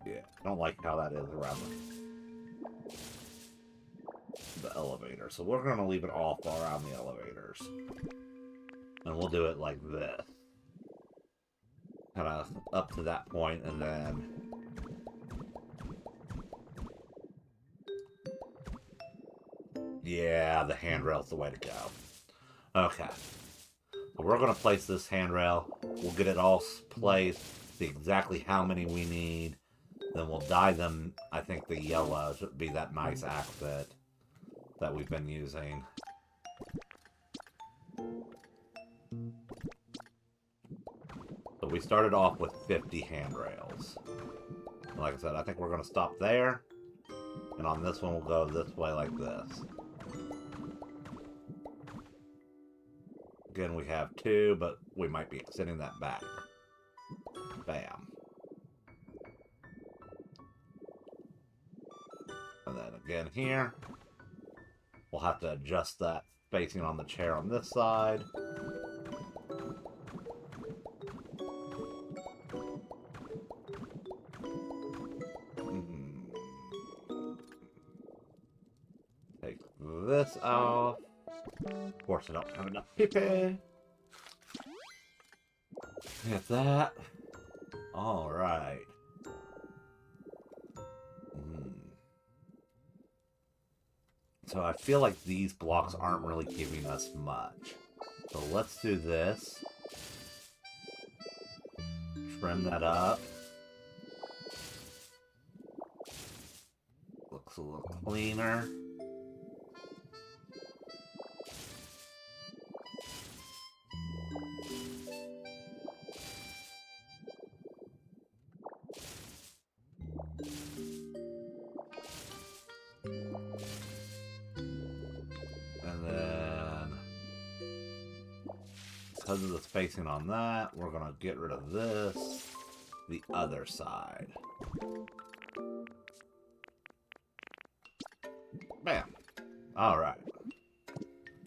Yeah, I don't like how that is around the elevator. So we're going to leave it off around the elevators. And we'll do it like this. Kind of up to that point, and then... Yeah, the handrail's the way to go. Okay. So we're going to place this handrail. We'll get it all placed. See exactly how many we need. Then we'll dye them, I think the yellow should be that nice accent that we've been using. So we started off with 50 handrails. Like I said, I think we're going to stop there. And on this one, we'll go this way like this. Again, we have 2, but we might be extending that back. Bam. And then again here, we'll have to adjust that spacing on the chair on this side. Take this off. Of course, I don't have enough pee-pee. Get that. Alright. So I feel like these blocks aren't really giving us much. So let's do this. Trim that up. Looks a little cleaner. Because of the spacing on that, we're going to get rid of this, the other side. Bam. Alright.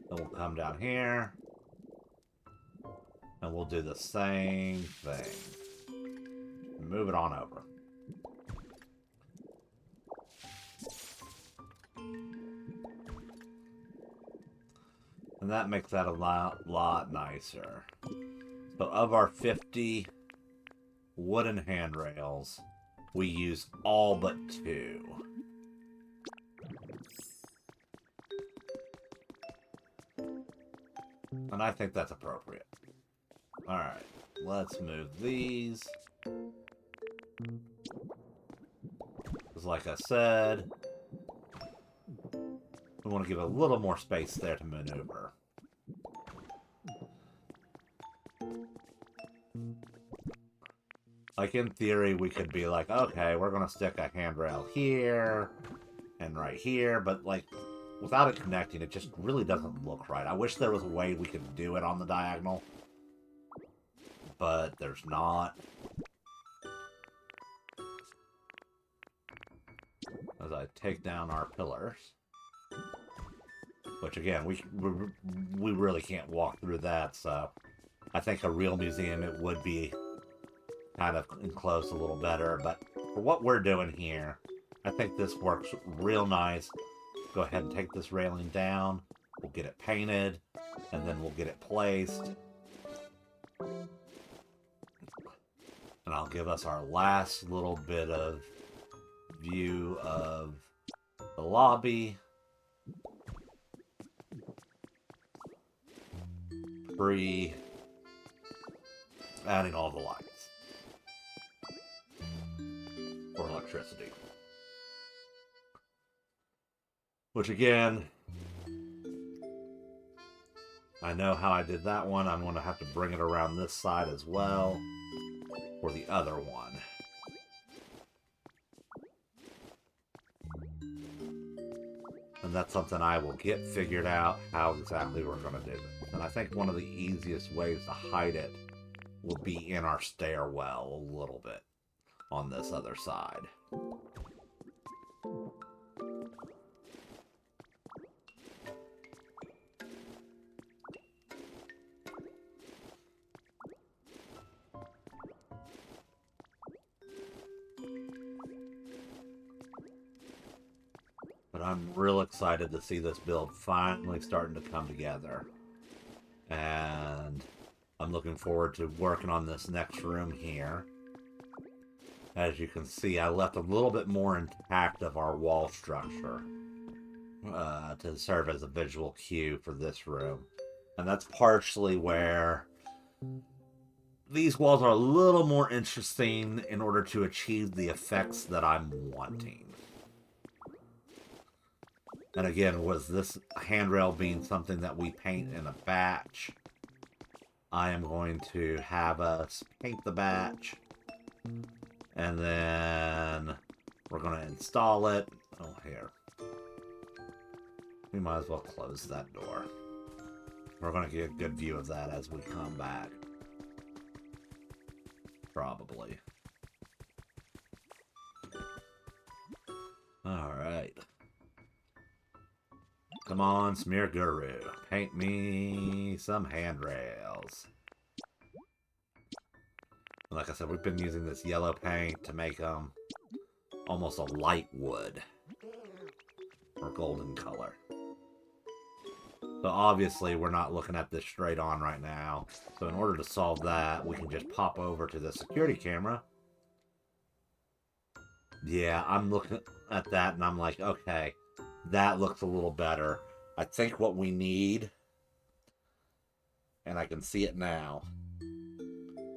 Then we'll come down here, and we'll do the same thing. Move it on over. And that makes that a lot nicer. So of our 50 wooden handrails, we use all but 2. And I think that's appropriate. Alright, let's move these. Because like I said, we want to give a little more space there to maneuver. Like, in theory, we could be like, okay, we're going to stick a handrail here and right here, but, like, without it connecting, it just really doesn't look right. I wish there was a way we could do it on the diagonal, but there's not. As I take down our pillars. Which, again, we really can't walk through that, so I think a real museum, it would be kind of enclosed a little better, but for what we're doing here, I think this works real nice. Go ahead and take this railing down. We'll get it painted, and then we'll get it placed. And I'll give us our last little bit of view of the lobby. Adding all the lights for electricity. Which again, I know how I did that one. I'm going to have to bring it around this side as well for the other one. And that's something I will get figured out how exactly we're going to do it. And I think one of the easiest ways to hide it will be in our stairwell a little bit on this other side. But I'm real excited to see this build finally starting to come together. And I'm looking forward to working on this next room here. As you can see, I left a little bit more intact of our wall structure to serve as a visual cue for this room. And that's partially where these walls are a little more interesting in order to achieve the effects that I'm wanting. And again, with this handrail being something that we paint in a batch, I am going to have us paint the batch, and then we're going to install it. Oh, here. We might as well close that door. We're going to get a good view of that as we come back. Probably. Alright. Come on, Smear Guru. Paint me some handrails. Like I said, we've been using this yellow paint to make them almost a light wood. Or golden color. So obviously we're not looking at this straight on right now. So in order to solve that, we can just pop over to the security camera. Yeah, I'm looking at that and I'm like, okay, that looks a little better. I think what we need, and I can see it now,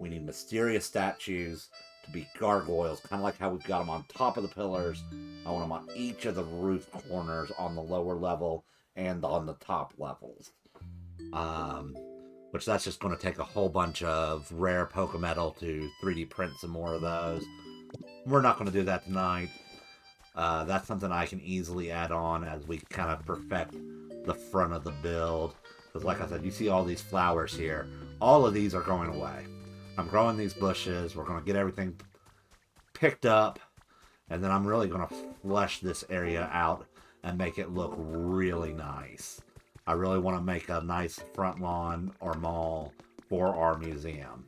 we need mysterious statues to be gargoyles, kind of like how we've got them on top of the pillars. I want them on each of the roof corners on the lower level and on the top levels. Which that's just going to take a whole bunch of rare Pokemetal to 3D print some more of those. We're not going to do that tonight. That's something I can easily add on as we kind of perfect the front of the build. Because like I said, you see all these flowers here. All of these are going away. I'm growing these bushes. We're going to get everything picked up. And then I'm really going to flesh this area out and make it look really nice. I really want to make a nice front lawn or mall for our museum.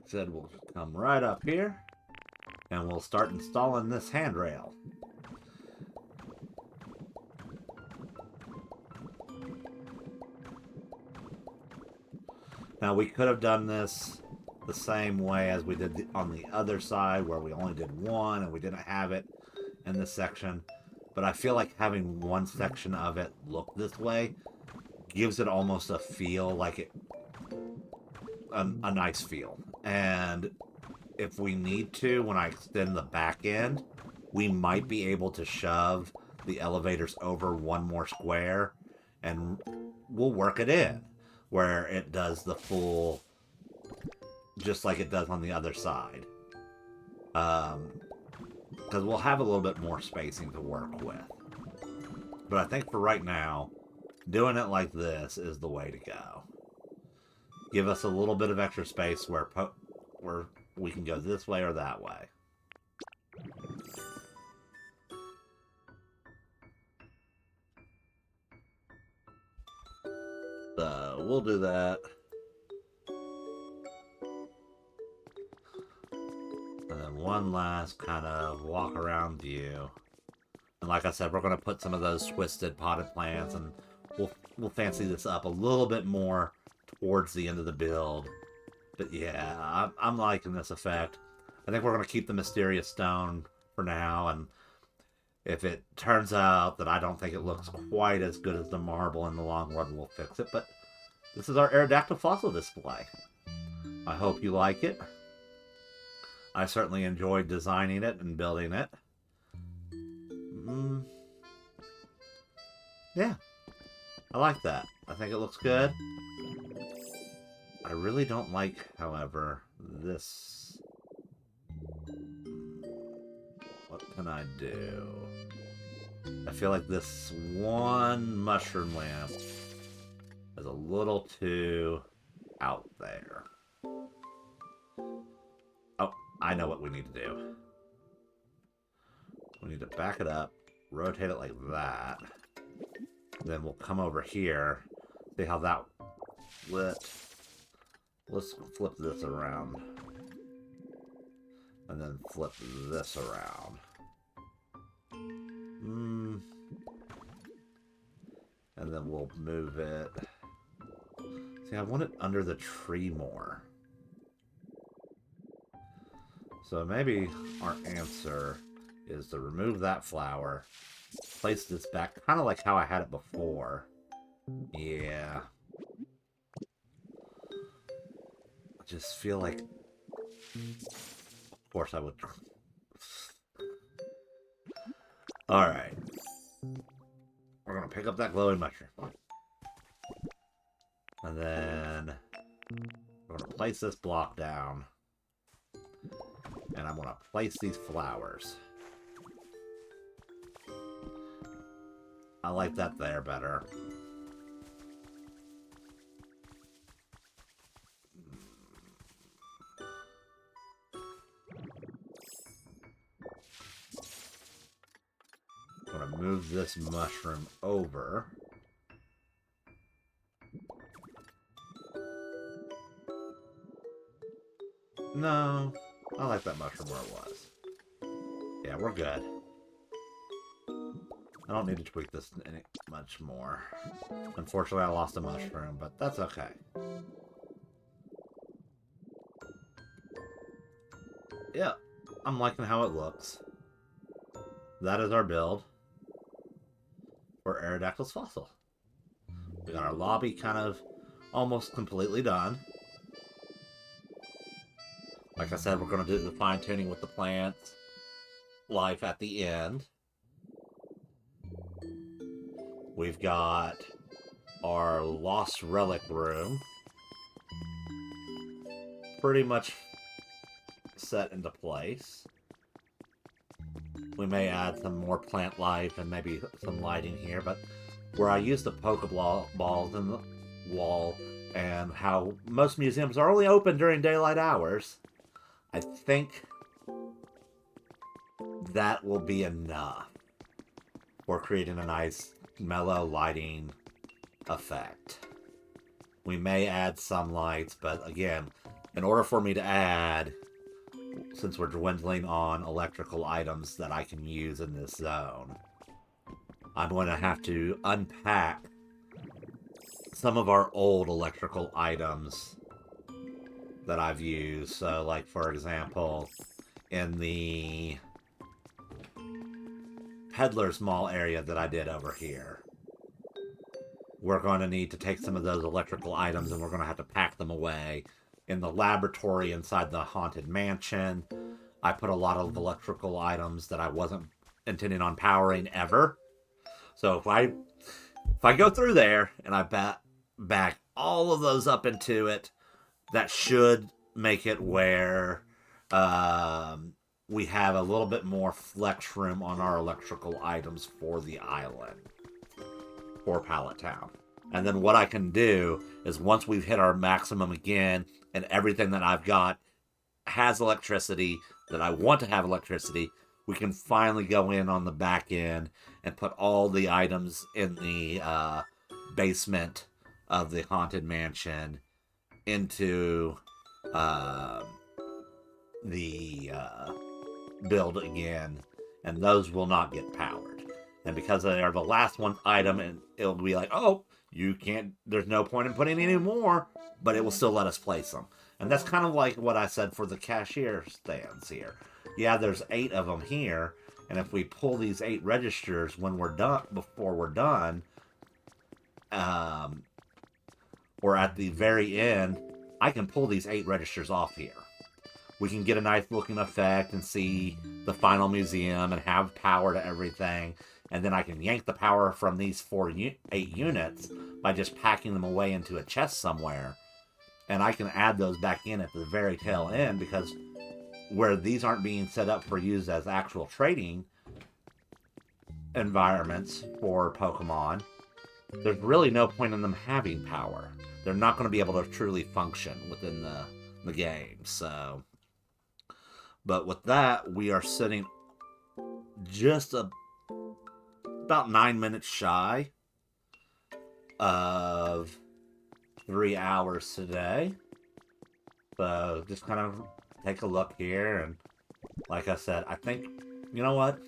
Said we'll come right up here and we'll start installing this handrail. Now we could have done this the same way as we did on the other side where we only did one and we didn't have it in this section, but I feel like having one section of it look this way gives it almost a feel like it a nice feel. And if we need to, when I extend the back end, we might be able to shove the elevators over one more square and we'll work it in where it does the full, just like it does on the other side. Because we'll have a little bit more spacing to work with. But I think for right now, doing it like this is the way to go. Give us a little bit of extra space where we can go this way or that way. So we'll do that. And then one last kind of walk around view. And like I said, we're going to put some of those twisted potted plants, and we'll fancy this up a little bit more towards the end of the build. But yeah, I'm liking this effect. I think we're going to keep the mysterious stone for now, and if it turns out that I don't think it looks quite as good as the marble in the long run, we'll fix it. But this is our Aerodactyl fossil display. I hope you like it. I certainly enjoyed designing it and building it. Yeah, I like that. I think it looks good. I really don't like, however, this. What can I do? I feel like this one mushroom lamp is a little too out there. Oh, I know what we need to do. We need to back it up, rotate it like that. Then we'll come over here, see how that lit. Let's flip this around. And then flip this around. And then we'll move it. See, I want it under the tree more. So maybe our answer is to remove that flower, place this back, kind of like how I had it before. Yeah. I just feel like... Of course I would... Alright. We're going to pick up that glowing mushroom. And then... We're going to place this block down. And I'm going to place these flowers. I like that there better. I'm going to move this mushroom over. No, I like that mushroom where it was. Yeah, we're good. I don't need to tweak this any much more. Unfortunately, I lost a mushroom, but that's okay. Yeah, I'm liking how it looks. That is our build for Aerodactyl's fossil. We got our lobby kind of almost completely done. Like I said, we're going to do the fine-tuning with the plants life at the end. We've got our Lost Relic room pretty much set into place. We may add some more plant life and maybe some lighting here, but where I use the Pokeballs in the wall and how most museums are only open during daylight hours, I think that will be enough for creating a nice mellow lighting effect. We may add some lights, but again, in order for me to add, since we're dwindling on electrical items that I can use in this zone, I'm going to have to unpack some of our old electrical items that I've used. So, like, for example, in the Peddler's Mall area that I did over here, we're going to need to take some of those electrical items and we're going to have to pack them away. In the laboratory inside the Haunted Mansion, I put a lot of electrical items that I wasn't intending on powering ever. So if I go through there and I back all of those up into it, that should make it where we have a little bit more flex room on our electrical items for the island, for Pallet Town. And then what I can do is once we've hit our maximum again and everything that I've got has electricity, that I want to have electricity, we can finally go in on the back end and put all the items in the basement of the Haunted Mansion into the build again, and those will not get powered. And because they are the last one item, and it'll be like, oh, you can't, there's no point in putting any more, but it will still let us place them. And that's kind of like what I said for the cashier stands here. Yeah, there's 8 of them here, and if we pull these 8 registers when we're done, before we're done, or at the very end, I can pull these 8 registers off here. We can get a nice looking effect and see the final museum and have power to everything. And then I can yank the power from these 8 units by just packing them away into a chest somewhere. And I can add those back in at the very tail end, because where these aren't being set up for use as actual trading environments for Pokemon, there's really no point in them having power. They're not going to be able to truly function within the game. So, but with that, we are sitting just about 9 minutes shy of 3 hours today. So just kind of take a look here, and like I said, I think, you know what?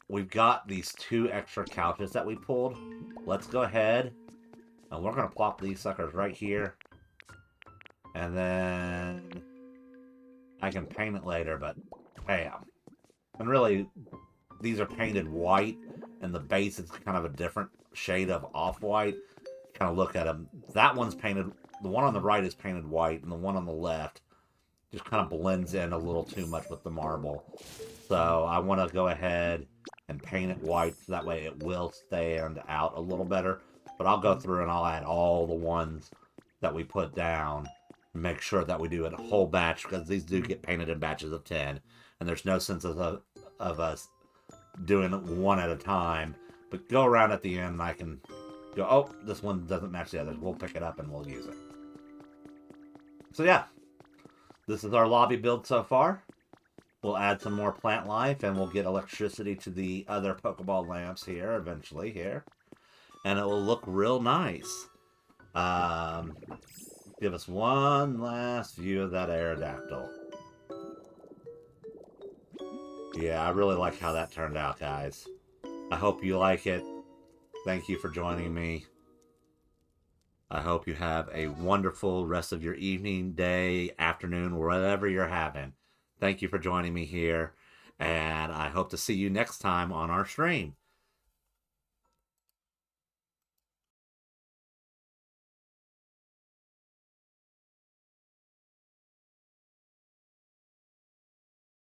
We've got these 2 extra couches that we pulled. Let's go ahead, and we're going to plop these suckers right here. And then I can paint it later, but bam. And really, these are painted white, and the base is kind of a different shade of off-white. Kind of look at them. That one's painted, the one on the right is painted white, and the one on the left just kind of blends in a little too much with the marble. So I want to go ahead and paint it white, so that way it will stand out a little better. But I'll go through and I'll add all the ones that we put down and make sure that we do a whole batch, because these do get painted in batches of 10, and there's no sense of us doing it one at a time. But go around at the end and I can go, oh, this one doesn't match the others. We'll pick it up and we'll use it. So yeah, this is our lobby build so far. We'll add some more plant life, and we'll get electricity to the other Pokeball lamps here eventually here. And it will look real nice. Give us one last view of that Aerodactyl. Yeah, I really like how that turned out, guys. I hope you like it. Thank you for joining me. I hope you have a wonderful rest of your evening, day, afternoon, whatever you're having. Thank you for joining me here, and I hope to see you next time on our stream.